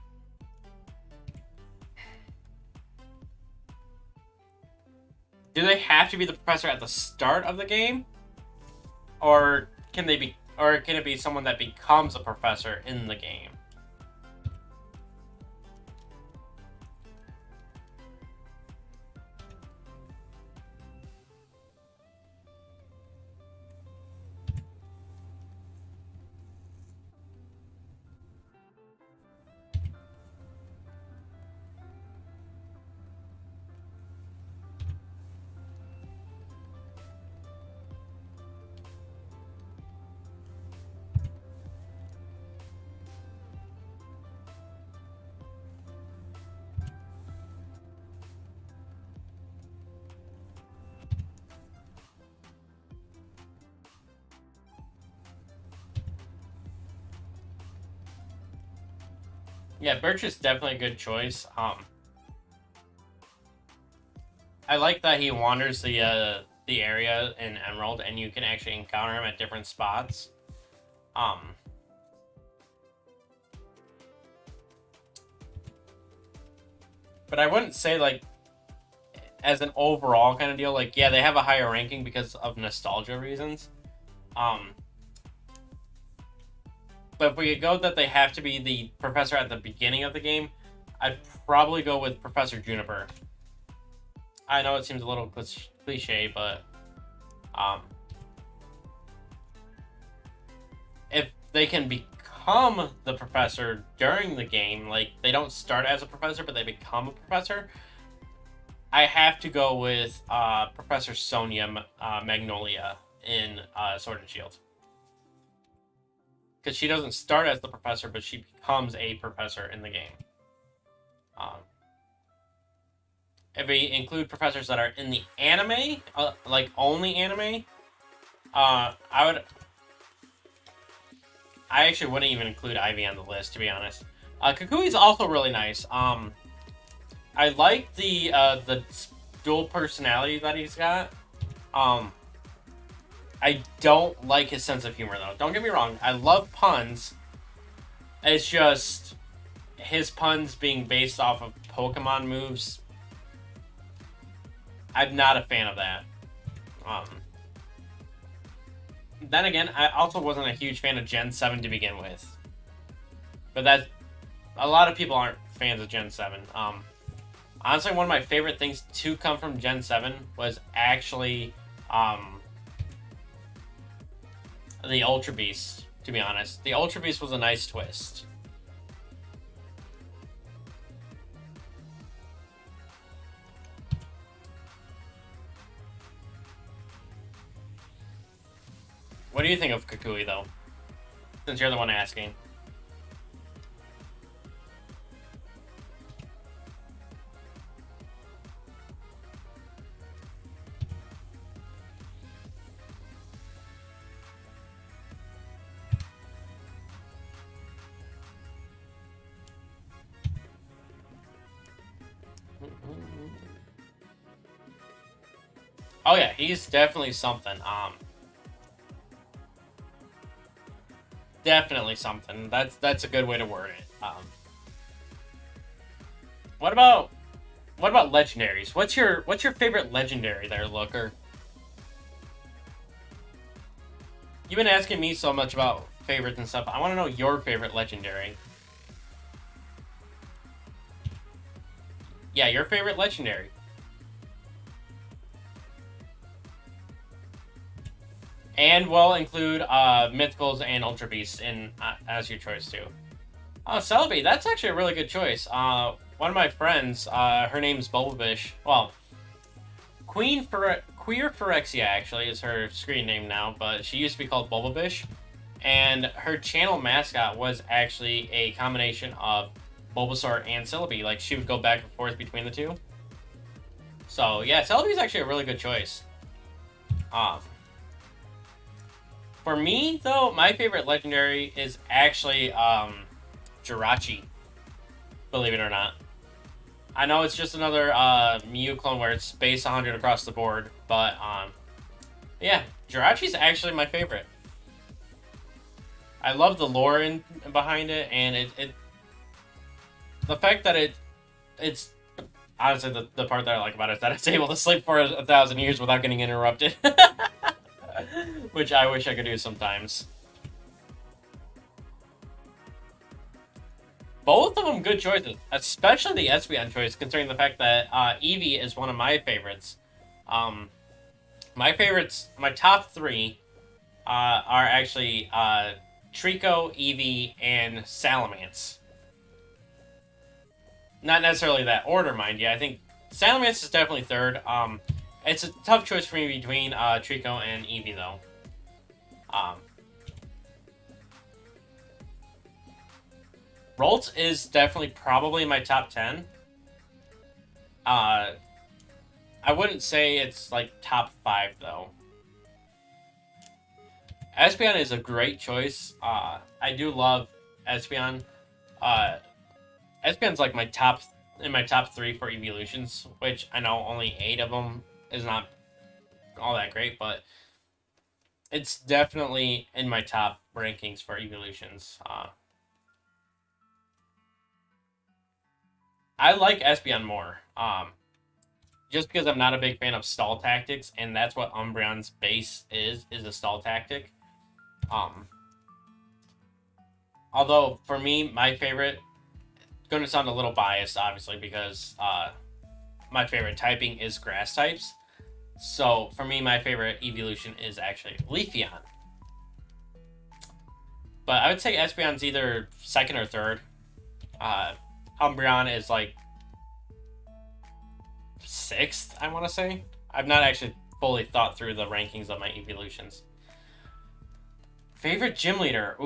do they have to be the professor at the start of the game, or can they be? Or can it be someone that becomes a professor in the game? Yeah, Birch is definitely a good choice. I like that he wanders the area in Emerald, and you can actually encounter him at different spots. But I wouldn't say like as an overall kind of deal. Like, yeah, they have a higher ranking because of nostalgia reasons. But if we could go that they have to be the professor at the beginning of the game, I'd probably go with Professor Juniper. I know it seems a little cliche, but if they can become the professor during the game, like they don't start as a professor, but they become a professor, I have to go with Professor Sonia Magnolia in Sword and Shield. Because she doesn't start as the professor, but she becomes a professor in the game. If we include professors that are in the anime, like only anime, I actually wouldn't even include Ivy on the list, to be honest. Kukui's also really nice. I like the dual personality that he's got. I don't like his sense of humor, though. Don't get me wrong. I love puns. It's just his puns being based off of Pokemon moves. I'm not a fan of that. Then again, I also wasn't a huge fan of Gen 7 to begin with. But that, a lot of people aren't fans of Gen 7. Honestly, one of my favorite things to come from Gen 7 was actually the Ultra Beast, to be honest. The Ultra Beast was a nice twist. What do you think of Kukui, though? Since you're the one asking. Oh yeah, he's definitely something. Definitely something. That's a good way to word it. What about legendaries? What's your favorite legendary there, Looker? You've been asking me so much about favorites and stuff. I want to know your favorite legendary. Yeah, your favorite legendary. And we'll include mythicals and ultra beasts in as your choice too. Oh, Celebi, that's actually a really good choice. One of my friends, her name's Bulbabish. Well, Queer Phyrexia actually is her screen name now, but she used to be called Bulbabish. And her channel mascot was actually a combination of Bulbasaur and Celebi. Like, she would go back and forth between the two. So, yeah, Celebi is actually a really good choice. For me, though, my favorite legendary is actually Jirachi. Believe it or not. I know it's just another Mew clone where it's base 100 across the board, but yeah, Jirachi's actually my favorite. I love the lore behind it, and it the fact that it's honestly the part that I like about it is that it's able to sleep for 1,000 years without getting interrupted, which I wish I could do sometimes. Both of them good choices, especially the Espeon choice, considering the fact that Eevee is one of my favorites. My favorites, my top three, are actually Trico, Eevee, and Salamence. Not necessarily that order, mind you. I think Salamence is definitely third. It's a tough choice for me between Trico and Eevee, though. Ralts is definitely probably my top 10. I wouldn't say it's like top 5 though. Espeon is a great choice. I do love Espeon. Espeon's like my top 3 for evolutions, which I know only 8 of them is not all that great, but it's definitely in my top rankings for evolutions. I like Espeon more, just because I'm not a big fan of stall tactics, and that's what Umbreon's base is a stall tactic. Although, for me, my favorite, going to sound a little biased, obviously, because my favorite typing is grass types. So, for me, my favorite evolution is actually Leafeon. But I would say Espeon's either second or third. Umbreon is like 6th, I want to say. I've not actually fully thought through the rankings of my evolutions. Favorite gym leader?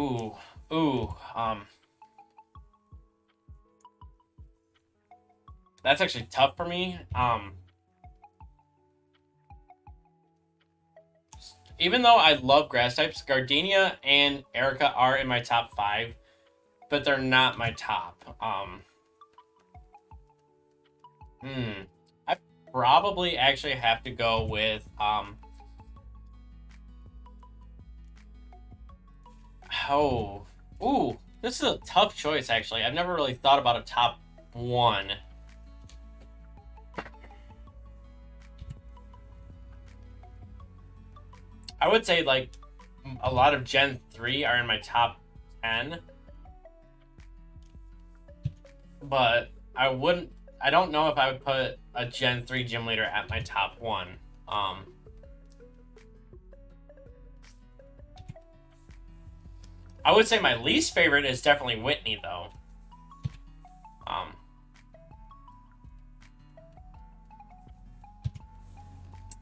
That's actually tough for me. Even though I love grass types, Gardenia and Erica are in my top 5, but they're not my top. I probably actually have to go with this is a tough choice actually. I've never really thought about a top 1. I would say like a lot of Gen 3 are in my top 10. But I don't know if I would put a Gen 3 gym leader at my top 1. I would say my least favorite is definitely Whitney, though.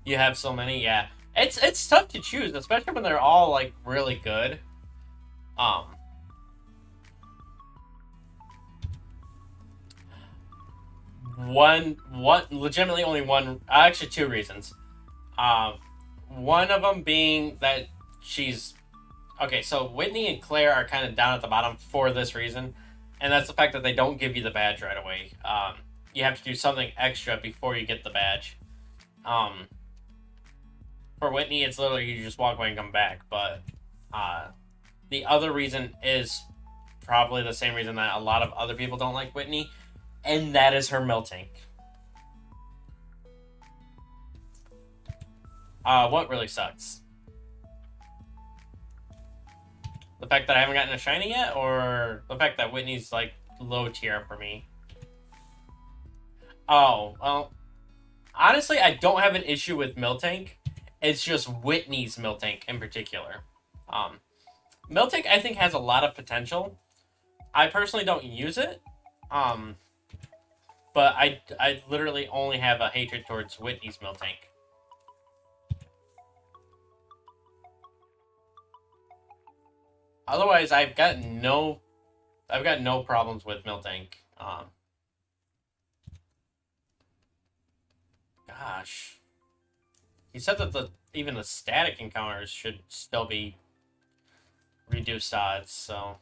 You have so many, yeah. It's tough to choose, especially when they're all like really good. One legitimately only one, actually 2 reasons. One of them being that she's okay. So Whitney and Claire are kind of down at the bottom for this reason, and that's the fact that they don't give you the badge right away. You have to do something extra before you get the badge. For Whitney, it's literally you just walk away and come back. But the other reason is probably the same reason that a lot of other people don't like Whitney, and that is her Miltank. What really sucks? The fact that I haven't gotten a shiny yet, or the fact that Whitney's like low tier for me? Oh, well, honestly, I don't have an issue with Miltank. It's just Whitney's Miltank in particular. Miltank, I think, has a lot of potential. I personally don't use it. But I literally only have a hatred towards Whitney's Miltank. Otherwise, I've got no problems with Miltank. Gosh, he said that even the static encounters should still be reduced odds, so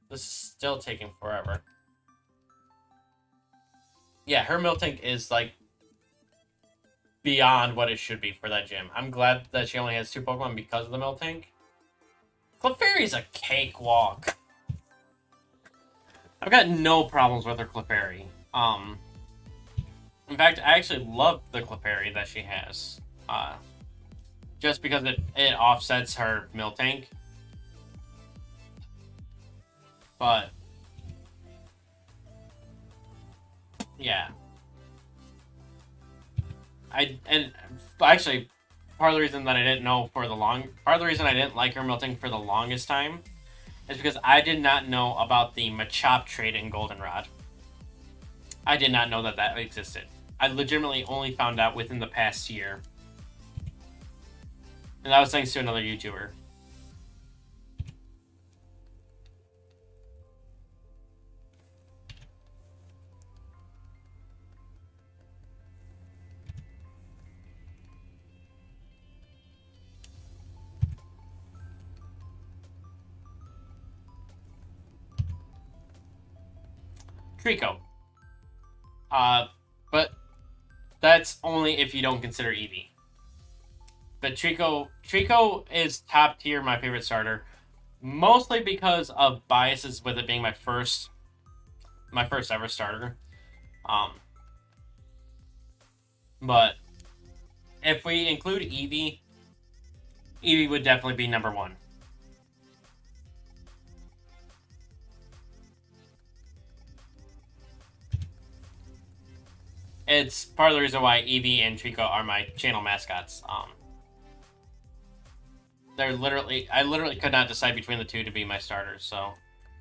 this is still taking forever. Yeah, her Miltank is like beyond what it should be for that gym. I'm glad that she only has 2 Pokemon because of the Miltank. Clefairy's a cakewalk. I've got no problems with her Clefairy. In fact, I actually love the Clefairy that she has. Just because it offsets her Miltank. But yeah. Actually, part of the reason that I didn't know part of the reason I didn't like her Miltank for the longest time is because I did not know about the Machop trait in Goldenrod. I did not know that existed. I legitimately only found out within the past year. And that was thanks to another YouTuber. Trico. But that's only if you don't consider Eevee. But Trico is top tier, my favorite starter, mostly because of biases with it being my first ever starter. But if we include Eevee would definitely be number 1. It's part of the reason why Eevee and Trico are my channel mascots. I literally could not decide between the two to be my starters. So,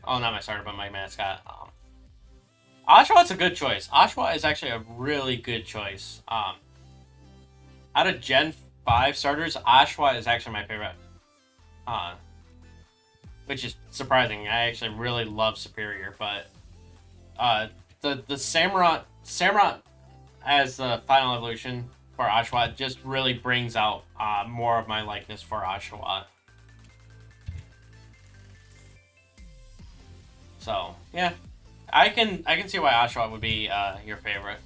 not my starter, but my mascot. Oshawa's a good choice. Oshawa is actually a really good choice. Out of Gen 5 starters, Oshawa is actually my favorite. Which is surprising. I actually really love Superior, but the Samurott as the final evolution for Oshawott just really brings out more of my likeness for Oshawott. So yeah, I can see why Oshawott would be your favorite.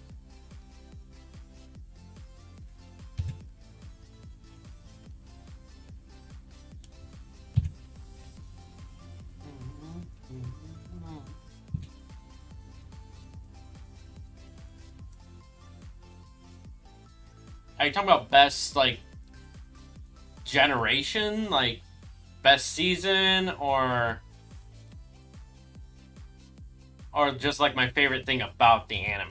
Are you talking about best, like, generation? Like, best season? Or just, like, my favorite thing about the anime?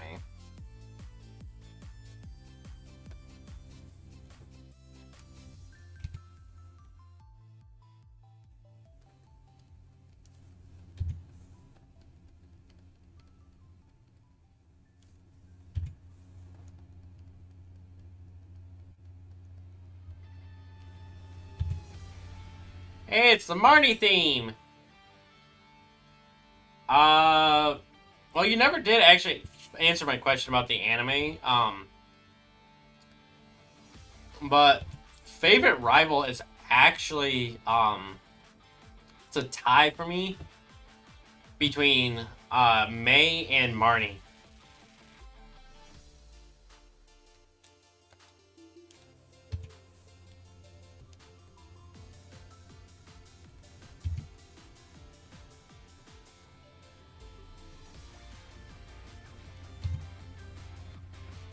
Hey, it's the Marnie theme! Well, you never did actually answer my question about the anime. But favorite rival is actually, it's a tie for me between, May and Marnie.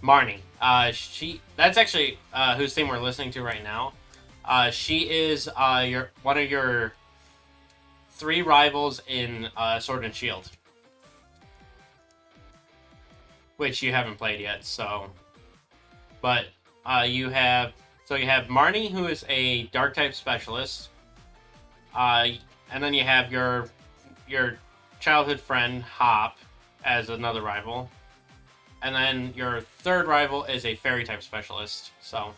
Marnie. That's actually whose theme we're listening to right now. She is one of your 3 rivals in Sword and Shield, which you haven't played yet. So, but you have Marnie, who is a Dark type specialist, and then you have your childhood friend Hop as another rival, and then your 3rd rival is a Fairy type specialist. So.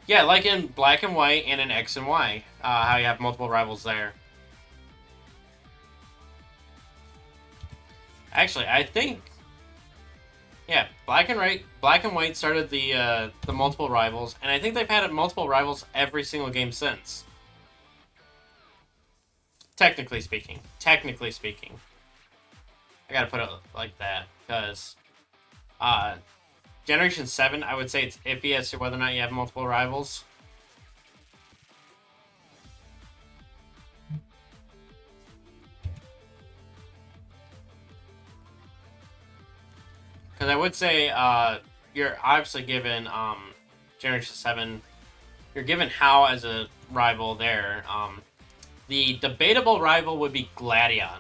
Yeah, like in Black and White and in X and Y, how you have multiple rivals there. Actually, I think, yeah, Black and White started the multiple rivals, and I think they've had multiple rivals every single game since. Technically speaking, I gotta put it like that because, Generation 7, I would say it's iffy as to whether or not you have multiple rivals. Because I would say you're obviously given Generation 7, you're given Hao as a rival there. The debatable rival would be Gladion.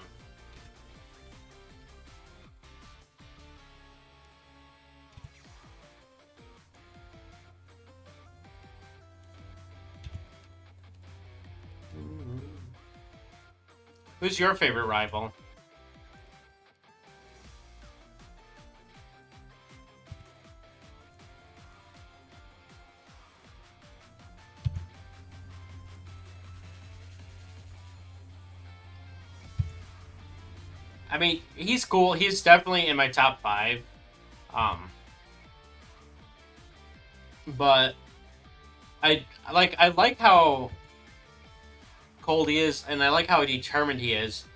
Who's your favorite rival? I mean, he's cool. He's definitely in my top 5. But I like how cold he is, and I like how determined he is.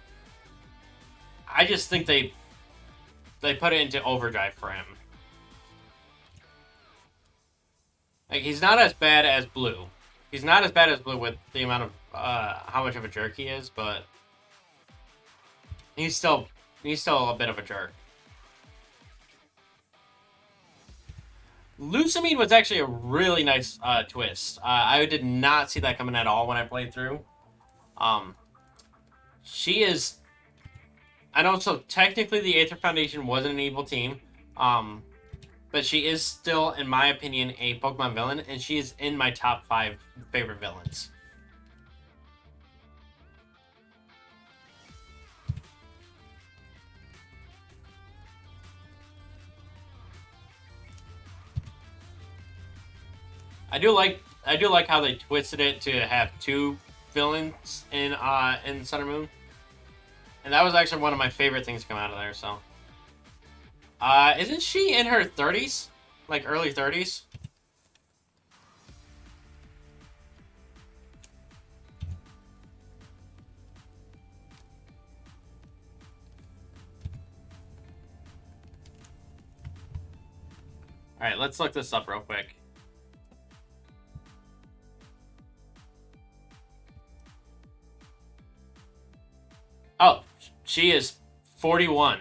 I just think they put it into overdrive for him. Like, he's not as bad as Blue. He's not as bad as Blue with the amount of how much of a jerk he is, but he's still a bit of a jerk. Lusamine was actually a really nice twist. I did not see that coming at all when I played through. She is... I know, so technically the Aether Foundation wasn't an evil team, but she is still, in my opinion, a Pokemon villain, and she is in my top 5 favorite villains. I do like how they twisted it to have 2 villains in Sun and Moon, and that was actually one of my favorite things to come out of there. So, isn't she in her 30s, like early 30s? All right, let's look this up real quick. Oh, she is 41.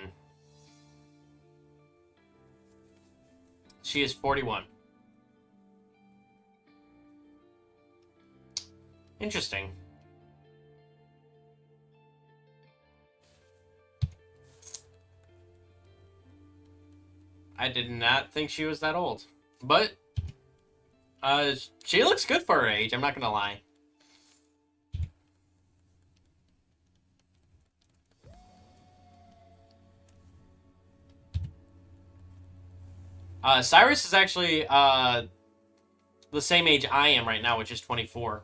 She is 41. Interesting. I did not think she was that old. But she looks good for her age, I'm not gonna lie. Cyrus is actually the same age I am right now, which is 24.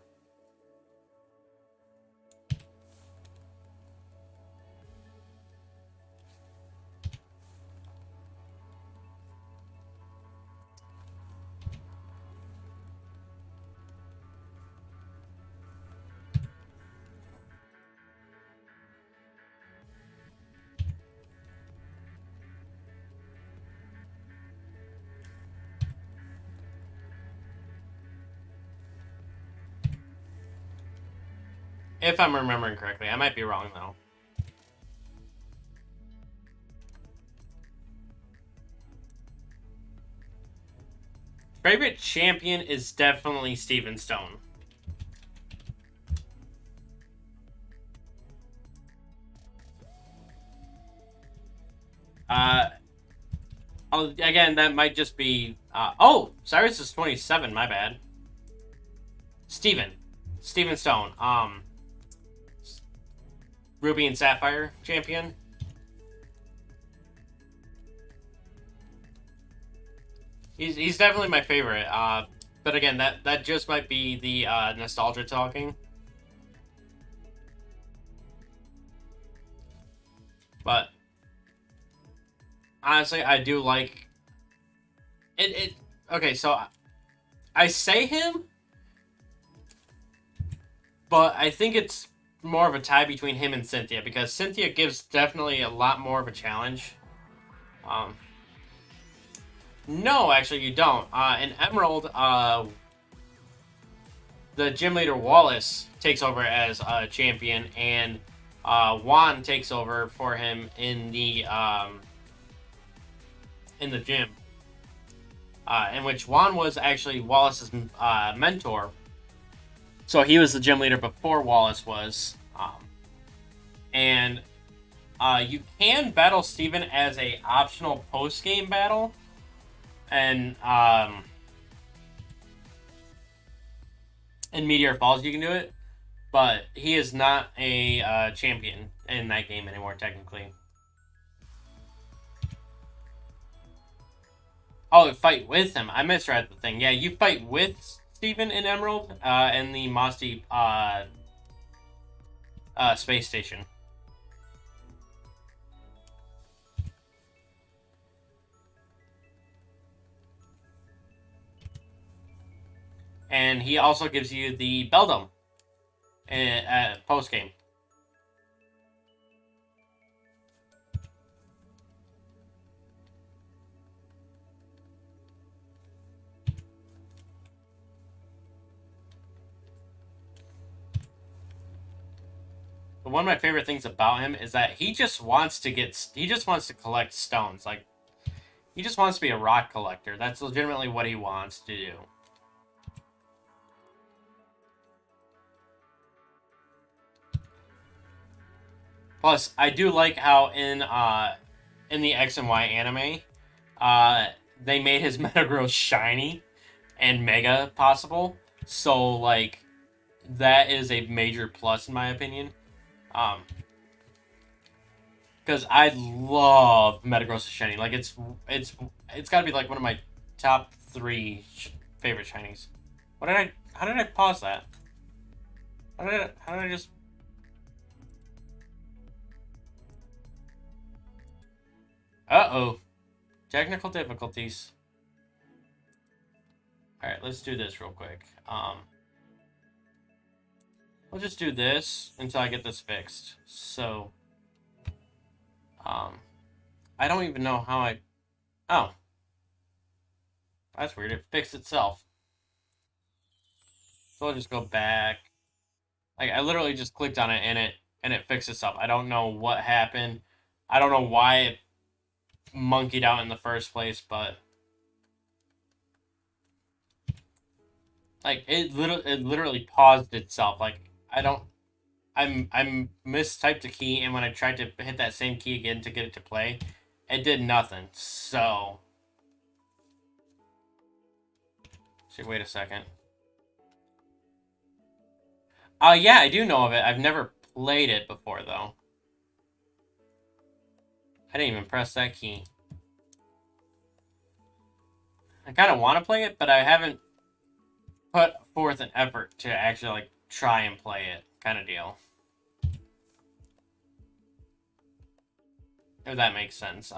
If I'm remembering correctly. I might be wrong, though. favorite champion is definitely Steven Stone. Again, that might just be... oh, Cyrus is 27, my bad. Steven Stone. Ruby and Sapphire champion. He's definitely my favorite. But again, that just might be the nostalgia talking. But honestly, I do like it. Okay, so I say him, but I think it's more of a tie between him and Cynthia, because Cynthia gives definitely a lot more of a challenge. No, actually, you don't. In Emerald, the gym leader Wallace takes over as champion, and Juan takes over for him in the gym. In which Juan was actually Wallace's mentor. So he was the gym leader before Wallace was. And you can battle Steven as a optional post-game battle. And in Meteor Falls you can do it. But he is not a champion in that game anymore, technically. Oh, fight with him. I misread the thing. Yeah, you fight with Steven in Emerald in the Mossy space station. And he also gives you the Beldum post game. But one of my favorite things about him is that he just wants to collect stones. Like, he just wants to be a rock collector. That's legitimately what he wants to do. Plus, I do like how in the X and Y anime, they made his Metagross shiny and mega possible. So, like, that is a major plus in my opinion. Because I love Metagross shiny. Like, it's got to be like one of my top 3 favorite shinies. How did I pause that? How did I just... Uh-oh. Technical difficulties. Alright, let's do this real quick. We'll just do this until I get this fixed. So, I don't even know how I... Oh. That's weird. It fixed itself. So I'll just go back. Like, I literally just clicked on it and it fixed itself. I don't know what happened. I don't know why it monkeyed out in the first place, but like it literally paused itself. Like, I mistyped a key, and when I tried to hit that same key again to get it to play, it did nothing. So wait a second. Yeah, I do know of it. I've never played it before though. I didn't even press that key. I kind of want to play it, but I haven't put forth an effort to actually, like, try and play it, kind of deal. If that makes sense.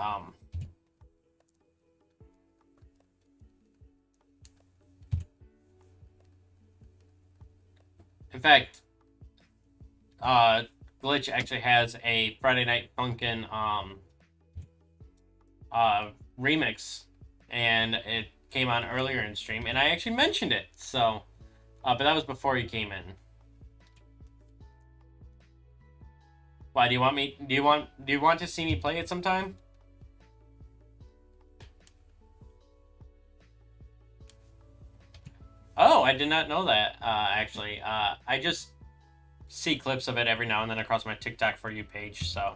In fact, Glitch actually has a Friday Night Funkin' remix, and it came on earlier in stream, and I actually mentioned it. So, but that was before you came in. Why do you want me? Do you want to see me play it sometime? I did not know that, actually. I just see clips of it every now and then across my TikTok For You page, so.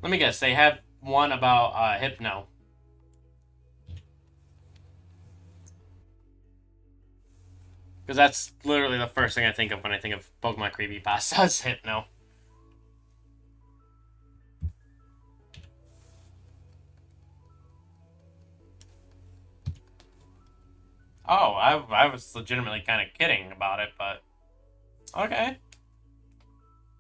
Let me guess, they have one about Hypno. Because that's literally the first thing I think of when I think of Pokemon creepypastas, Hypno. Oh, I was legitimately kind of kidding about it, but okay.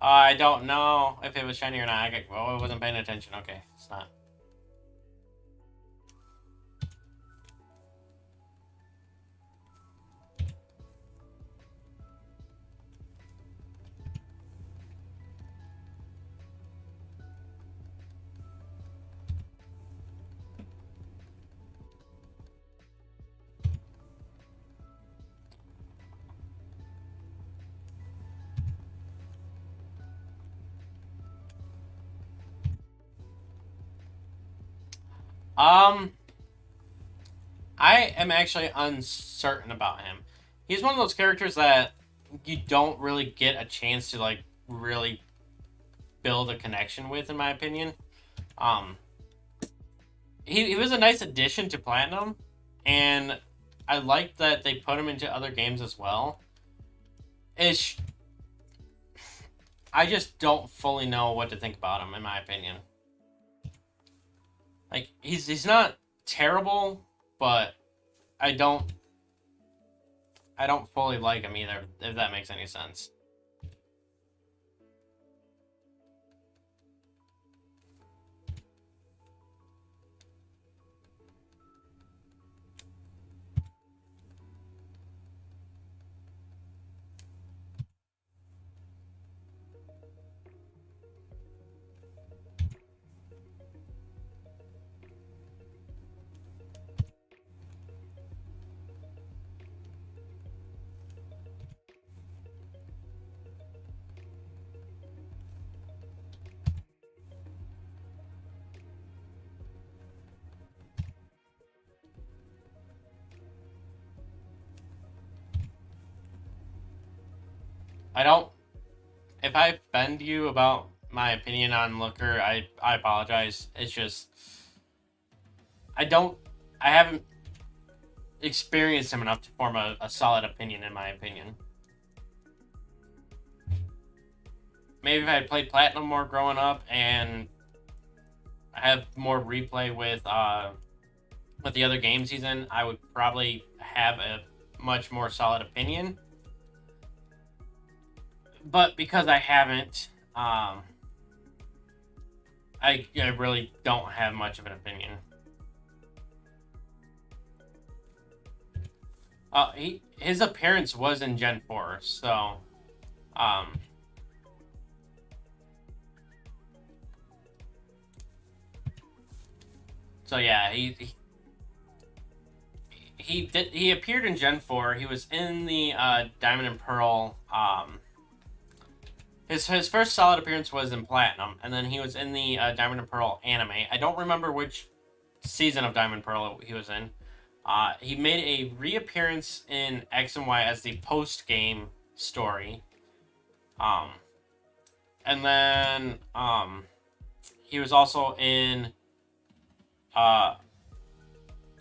I don't know if it was shiny or not. I wasn't paying attention. Okay, it's not. I am actually uncertain about him. He's one of those characters that you don't really get a chance to like really build a connection with, in my opinion. Um, he was a nice addition to Platinum, and I like that they put him into other games as well. Ish. I just don't fully know what to think about him, in my opinion. Like he's not terrible, but I don't fully like him either, if that makes any sense. I don't. If I offend you about my opinion on Looker, I apologize. It's just I haven't experienced him enough to form a solid opinion, in my opinion. Maybe if I had played Platinum more growing up and I have more replay with the other games he's in, I would probably have a much more solid opinion. But because I haven't, I really don't have much of an opinion. His appearance was in Gen 4, so so yeah, he appeared in Gen 4. He was in the Diamond and Pearl. His first solid appearance was in Platinum, and then he was in the Diamond and Pearl anime. I don't remember which season of Diamond and Pearl he was in. He made a reappearance in X and Y as the post-game story. And then he was also in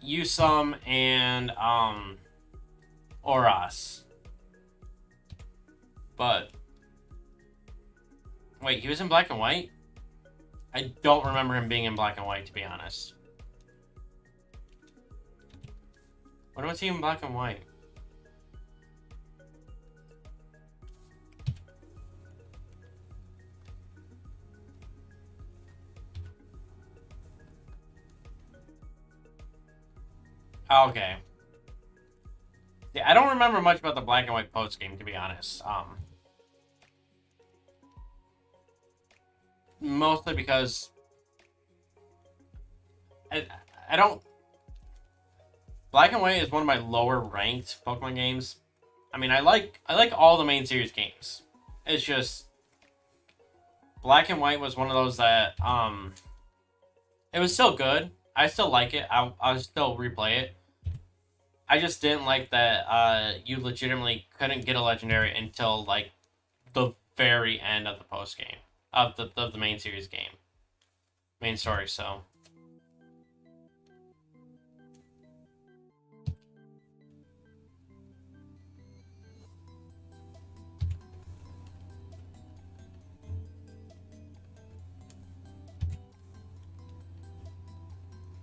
Yusum and Oras. But wait, he was in Black and White? I don't remember him being in Black and White, to be honest. When was he in Black and White? Okay. Yeah, I don't remember much about the Black and White post game, to be honest. Mostly because I don't. Black and White is one of my lower ranked Pokemon games. I mean, I like all the main series games. It's just Black and White was one of those that it was still good. I still like it. I'll still replay it. I just didn't like that you legitimately couldn't get a legendary until like the very end of the post game of the main series game, main story. So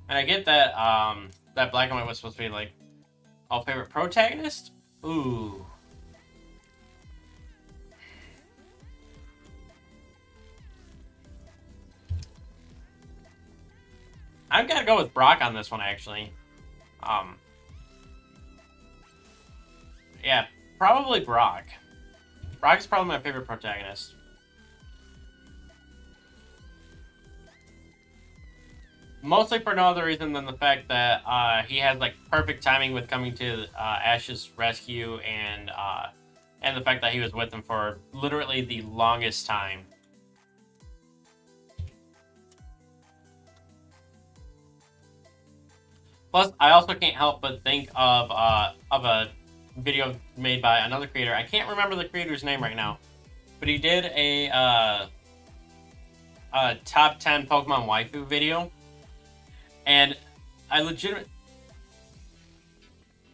and I get that that Black and White was supposed to be like our favorite protagonist. Ooh. I've got to go with Brock on this one, actually. Yeah, probably Brock. Brock is probably my favorite protagonist. Mostly for no other reason than the fact that he had like perfect timing with coming to Ash's rescue, and the fact that he was with him for literally the longest time. Plus, I also can't help but think of a video made by another creator. I can't remember the creator's name right now, but he did a top 10 Pokemon waifu video, and I legitimately...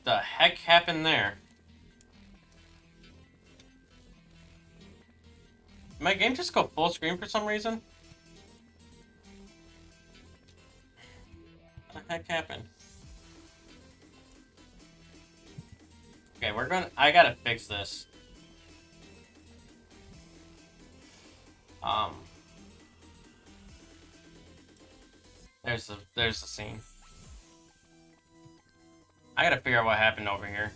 The heck happened there? Did my game just go full screen for some reason? What the heck happened? Okay, I gotta fix this. There's the scene. I gotta figure out what happened over here.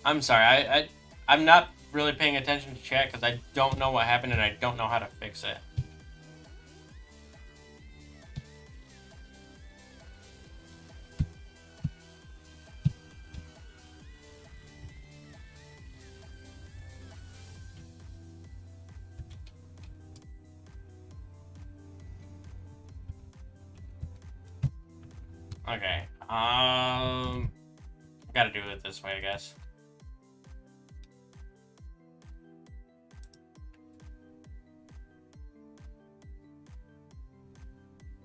I'm sorry, I'm not really paying attention to chat because I don't know what happened and I don't know how to fix it. Okay, gotta do it this way, I guess.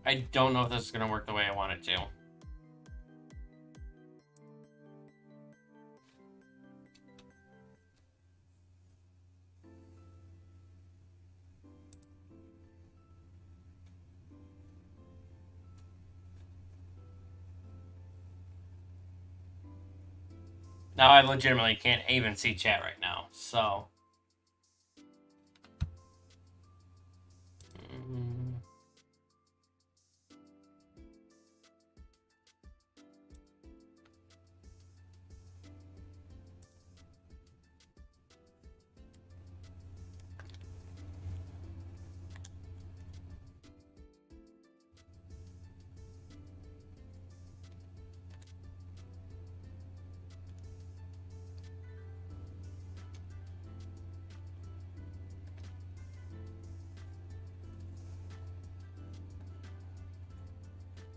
I don't know if this is gonna work the way I want it to. Now I legitimately can't even see chat right now, so...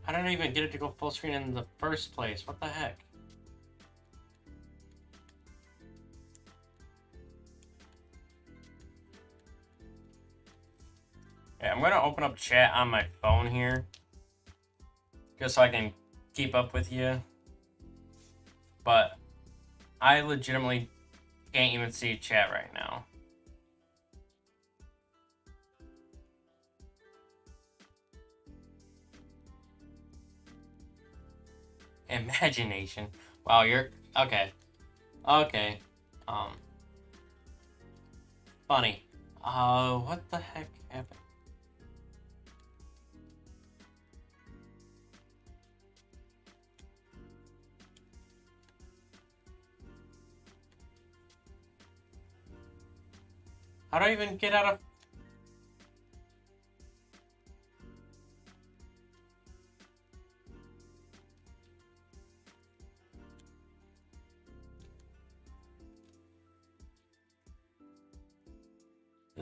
How did I even get it to go full screen in the first place? What the heck? Okay, I'm gonna open up chat on my phone here, just so I can keep up with you. But I legitimately can't even see chat right now. Imagination. Wow, you're... Okay. Okay. Funny. What the heck happened? How do I even get out of...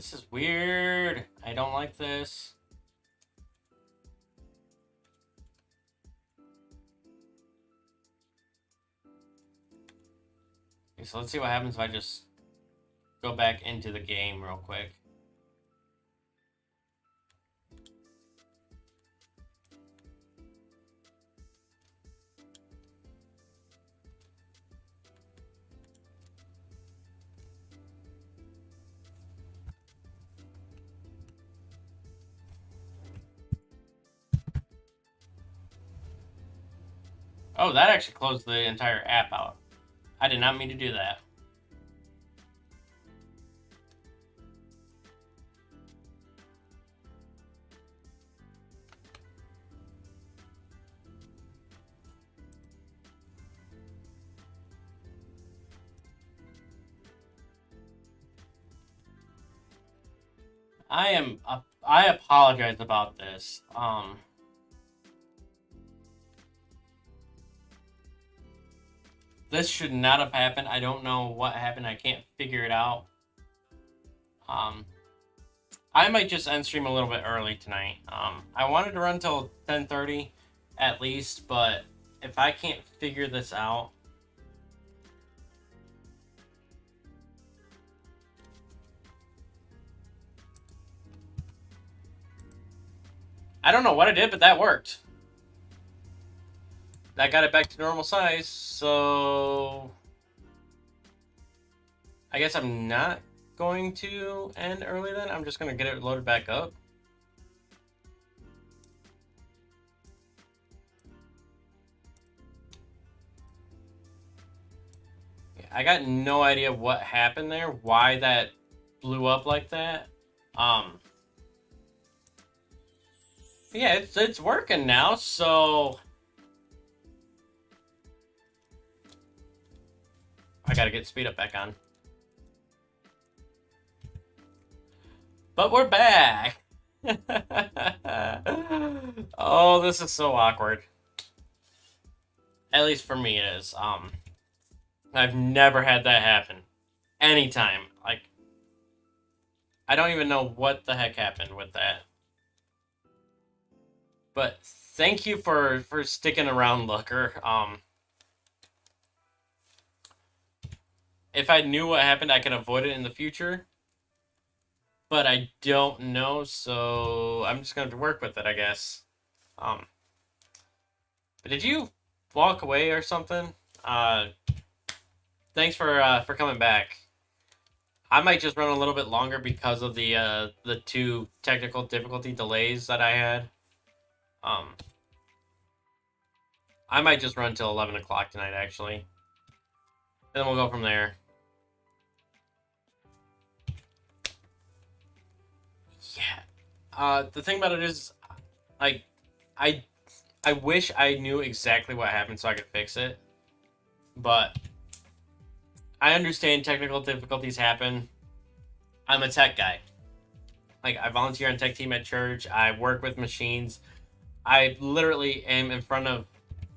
This is weird. I don't like this. Okay, so let's see what happens if I just go back into the game real quick. Oh, that actually closed the entire app out. I did not mean to do that. I apologize about this. This should not have happened. I don't know what happened. I can't figure it out. I might just end stream a little bit early tonight. I wanted to run till 10:30 at least, but if I can't figure this out, I don't know what I did, but that worked. That got it back to normal size, so I guess I'm not going to end early then. I'm just going to get it loaded back up. I got no idea what happened there, why that blew up like that. Yeah, it's working now, so I gotta get speed up back on. But we're back. Oh, this is so awkward. At least for me it is. I've never had that happen. Anytime. Like, I don't even know what the heck happened with that. But thank you for sticking around, Looker. If I knew what happened, I could avoid it in the future. But I don't know, so I'm just going to work with it, I guess. But did you walk away or something? Thanks for coming back. I might just run a little bit longer because of the 2 technical difficulty delays that I had. I might just run till 11 o'clock tonight, actually. Then we'll go from there. Yeah. The thing about it is, like, I wish I knew exactly what happened so I could fix it. But I understand technical difficulties happen. I'm a tech guy. Like, I volunteer on tech team at church. I work with machines. I literally am in front of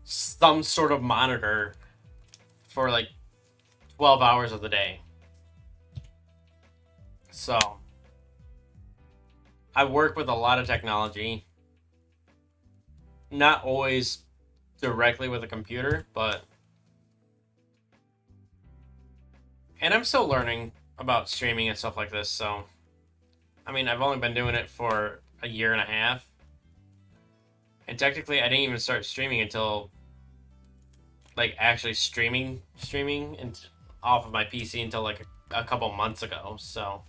some sort of monitor for like 12 hours of the day. So I work with a lot of technology. Not always directly with a computer, but... And I'm still learning about streaming and stuff like this, so... I mean, I've only been doing it for a year and a half. And technically, I didn't even start streaming until... like, actually streaming and off of my PC until, like, a couple months ago, so...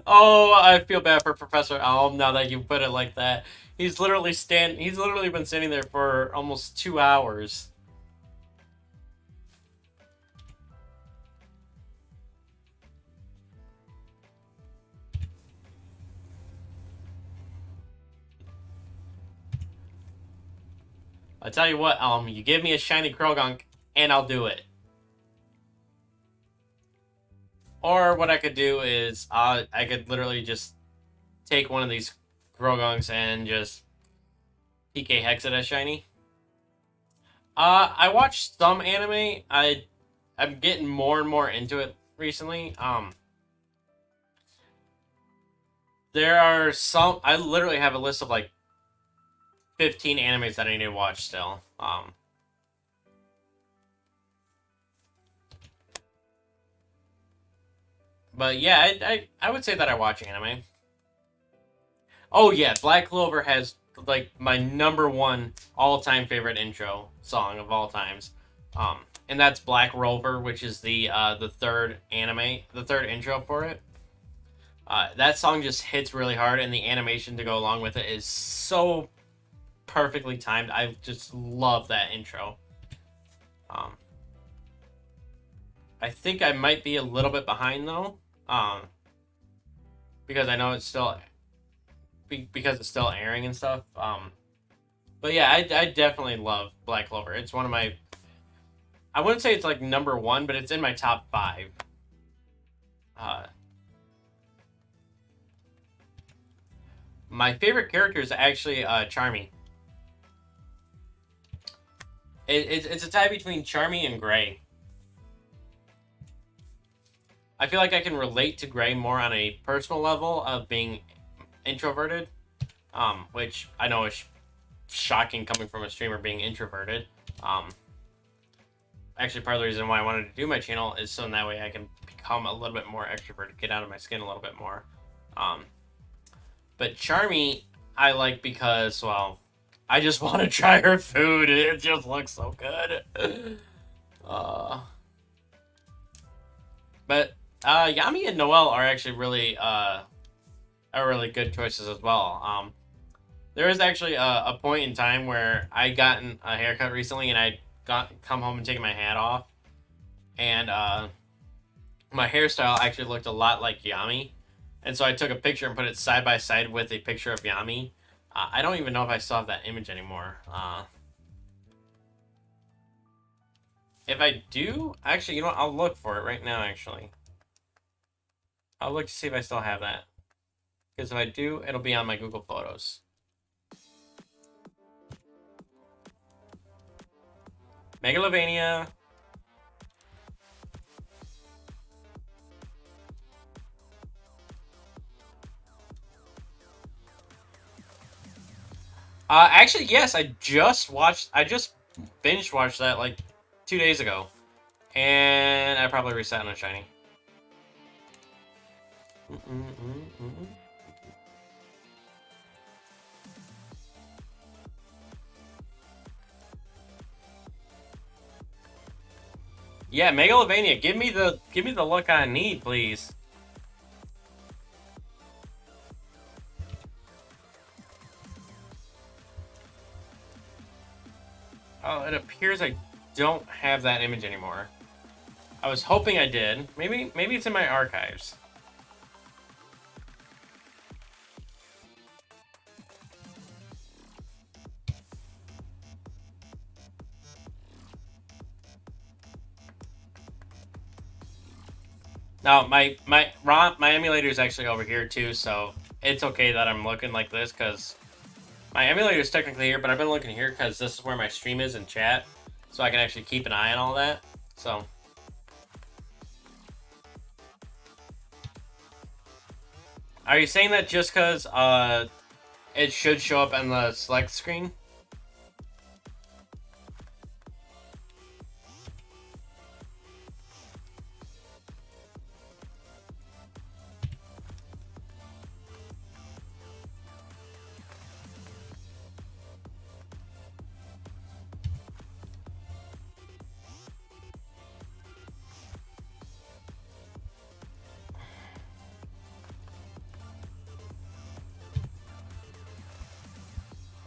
Oh, I feel bad for Professor Alm now that you put it like that. He's literally been standing there for almost 2 hours. I tell you what, you give me a shiny Krogunk and I'll do it. Or what I could do is I could literally just take one of these Grogungs and just PK Hex it as shiny. I watched some anime. I'm getting more and more into it recently. There are some. I literally have a list of like 15 animes that I need to watch still. But yeah, I would say that I watch anime. Oh yeah, Black Clover has like my number one all time favorite intro song of all times. And that's Black Rover, which is the third anime, the third intro for it. That song just hits really hard, and the animation to go along with it is so perfectly timed. I just love that intro. Um, I think I might be a little bit behind though, because I know it's still because it's still airing and stuff. But yeah, I definitely love Black Clover. It's one of my. I wouldn't say it's like number one, but it's in my top 5. My favorite character is actually Charmy. It's a tie between Charmy and Gray. I feel like I can relate to Gray more on a personal level of being introverted, which I know is shocking coming from a streamer being introverted. Actually, part of the reason why I wanted to do my channel is so in that way I can become a little bit more extroverted, get out of my skin a little bit more. But Charmy, I like because, well, I just want to try her food. It just looks so good. But Yami and Noelle are actually really are really good choices as well. There was actually a point in time where I gotten a haircut recently, and I come home and taken my hat off, and my hairstyle actually looked a lot like Yami, and so I took a picture and put it side by side with a picture of Yami. I don't even know if I still have that image anymore. If I do, actually, you know what? I'll look for it right now, actually. I'll look to see if I still have that. Because if I do, it'll be on my Google Photos. Megalovania. Actually, yes, I just binge watched that like 2 days ago. And I probably reset on a shiny. Yeah, Megalovania, give me the look I need, please. Oh, it appears I don't have that image anymore. I was hoping I did. Maybe it's in my archives. Now, my emulator is actually over here too, so it's okay that I'm looking like this because my emulator is technically here, but I've been looking here because this is where my stream is in chat, so I can actually keep an eye on all that. So, are you saying that just because it should show up on the select screen?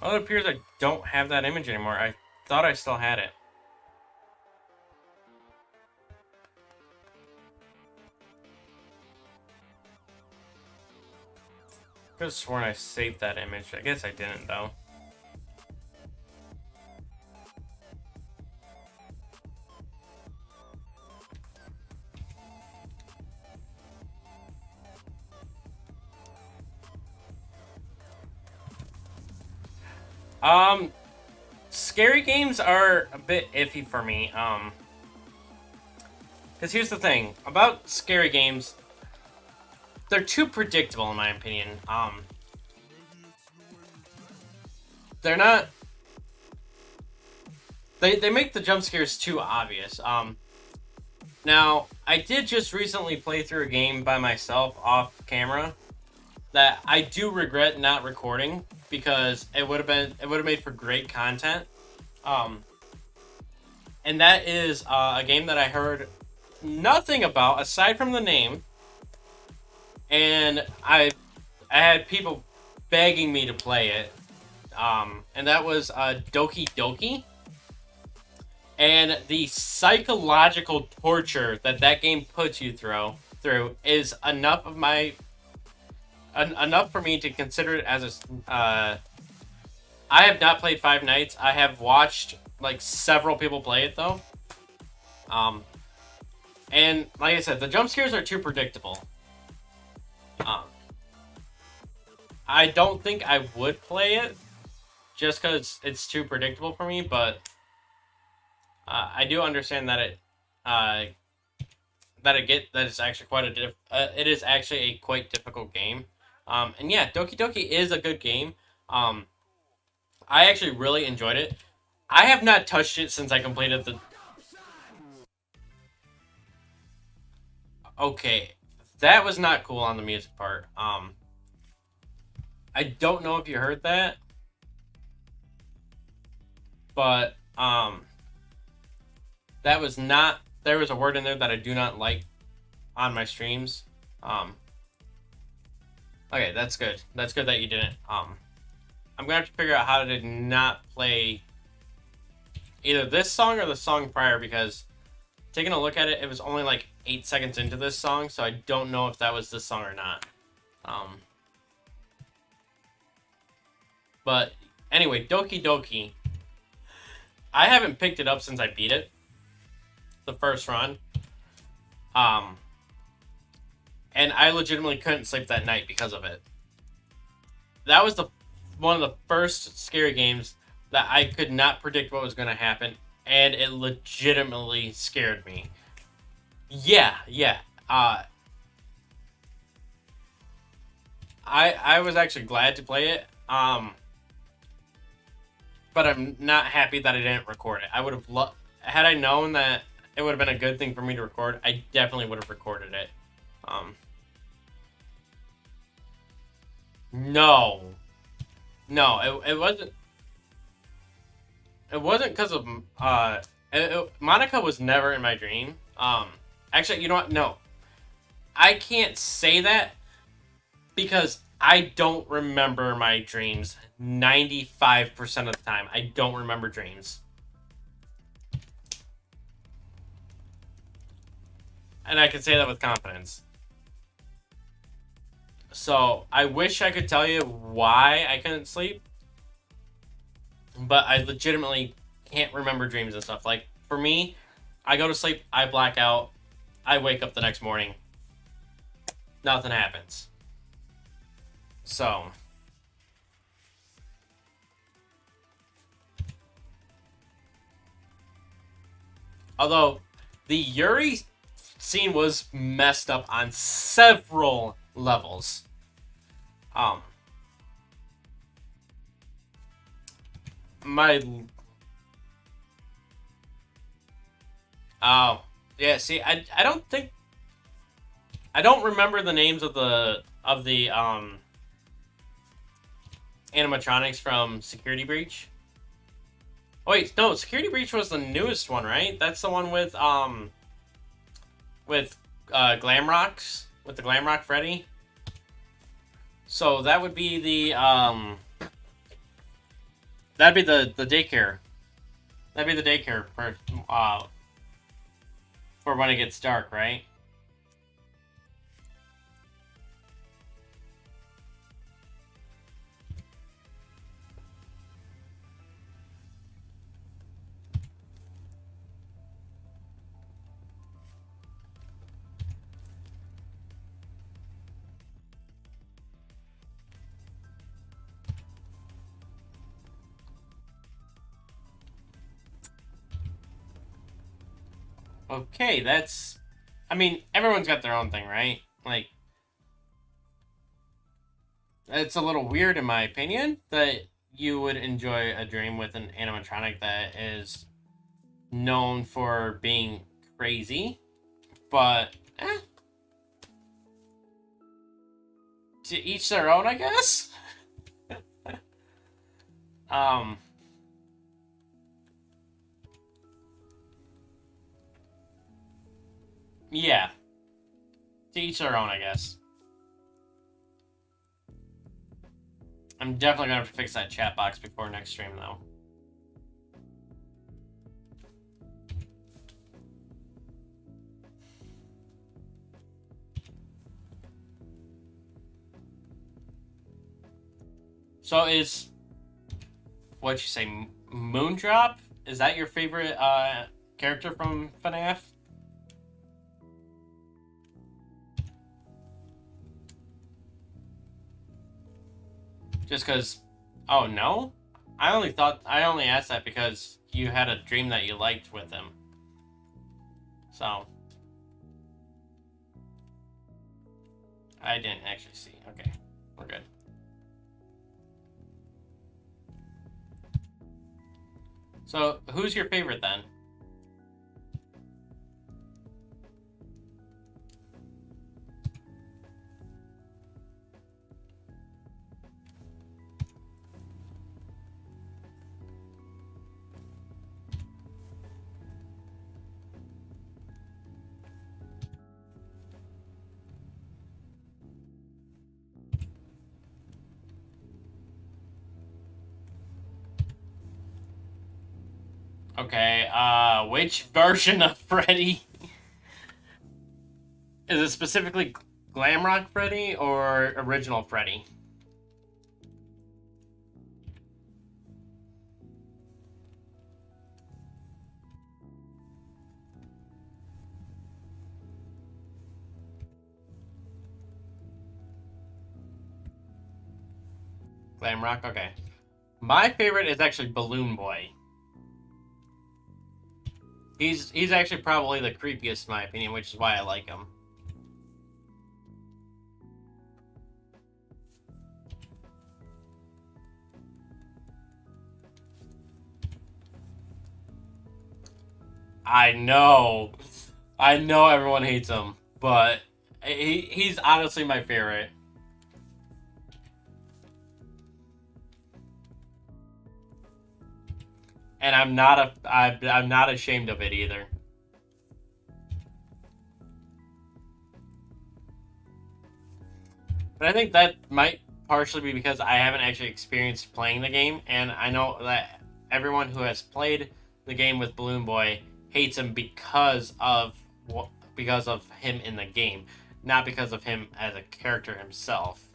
Well, it appears I don't have that image anymore. I thought I still had it. I could have sworn I saved that image. I guess I didn't, though. Um, Scary games are a bit iffy for me. Because here's the thing about scary games, they're too predictable in my opinion. They're not. They make the jump scares too obvious. Now I did just recently play through a game by myself off camera that I do regret not recording because it would have made for great content. Um, and that is a game that I heard nothing about aside from the name, and I had people begging me to play it. And that was Doki Doki. And the psychological torture that that game puts you through is enough of my enough for me to consider it as a. I have not played Five Nights. I have watched like several people play it though. Um, and like I said, the jump scares are too predictable. Um, I don't think I would play it just because it's too predictable for me, but I do understand that uh, that it's actually quite it is actually a quite difficult game. And yeah, Doki Doki is a good game. I actually really enjoyed it. I have not touched it since I completed the. Okay, that was not cool on the music part. I don't know if you heard that, but that was not. There was a word in there that I do not like on my streams. Okay, that's good. That's good that you didn't. I'm gonna have to figure out how to not play either this song or the song prior because taking a look at it, it was only like 8 seconds into this song, so I don't know if that was this song or not. But anyway, Doki Doki. I haven't picked it up since I beat it, the first run. And I legitimately couldn't sleep that night because of it. That was one of the first scary games that I could not predict what was going to happen, and it legitimately scared me. Yeah. I was actually glad to play it. But I'm not happy that I didn't record it. I would have had I known that it would have been a good thing for me to record. I definitely would have recorded it. No, it wasn't. It wasn't because of Monica was never in my dream. Actually, you know what? No, I can't say that because I don't remember my dreams 95% of the time. I don't remember dreams. And I can say that with confidence. So, I wish I could tell you why I couldn't sleep. But I legitimately can't remember dreams and stuff. Like, for me, I go to sleep, I black out, I wake up the next morning. Nothing happens. So. Although, the Yuri scene was messed up on several levels. My... Oh. Yeah, see, I don't think... I don't remember the names of the animatronics from Security Breach. Oh, wait, no, Security Breach was the newest one, right? That's the one with Glamrocks, with the Glamrock Freddy. So that would be the that'd be the daycare. That'd be the daycare for when it gets dark, right? Okay, that's... I mean, everyone's got their own thing, right? Like, it's a little weird in my opinion that you would enjoy a dream with an animatronic that is known for being crazy, but to each their own, I guess. um, yeah, to each their own, I guess. I'm definitely gonna have to fix that chat box before next stream, though. So is what you say, Moondrop? Is that your favorite character from FNAF? Just because... Oh, no? I only asked that because you had a dream that you liked with him. So... I didn't actually see. Okay, we're good. So, who's your favorite then? Okay, which version of Freddy? Is it specifically Glamrock Freddy or original Freddy? Glamrock, okay. My favorite is actually Balloon Boy. He's actually probably the creepiest in my opinion, which is why I like him. I know everyone hates him, but he's honestly my favorite. And I'm not ashamed of it either. But I think that might partially be because I haven't actually experienced playing the game, and I know that everyone who has played the game with Balloon Boy hates him because of him in the game, not because of him as a character himself.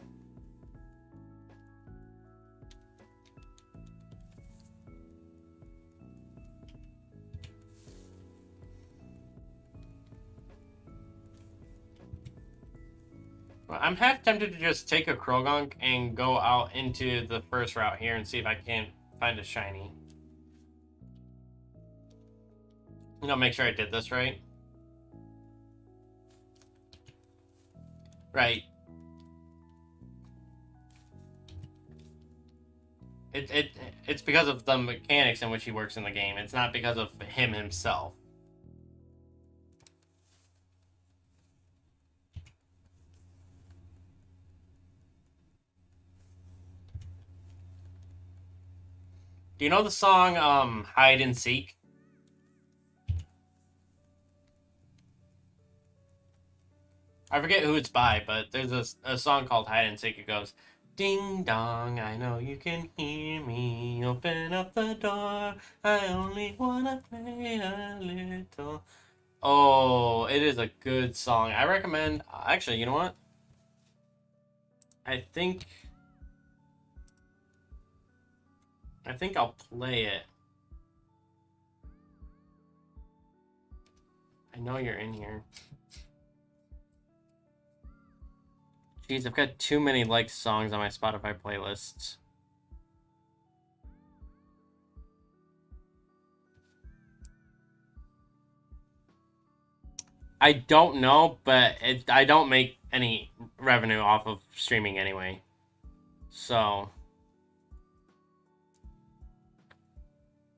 I'm half tempted to just take a Krogunk and go out into the first route here and see if I can find a shiny. Make sure I did this right. Right. It's because of the mechanics in which he works in the game. It's not because of him himself. Do you know the song Hide and Seek? I forget who it's by, but there's a song called Hide and Seek. It goes, ding dong, I know you can hear me. Open up the door. I only wanna play a little. Oh, it is a good song. I recommend. Actually, you know what? I think I'll play it. I know you're in here. Jeez, I've got too many liked songs on my Spotify playlists. I don't know, but I don't make any revenue off of streaming anyway. So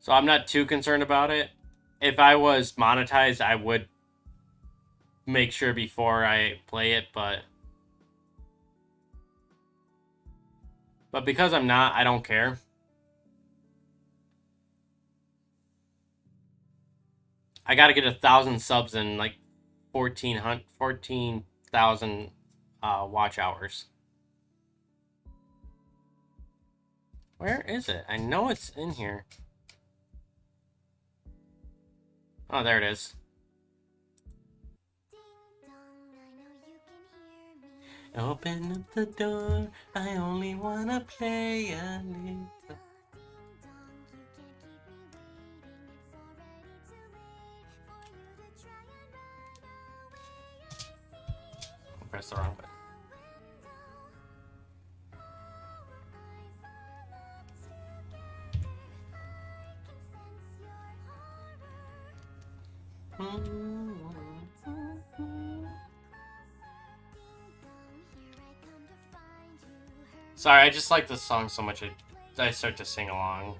I'm not too concerned about it. If I was monetized, I would make sure before I play it, but because I'm not, I don't care. I gotta get 1,000 subs in like 14,000 watch hours. Where is it? I know it's in here. Oh, there it is. Open up the door, I only wanna play a little. Press the wrong button. Sorry, I just like this song so much I start to sing along.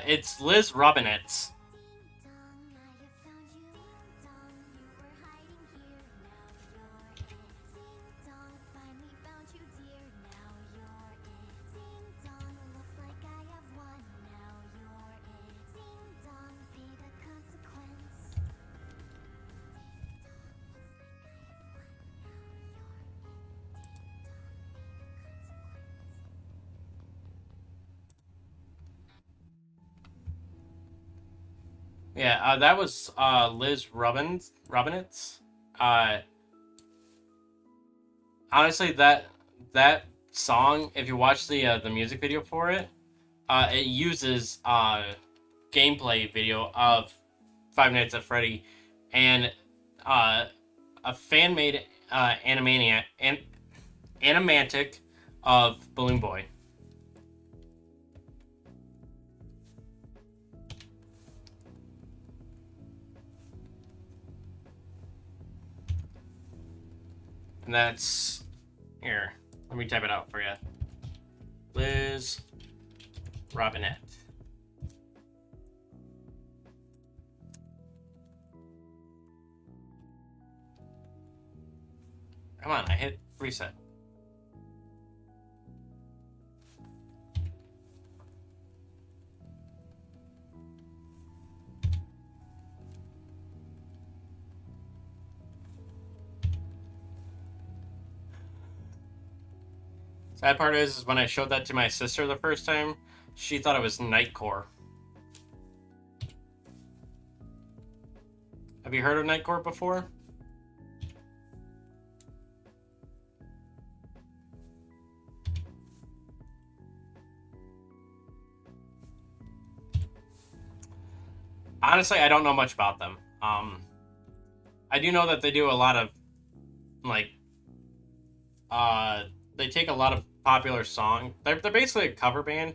It's Liz Robinetts. Yeah, that was Liz Robinetts. Honestly, that song, if you watch the music video for it, it uses gameplay video of Five Nights at Freddy and a fan made animatic of Balloon Boy. And that's here. Let me type it out for you. Liz Robinette. Come on, I hit reset. Sad part is when I showed that to my sister the first time, she thought it was Nightcore. Have you heard of Nightcore before? Honestly, I don't know much about them. I do know that they do a lot of, like, they take a lot of popular songs. They're basically a cover band,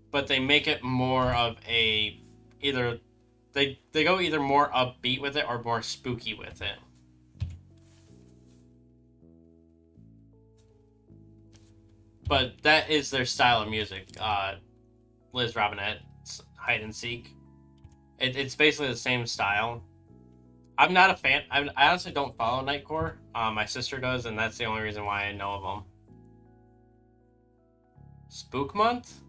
but they make it more of a either they go either more upbeat with it or more spooky with it. but that is their style of music. Liz Robinette's Hide and Seek. It's basically the same style. I'm not a fan. I honestly don't follow Nightcore. My sister does, and that's the only reason why I know of them. Spook Month?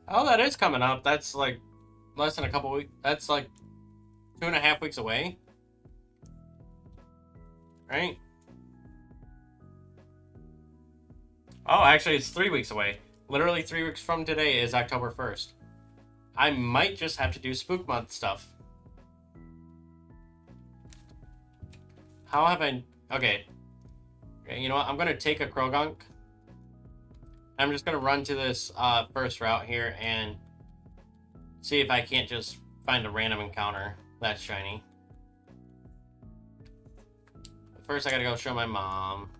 Oh, that is coming up. That's like less than a couple weeks. That's like 2.5 weeks away. Right? Oh, actually, it's 3 weeks away. Literally 3 weeks from today is October 1st. I might just have to do Spook Month stuff. How have I... Okay. You know what? I'm going to take a Krogunk. I'm just going to run to this first route here and see if I can't just find a random encounter that's shiny. First, I got to go show my mom.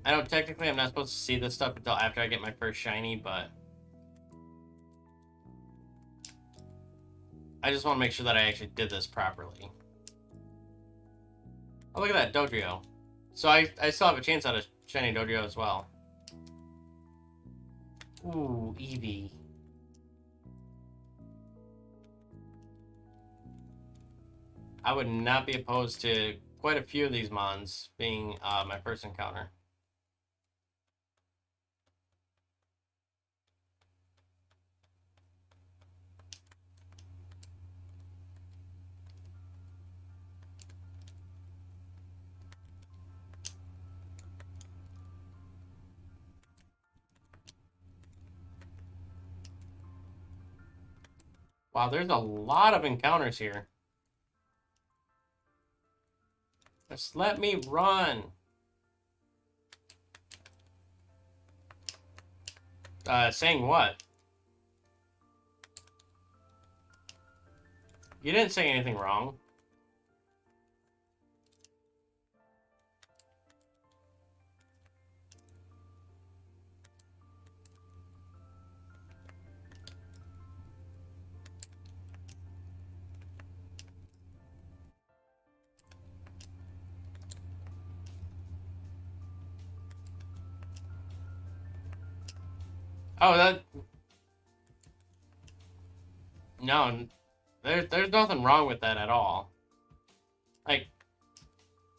I know technically I'm not supposed to see this stuff until after I get my first shiny, but I just want to make sure that I actually did this properly. Oh, look at that, Dodrio. So I still have a chance at a shiny Dodrio as well. Ooh, Eevee. I would not be opposed to quite a few of these mons being my first encounter. Wow, there's a lot of encounters here. Just let me run. Saying what? You didn't say anything wrong. Oh, that... No, there's nothing wrong with that at all. Like,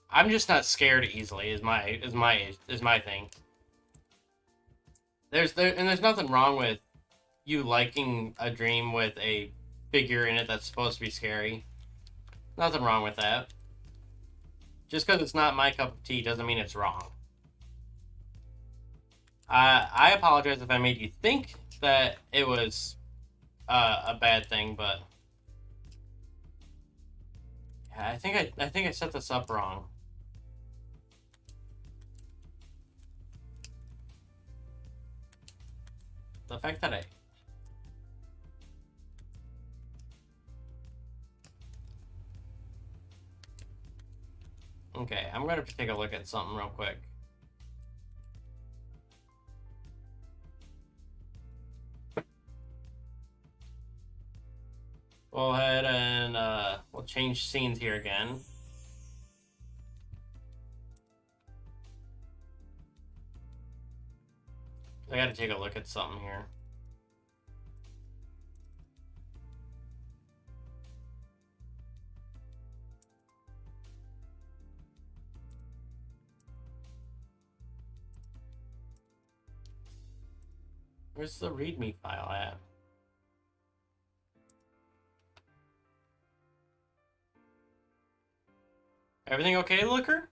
I'm just not scared easily. Is my thing. There's nothing wrong with you liking a dream with a figure in it that's supposed to be scary. Nothing wrong with that. Just because it's not my cup of tea doesn't mean it's wrong. I apologize if I made you think that it was a bad thing, but yeah, I think I set this up wrong. The fact that Okay, I'm gonna have to take a look at something real quick. Go ahead and we'll change scenes here again. I gotta take a look at something here. Where's the README file at? Everything okay, Looker?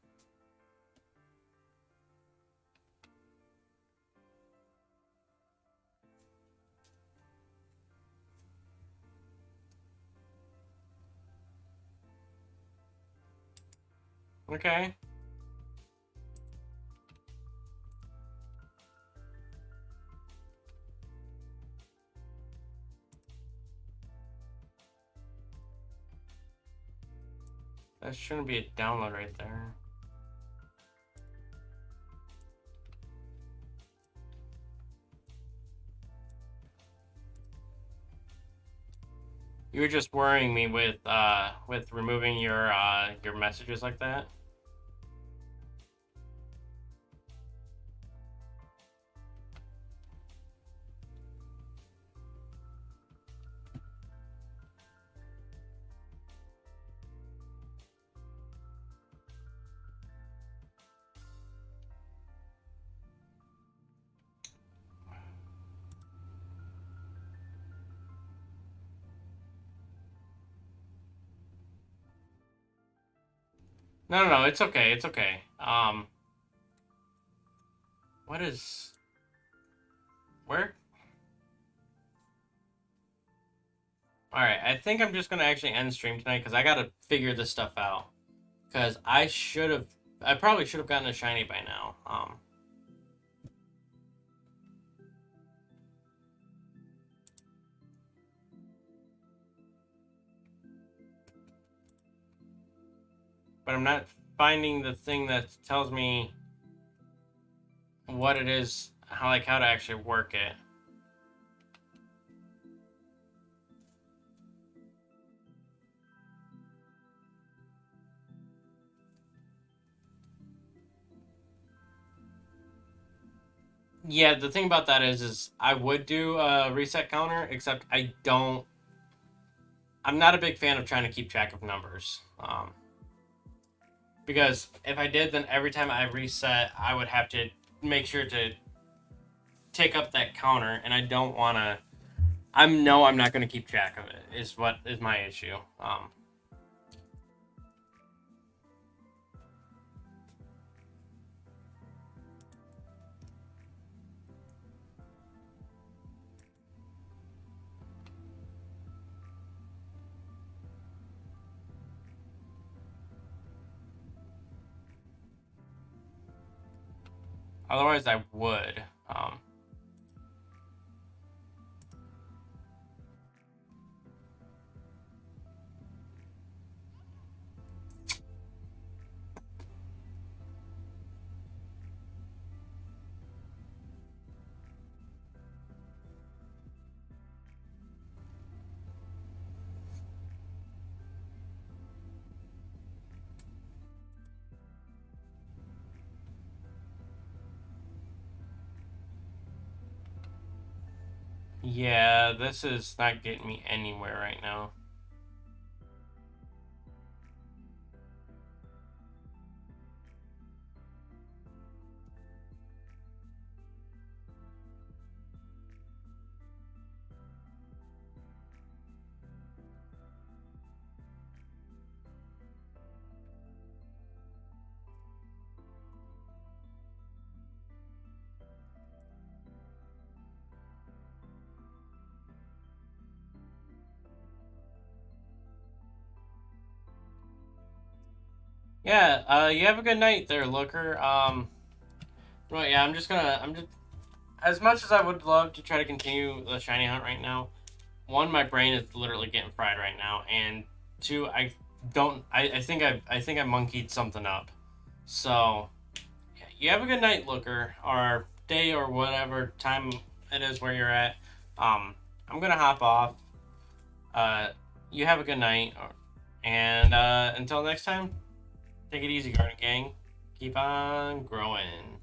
Okay. That shouldn't be a download right there. You were just worrying me with removing your messages like that. No, it's okay, it's okay. What is... Where? Alright, I think I'm just gonna actually end stream tonight, because I gotta figure this stuff out. Because I probably should have gotten a shiny by now. But I'm not finding the thing that tells me what it is, how to actually work it. Yeah, the thing about that is I would do a reset counter, except I'm not a big fan of trying to keep track of numbers. Because if I did, then every time I reset, I would have to make sure to take up that counter, and I don't want to. I'm not going to keep track of it. Is what is my issue. Otherwise, I would. Yeah, this is not getting me anywhere right now. Yeah, you have a good night there, Looker. Well, yeah, I'm just as much as I would love to try to continue the shiny hunt right now, one, my brain is literally getting fried right now, and two, I think I monkeyed something up. So, yeah, you have a good night, Looker, or day, or whatever time it is where you're at. I'm gonna hop off. You have a good night, and until next time, take it easy, Garden Gang. Keep on growing.